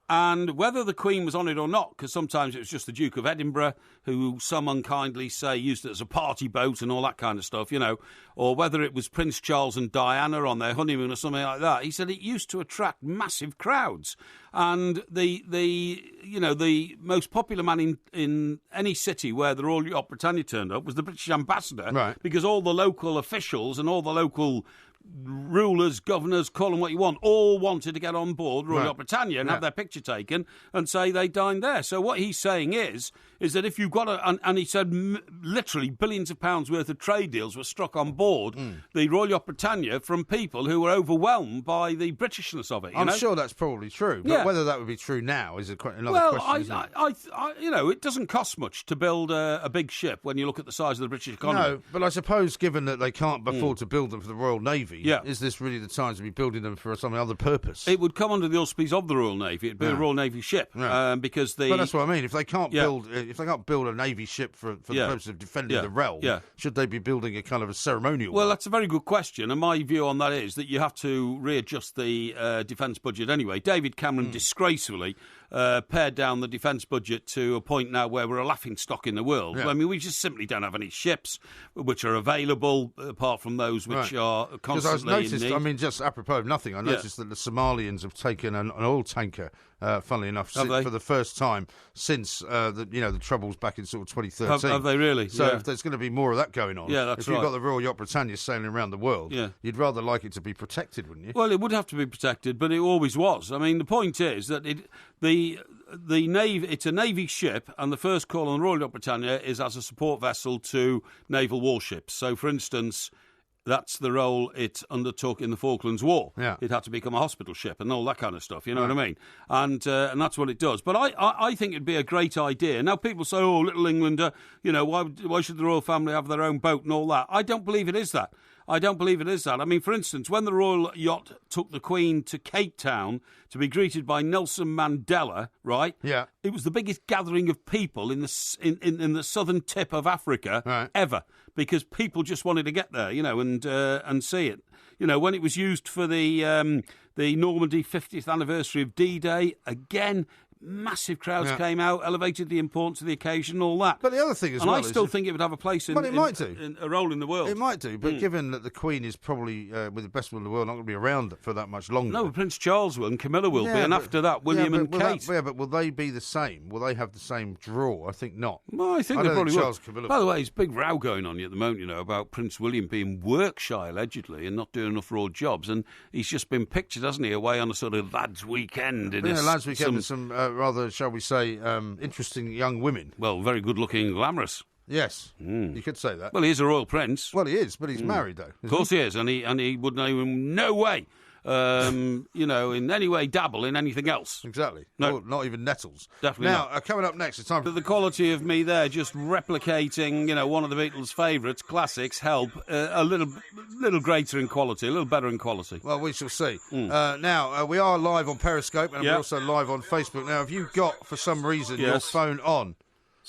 And whether the Queen was on it or not, because sometimes it was just the Duke of Edinburgh, who some unkindly say used it as a party boat and all that kind of stuff, or whether it was Prince Charles and Diana on their honeymoon or something like that. He said it used to attract massive crowds. And the most popular man in any city where the Royal Yacht Britannia turned up was the British ambassador, right, because all the local officials and all the local rulers, governors, call them what you want, all wanted to get on board Royal Yacht Britannia and have their picture taken and say they dined there. So what he's saying is that if you've got and he said literally billions of pounds worth of trade deals were struck on board the Royal Yacht Britannia from people who were overwhelmed by the Britishness of it. I'm sure that's probably true, but whether that would be true now is another question. Well, it doesn't cost much to build a big ship when you look at the size of the British economy. No, but I suppose given that they can't afford to build them for the Royal Navy, Navy, is this really the time to be building them for some other purpose? It would come under the auspices of the Royal Navy. It'd be a Royal Navy ship because the. But that's what I mean. If they can't build a Navy ship for the purpose of defending the realm, should they be building a kind of a ceremonial? Well, that's a very good question, and my view on that is that you have to readjust the defence budget anyway. David Cameron disgracefully pared down the defence budget to a point now where we're a laughingstock in the world. I mean, we just simply don't have any ships which are available, apart from those which are constantly I noticed, in need. I mean, just apropos of nothing, I noticed that the Somalians have taken an oil tanker, funnily enough, for the first time since the troubles back in sort of 2013. Have they really? So if there's going to be more of that going on, that's if you've got the Royal Yacht Britannia sailing around the world, you'd rather like it to be protected, wouldn't you? Well, it would have to be protected, but it always was. I mean, the point is that the Navy, it's a Navy ship, and the first call on the Royal Yacht Britannia is as a support vessel to naval warships. So, for instance, that's the role it undertook in the Falklands War. It had to become a hospital ship and all that kind of stuff, you know what I mean? And that's what it does. But I think it'd be a great idea. Now, people say, oh, little Englander, why should the royal family have their own boat and all that? I don't believe it is that. I mean, for instance, when the Royal Yacht took the Queen to Cape Town to be greeted by Nelson Mandela, right? Yeah. It was the biggest gathering of people in the southern tip of Africa ever, because people just wanted to get there, and see it. When it was used for the Normandy 50th anniversary of D-Day, again, massive crowds came out, elevated the importance of the occasion, all that. But the other thing I still think it would have a place in a role in the world. It might do, but given that the Queen is probably, with the best will in the world, not going to be around for that much longer. No, Prince Charles will and Camilla will be, and after that, William and Kate. But will they be the same? Will they have the same draw? I think not. Well, I think they probably will. By the way, there's a big row going on at the moment, about Prince William being work shy, allegedly, and not doing enough raw jobs, and he's just been pictured, hasn't he, away on a sort of lads' weekend. Lads' weekend with some rather, shall we say, interesting young women. Well, very good-looking, glamorous. Yes, you could say that. Well, he is a royal prince. Well, he is, but he's married, though. Of course he is, and he would no way, in any way dabble in anything else. Exactly. No. Not even nettles. Definitely not. Now, coming up next, it's time for... The quality of me there, just replicating, one of the Beatles' favourites, classics, help a little greater in quality, a little better in quality. Well, we shall see. Now, we are live on Periscope, and we're also live on Facebook. Now, have you got, for some reason, your phone on?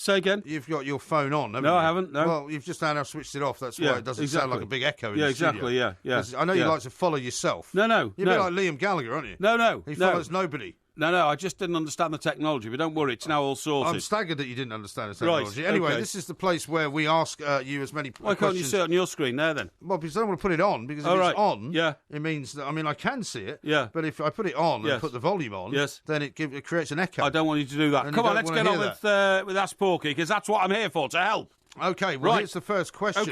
Say again? You've got your phone on, haven't you? No, I haven't, no. Well, you've just now switched it off. That's why it doesn't sound like a big echo in the studio. Yeah. I know you like to follow yourself. No. You're a bit like Liam Gallagher, aren't you? No. He follows nobody. No, I just didn't understand the technology, but don't worry, it's now all sorted. I'm staggered that you didn't understand the technology. Right, anyway, this is the place where we ask you as many questions. Why can't you see it on your screen there, then? Well, because I don't want to put it on, because if it's on, it means that, I can see it, but if I put it on and put the volume on, then it creates an echo. I don't want you to do that. Come on, let's get on with Ask Porky, because that's what I'm here for, to help. OK, well, here's the first question.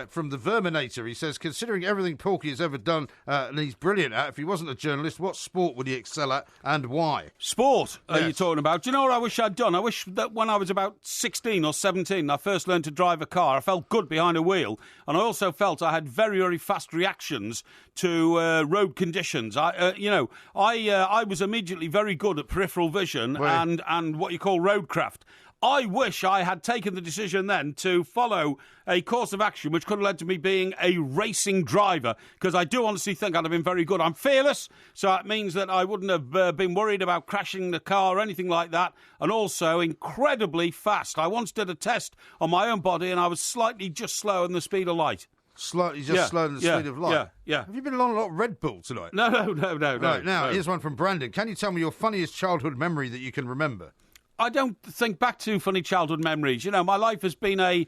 From the Verminator. He says, considering everything Porky has ever done, and he's brilliant at, if he wasn't a journalist, what sport would he excel at and why? Sport, are you talking about? Do you know what I wish I'd done? I wish that when I was about 16 or 17, I first learned to drive a car. I felt good behind a wheel, and I also felt I had very, very fast reactions to road conditions. I was immediately very good at peripheral vision and what you call roadcraft. I wish I had taken the decision then to follow a course of action which could have led to me being a racing driver, because I do honestly think I'd have been very good. I'm fearless, so it means that I wouldn't have been worried about crashing the car or anything like that, and also incredibly fast. I once did a test on my own body and I was slightly just slower than the speed of light. Slightly slower than the speed of light? Yeah. Have you been on a lot of Red Bull tonight? No. Right, now, here's one from Brandon. Can you tell me your funniest childhood memory that you can remember? I don't think back to funny childhood memories. My life has been a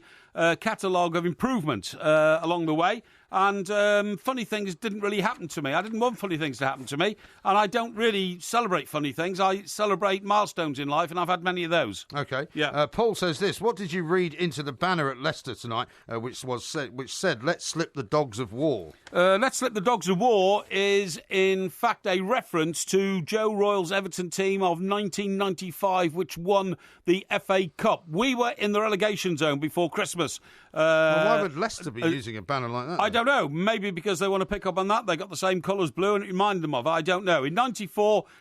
catalogue of improvement along the way, and funny things didn't really happen to me. I didn't want funny things to happen to me, and I don't really celebrate funny things. I celebrate milestones in life, and I've had many of those. OK. Yeah. Paul says this. What did you read into the banner at Leicester tonight, which said, let's slip the dogs of war? Let's slip the dogs of war is, in fact, a reference to Joe Royle's Everton team of 1995, which won the FA Cup. We were in the relegation zone before Christmas. Why would Leicester be using a banner like that? I don't know. Maybe because they want to pick up on that. They got the same colours blue and it reminded them of it. I don't know. In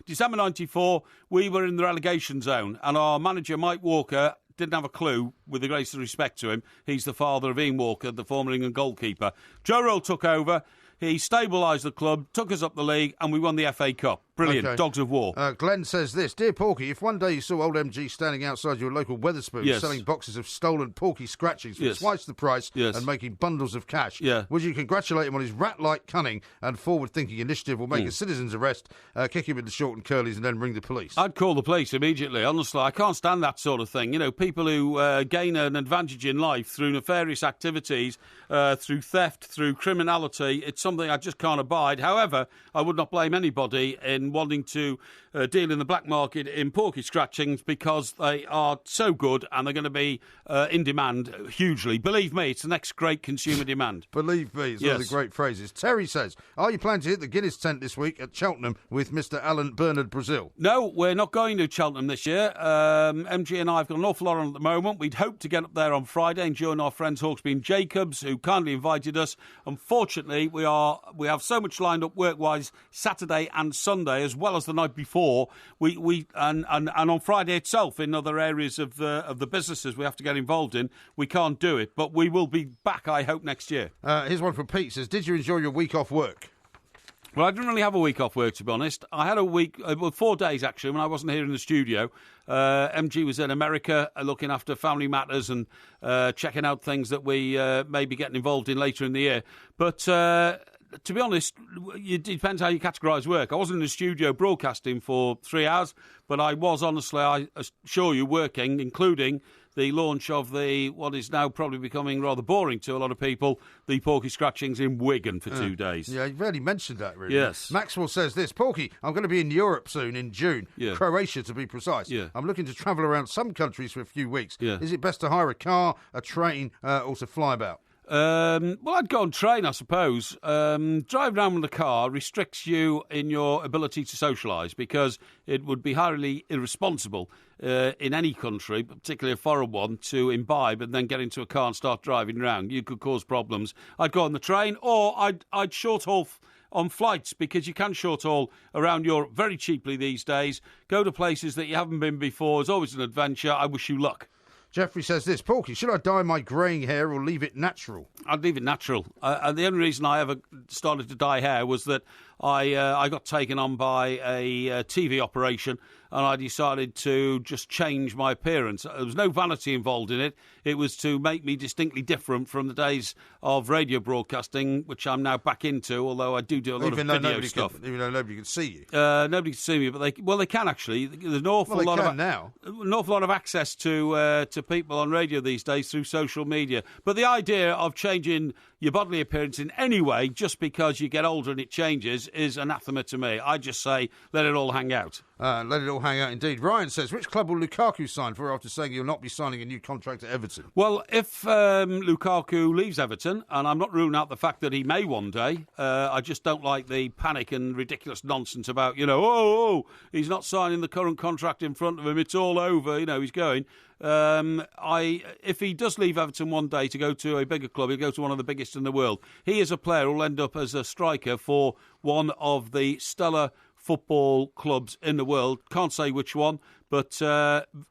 December 94, we were in the relegation zone, and our manager, Mike Walker, didn't have a clue, with the greatest respect to him. He's the father of Ian Walker, the former England goalkeeper. Joe Royle took over. He stabilised the club, took us up the league, and we won the FA Cup. Brilliant. Okay. Dogs of war. Glenn says this. Dear Porky, if one day you saw old MG standing outside your local Wetherspoons selling boxes of stolen Porky scratchings for twice the price and making bundles of cash, would you congratulate him on his rat-like cunning and forward-thinking initiative, or make a citizen's arrest, kick him in the short and curlies, and then ring the police? I'd call the police immediately. Honestly, I can't stand that sort of thing. You know, people who gain an advantage in life through nefarious activities, through theft, through criminality, it's something I just can't abide. However, I would not blame anybody in wanting to deal in the black market in Porky scratchings, because they are so good and they're going to be in demand hugely. Believe me, it's the next great consumer demand. Believe me, it's one of the great phrases. Terry says, are you planning to hit the Guinness tent this week at Cheltenham with Mr. Alan Bernard Brazil? No, we're not going to Cheltenham this year. MG and I have got an awful lot on at the moment. We'd hoped to get up there on Friday and join our friends Hawksby and Jacobs, who kindly invited us. Unfortunately, we have so much lined up work-wise Saturday and Sunday, as well as the night before. And on Friday itself, in other areas of the businesses we have to get involved in, we can't do it. But we will be back, I hope, next year. Here's one from Pete. Says, did you enjoy your week off work? Well, I didn't really have a week off work, to be honest. I had a week, 4 days actually, when I wasn't here in the studio. MG was in America looking after family matters and checking out things that we may be getting involved in later in the year. But to be honest, it depends how you categorise work. I wasn't in the studio broadcasting for 3 hours, but I was, honestly, I assure you, working, including the launch of what is now probably becoming rather boring to a lot of people, the Porky Scratchings in Wigan for 2 days. Yeah, you've already mentioned that, really. Yes. Maxwell says this, Porky, I'm going to be in Europe soon, in June, Croatia to be precise. Yeah. I'm looking to travel around some countries for a few weeks. Yeah. Is it best to hire a car, a train, or to fly about? Well, I'd go on train, I suppose. Driving around with a car restricts you in your ability to socialise, because it would be highly irresponsible in any country, particularly a foreign one, to imbibe and then get into a car and start driving around. You could cause problems. I'd go on the train, or I'd short haul on flights, because you can short haul around Europe very cheaply these days. Go to places that you haven't been before. It's always an adventure. I wish you luck. Jeffrey says this, Porky, should I dye my greying hair or leave it natural? I'd leave it natural. And the only reason I ever started to dye hair was that I got taken on by a TV operation, and I decided to just change my appearance. There was no vanity involved in it. It was to make me distinctly different from the days of radio broadcasting, which I'm now back into, although I do a lot of video stuff. Even though nobody can see you. Nobody can see me, but they can actually. There's an awful lot of access to people on radio these days through social media. But the idea of changing your bodily appearance in any way just because you get older and it changes is anathema to me. I just say let it all hang out. Let it all hang out indeed. Ryan says, which club will Lukaku sign for after saying he'll not be signing a new contract at Everton? Well, if Lukaku leaves Everton, and I'm not ruling out the fact that he may one day, I just don't like the panic and ridiculous nonsense about, he's not signing the current contract in front of him, it's all over, he's going. If he does leave Everton one day to go to a bigger club, he'll go to one of the biggest in the world. He is a player who'll end up as a striker for one of the stellar football clubs in the world. Can't say which one, but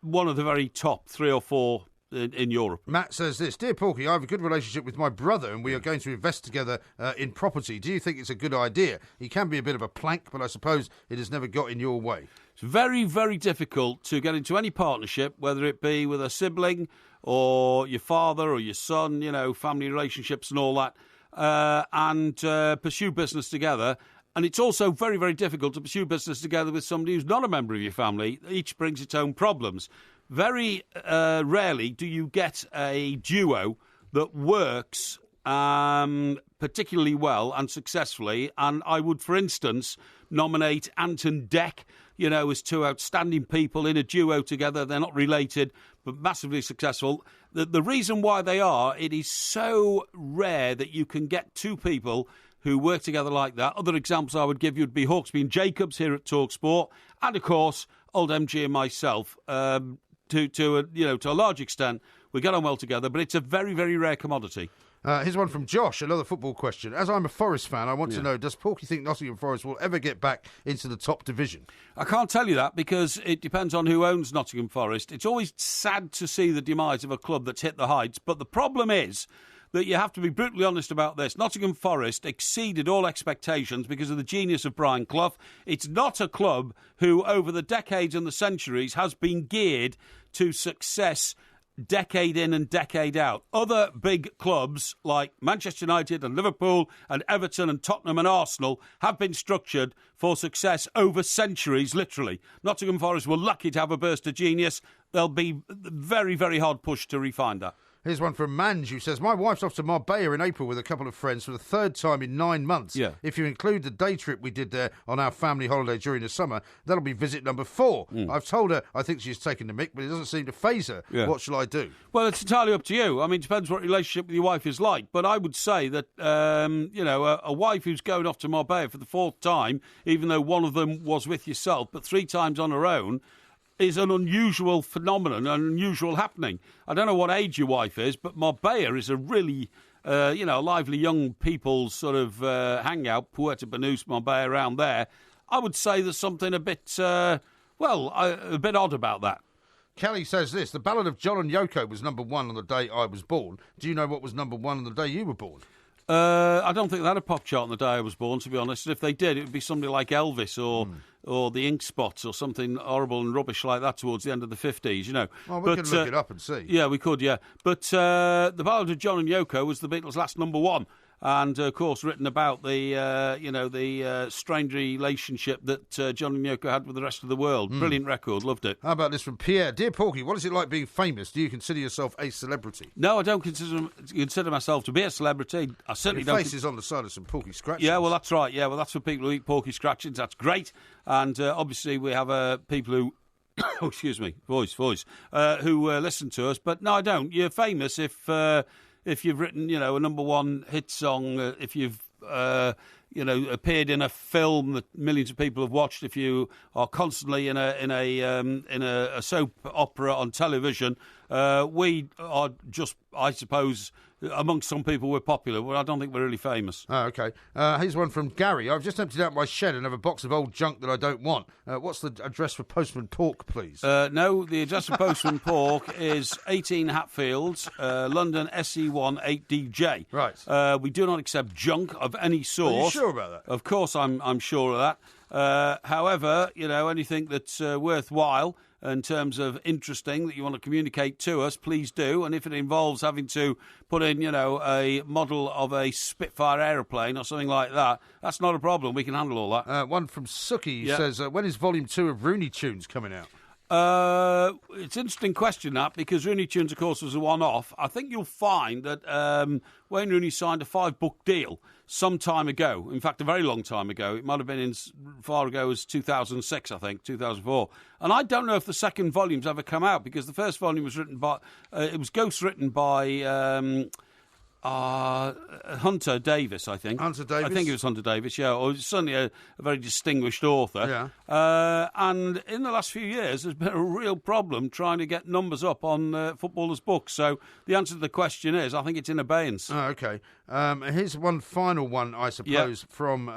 one of the very top 3 or 4 in Europe. Matt says this, Dear Porky, I have a good relationship with my brother and we are going to invest together in property. Do you think it's a good idea? He can be a bit of a plank, but I suppose it has never got in your way. It's very, very difficult to get into any partnership, whether it be with a sibling or your father or your son, family relationships and all that, and pursue business together. And it's also very, very difficult to pursue business together with somebody who's not a member of your family. Each brings its own problems. Very rarely do you get a duo that works particularly well and successfully. And I would, for instance, nominate Ant and Dec, as 2 outstanding people in a duo together. They're not related, but massively successful. The reason why they are, it is so rare that you can get 2 people who work together like that. Other examples I would give you would be Hawksby and Jacobs here at TalkSport, and of course old MG and myself. To a large extent, we get on well together, but it's a very, very rare commodity. Here's one from Josh, another football question. As I'm a Forest fan, I want to know, does Porky think Nottingham Forest will ever get back into the top division? I can't tell you that because it depends on who owns Nottingham Forest. It's always sad to see the demise of a club that's hit the heights, but the problem is that you have to be brutally honest about this. Nottingham Forest exceeded all expectations because of the genius of Brian Clough. It's not a club who, over the decades and the centuries, has been geared to success decade in and decade out. Other big clubs like Manchester United and Liverpool and Everton and Tottenham and Arsenal have been structured for success over centuries, literally. Nottingham Forest were lucky to have a burst of genius. They'll be very, very hard pushed to refine that. Here's one from Manj who says, my wife's off to Marbella in April with a couple of friends for the third time in 9 months. Yeah. If you include the day trip we did there on our family holiday during the summer, that'll be visit number 4. I've told her I think she's taken the mick, but it doesn't seem to faze her. Yeah. What shall I do? Well, it's entirely up to you. I mean, it depends what relationship with your wife is like. But I would say that, a wife who's going off to Marbella for the 4th time, even though one of them was with yourself, but 3 times on her own, is an unusual phenomenon, an unusual happening. I don't know what age your wife is, but Marbella is a really, lively young people's sort of hangout, Puerto Banús, Marbella, around there. I would say there's something a bit, a bit odd about that. Kelly says this, the Ballad of John and Yoko was number 1 on the day I was born. Do you know what was number 1 on the day you were born? I don't think they had a pop chart on the day I was born, to be honest. And if they did, it would be somebody like Elvis or the Ink Spots or something horrible and rubbish like that towards the end of the 50s, you know. Well, we could look it up and see. Yeah, we could, yeah. But the Ballad of John and Yoko was the Beatles' last number 1. And, of course, written about the strange relationship that John and Yoko had with the rest of the world. Brilliant record, loved it. How about this from Pierre? Dear Porky, what is it like being famous? Do you consider yourself a celebrity? No, I don't consider myself to be a celebrity. I certainly don't. Your face is on the side of some Porky scratchings. Yeah, well, that's right. Yeah, well, that's for people who eat Porky scratchings. That's great. And, obviously, we have people who... oh, excuse me, voice, who listen to us. But, no, I don't. You're famous if you've written, a number 1 hit song, if you've, appeared in a film that millions of people have watched, if you are constantly in a soap opera on television, we are just, I suppose, amongst some people we're popular. Well, I don't think we're really famous. Oh, OK. Here's one from Gary. I've just emptied out my shed and have a box of old junk that I don't want. What's the address for Postman Pork, please? No, the address for Postman Pork is 18 Hatfields, London SE1 8DJ. Right. We do not accept junk of any sort. Are you sure about that? Of course I'm sure of that. However, anything that's worthwhile in terms of interesting that you want to communicate to us, please do. And if it involves having to put in, a model of a Spitfire aeroplane or something like that, that's not a problem. We can handle all that. One from Suki says, when is Volume 2 of Rooney Tunes coming out? It's an interesting question, that, because Rooney Tunes, of course, was a one-off. I think you'll find that Wayne Rooney signed a 5-book deal some time ago. In fact, a very long time ago. It might have been as far ago as 2006, I think, 2004. And I don't know if the second volume's ever come out, because the first volume was written by... it was ghostwritten by... Hunter Davis, I think. Hunter Davis? I think it was Hunter Davis, yeah. Or certainly a very distinguished author. Yeah. And in the last few years, there's been a real problem trying to get numbers up on footballers' books. So the answer to the question is, I think it's in abeyance. Oh, OK. Here's one final one, I suppose, from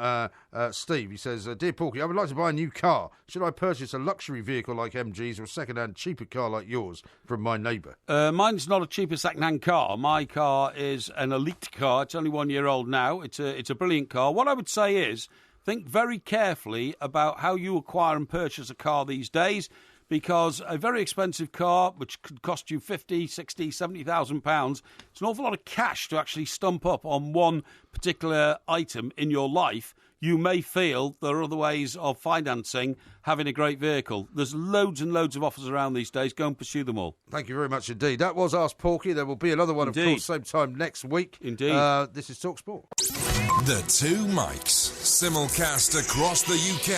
Steve. He says, Dear Porky, I would like to buy a new car. Should I purchase a luxury vehicle like MG's or a second-hand cheaper car like yours from my neighbour? Mine's not a cheaper second-hand car. My car is an elite car. It's only 1 year old now. It's a brilliant car. What I would say is, think very carefully about how you acquire and purchase a car these days, because a very expensive car, which could cost you 50, 60, 70,000 pounds, it's an awful lot of cash to actually stump up on one particular item in your life. You may feel there are other ways of financing having a great vehicle. There's loads and loads of offers around these days. Go and pursue them all. Thank you very much indeed. That was Ask Porky. There will be another one, Indeed. of course, same time next week. Indeed. This is Talk Sport. The Two Mics, simulcast across the UK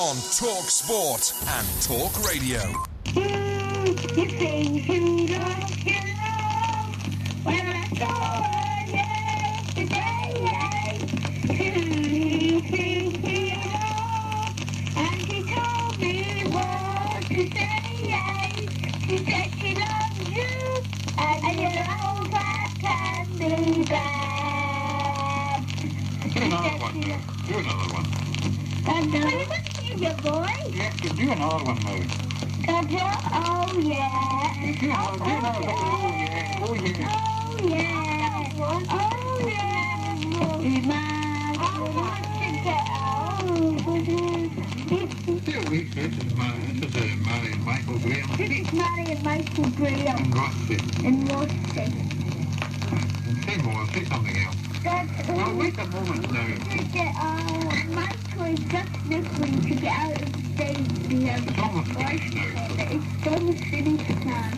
on Talk Sport and Talk Radio. You sing to the hero when I saw her yesterday. He and she told me what to say. She said she loves you and you know that can be bad. Do another one, Mo. Do another one. Your boy? Yeah, do another one, Mo. Oh, yeah. Do another one. Oh, yeah. Oh, yeah. Oh, yeah. one. Oh, yeah. I want to get over. Still weak, this is Mary and Michael Graham. This is Mary and Michael Graham. In Rossi. In Rossi. Say more, say something else. Well, wait a moment now. Michael is just listening to get out of the stage. It's almost finished now. It's almost finished now.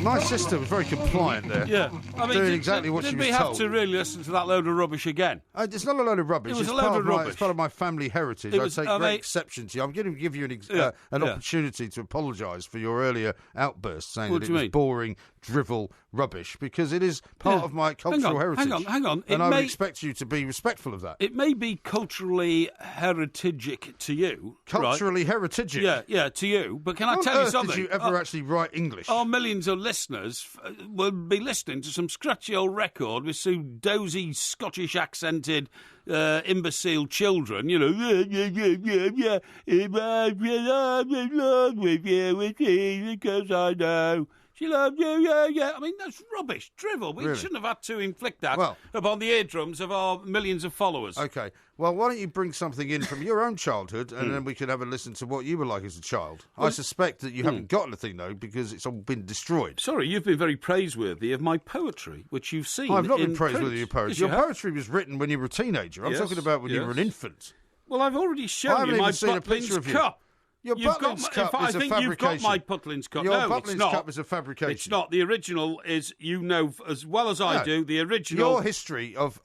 My sister was very compliant there. Yeah. I mean, doing exactly what she was told. Did we have to really listen to that load of rubbish again? It's not a load of rubbish. It was it's a load of rubbish. It's part of my family heritage. I take great exception to you. I'm going to give you an opportunity to apologise for your earlier outburst, saying that it was boring, drivel, rubbish, because it is part of my cultural heritage. Hang on. And I would expect you to be respectful of that. It may be culturally heritagic to you. Culturally right? heritagic? Yeah, to you. But can I tell you something? Did you ever actually write English? Our millions of listeners will be listening to some scratchy old record with some dozy Scottish accented imbecile children, you know, I'm in love with you because I know she loves you, yeah. I mean, that's rubbish, drivel. We shouldn't have had to inflict that upon the eardrums of our millions of followers. OK. Well, why don't you bring something in from your own childhood and then we can have a listen to what you were like as a child. Well, I suspect that you haven't got anything, though, because it's all been destroyed. Sorry, you've been very praiseworthy of my poetry, which you've seen. I've not been print. praiseworthy of your poetry. Yes, your poetry was written when you were a teenager. I'm talking about when you were an infant. Well, I've already shown you my Butlins cup. Your Butlins cup is a fabrication. I think you've got my Butlins cup. Your Butlins cup is a fabrication. It's not. The original is, you know, as well as I do, the original... Your history of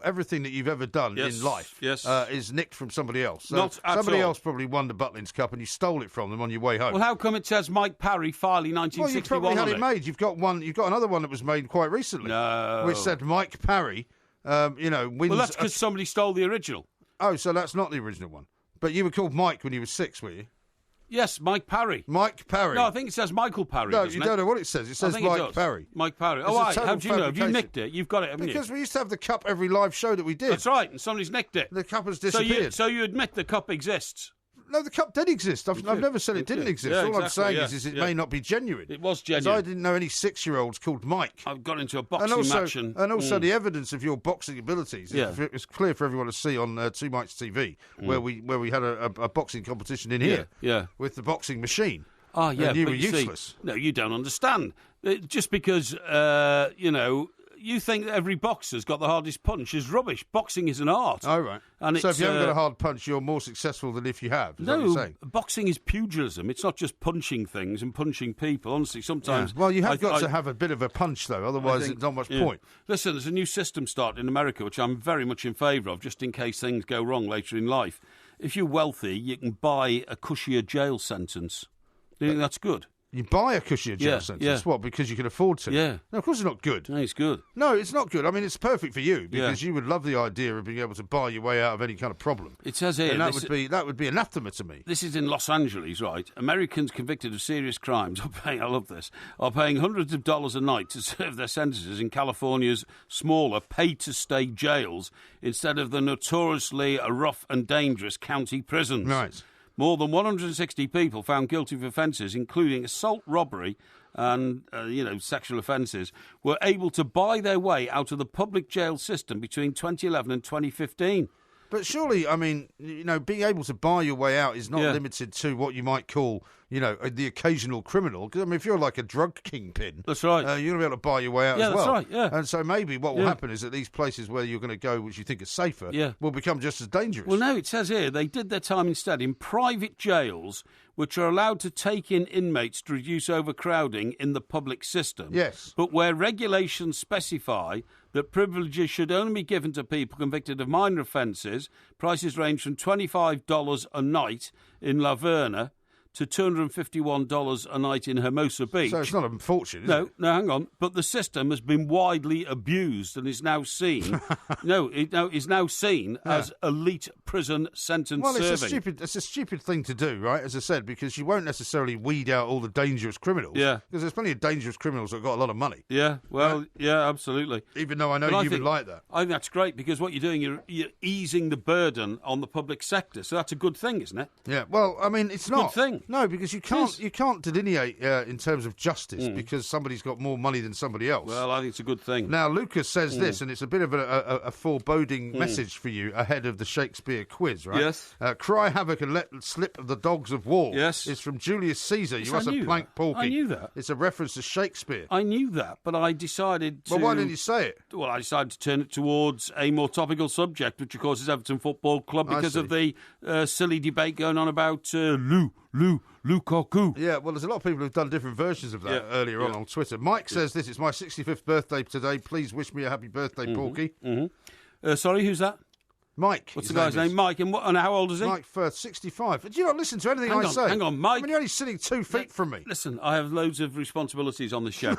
everything that you've ever done in life is nicked from somebody else. So not at somebody all. Else probably won the Butlins cup and you stole it from them on your way home. Well, how come it says Mike Parry, Farley, 1961 Well, you probably had it made. You've got another one that was made quite recently. No. Which said Mike Parry, wins... Well, that's because somebody stole the original. Oh, so that's not the original one. But you were called Mike when you were 6, were you? Yes, Mike Parry. Mike Parry. No, I think it says Michael Parry. No, you don't know what it says. It says Mike Parry. Mike Parry. Oh, right. How do you know? Have you nicked it? You've got it, haven't you? Because we used to have the cup every live show that we did. That's right, and somebody's nicked it. The cup has disappeared. So you admit the cup exists? No, the cup did exist. I've never said it didn't exist. Yeah, All I'm saying exactly, is it may not be genuine. It was genuine. Because I didn't know any 6-year-olds called Mike. I've got into a boxing match. And also the evidence of your boxing abilities is clear for everyone to see on Two Mikes TV, where we had a boxing competition in here with the boxing machine. Oh, yeah, and you but were useless. No, you don't understand. Just because, you think that every boxer's got the hardest punch is rubbish. Boxing is an art. Oh, right. And so if you haven't got a hard punch, you're more successful than if you have. Is that what you're saying? Boxing is pugilism. It's not just punching things and punching people. Honestly, sometimes... Yeah. Well, you have got to have a bit of a punch, though. Otherwise, it's not much point. Listen, there's a new system starting in America, which I'm very much in favour of, just in case things go wrong later in life. If you're wealthy, you can buy a cushier jail sentence. Do you think that's good? You buy a cushier jail sentence? Yeah. What, because you can afford to? Yeah. No, of course it's not good. No, it's good. No, it's not good. I mean, it's perfect for you, because you would love the idea of being able to buy your way out of any kind of problem. It says here... And that would be anathema to me. This is in Los Angeles, right? Americans convicted of serious crimes are paying, I love this, are paying hundreds of dollars a night to serve their sentences in California's smaller pay-to-stay jails instead of the notoriously rough and dangerous county prisons. Right. More than 160 people found guilty of offences, including assault, robbery and, sexual offences, were able to buy their way out of the public jail system between 2011 and 2015. But surely, I mean, being able to buy your way out is not limited to what you might call, the occasional criminal. Because, I mean, if you're like a drug kingpin... That's right. You're going to be able to buy your way out as well. Yeah, that's right, yeah. And so maybe what will happen is that these places where you're going to go, which you think are safer, will become just as dangerous. Well, no, it says here they did their time instead in private jails, which are allowed to take in inmates to reduce overcrowding in the public system. Yes. But where regulations specify that privileges should only be given to people convicted of minor offences, prices range from $25 a night in La Verna to $251 a night in Hermosa Beach. So it's not a fortune, is it? No, hang on. But the system has been widely abused and is now seen. is now seen as elite prison sentence serving. It's a stupid thing to do, right? As I said, because you won't necessarily weed out all the dangerous criminals. Yeah. Because there's plenty of dangerous criminals that've got a lot of money. Yeah. Well, right? Yeah, absolutely. Even though I know you would like that. I think that's great because what you're doing, you're easing the burden on the public sector. So that's a good thing, isn't it? Yeah. Well, I mean, it's not. Good thing. No, because you can't delineate in terms of justice because somebody's got more money than somebody else. Well, I think it's a good thing. Now, Lucas says this, and it's a bit of a foreboding message for you ahead of the Shakespeare quiz, right? Yes. Cry havoc and let slip the dogs of war. Yes. It's from Julius Caesar. Yes, You must have planked Porky. I knew that. It's a reference to Shakespeare. I knew that, but I decided to... Well, why didn't you say it? Well, I decided to turn it towards a more topical subject, which, of course, is Everton Football Club, because of the silly debate going on about Lukaku. Yeah, well, there's a lot of people who've done different versions of that earlier on Twitter. Mike says this, it's my 65th birthday today. Please wish me a happy birthday, Porky. Sorry, who's that? Mike. What's the guy's name? Mike. And how old is he? Mike Firth, 65. Do you not listen to anything I say? Hang on, Mike. I mean, you're only sitting 2 feet from me. Listen, I have loads of responsibilities on the show.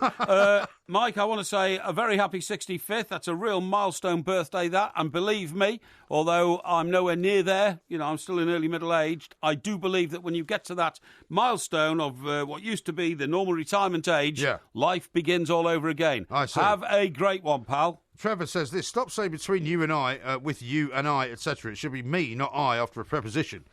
Mike, I want to say a very happy 65th. That's a real milestone birthday, that. And believe me, although I'm nowhere near there, I'm still in early middle-aged, I do believe that when you get to that milestone of what used to be the normal retirement age, life begins all over again. I see. Have a great one, pal. Trevor says this, stop saying between you and I, with you and I, etc. It should be me, not I, after a preposition.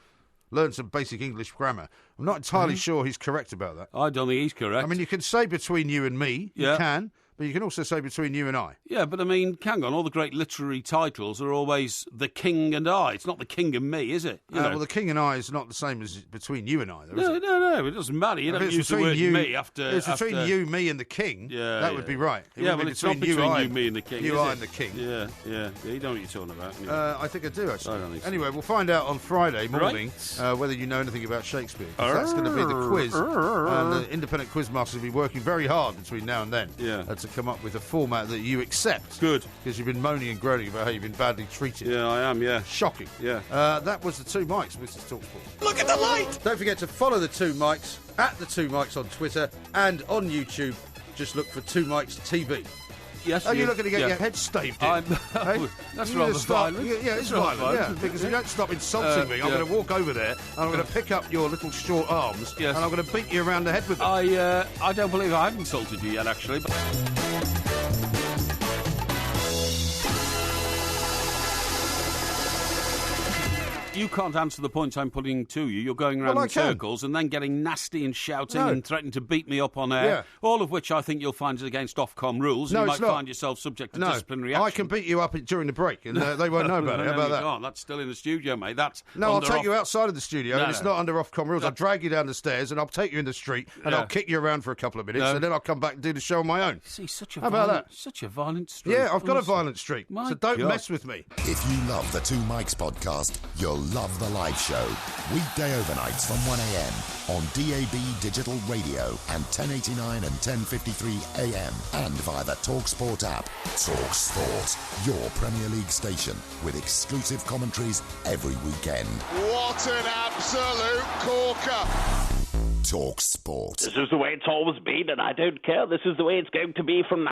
Learn some basic English grammar. I'm not entirely sure he's correct about that. I don't think he's correct. I mean, you can say between you and me, you can, but you can also say between you and I. Yeah, but I mean, hang on, all the great literary titles are always the king and I. It's not the king and me, is it? Well, the king and I is not the same as between you and I, though, is it? No, it doesn't matter. You don't use the word me after... If it's between you, me and the king, that would be right. It's not between you, me and the king, You, I and the king. Yeah, you know what you're talking about. Anyway. I think I do, actually. I don't think so. Anyway, we'll find out on Friday morning whether you know anything about Shakespeare. That's going to be the quiz. And the independent quizmasters will be working very hard between now and then to come up with a format that you accept. Good. Because you've been moaning and groaning about how you've been badly treated. Yeah, I am, Shocking. Yeah. That was the Two Mics, Mrs. Talksport. Look at the light! Don't forget to follow the Two Mics at the Two Mics on Twitter and on YouTube. Just look for Two Mics TV. Yes. Are you looking to get your head staved in? That's rather violent. Yeah, it's violent. Because if you don't stop insulting me, I'm going to walk over there and I'm going to pick up your little short arms and I'm going to beat you around the head with them. I don't believe I've insulted you yet, actually. You can't answer the points I'm putting to you. You're going around in circles and then getting nasty and shouting and threatening to beat me up on air, all of which I think you'll find is against Ofcom rules. And you might find yourself subject to disciplinary action. I can beat you up during the break and they won't know about it. How about that? Oh, that's still in the studio, mate. I'll take you outside of the studio and it's not under Ofcom rules. I'll drag you down the stairs and I'll take you in the street and I'll kick you around for a couple of minutes and then I'll come back and do the show on my own. See, How about that? Such a violent streak. Yeah, I've got a violent streak, so don't mess with me. If you love the Two Mics podcast, you'll love the live show. Weekday overnights from 1am on DAB Digital Radio and 1089 and 1053 AM and via the TalkSport app. TalkSport, your Premier League station with exclusive commentaries every weekend. What an absolute corker! TalkSport. This is the way it's always been, and I don't care. This is the way it's going to be from now.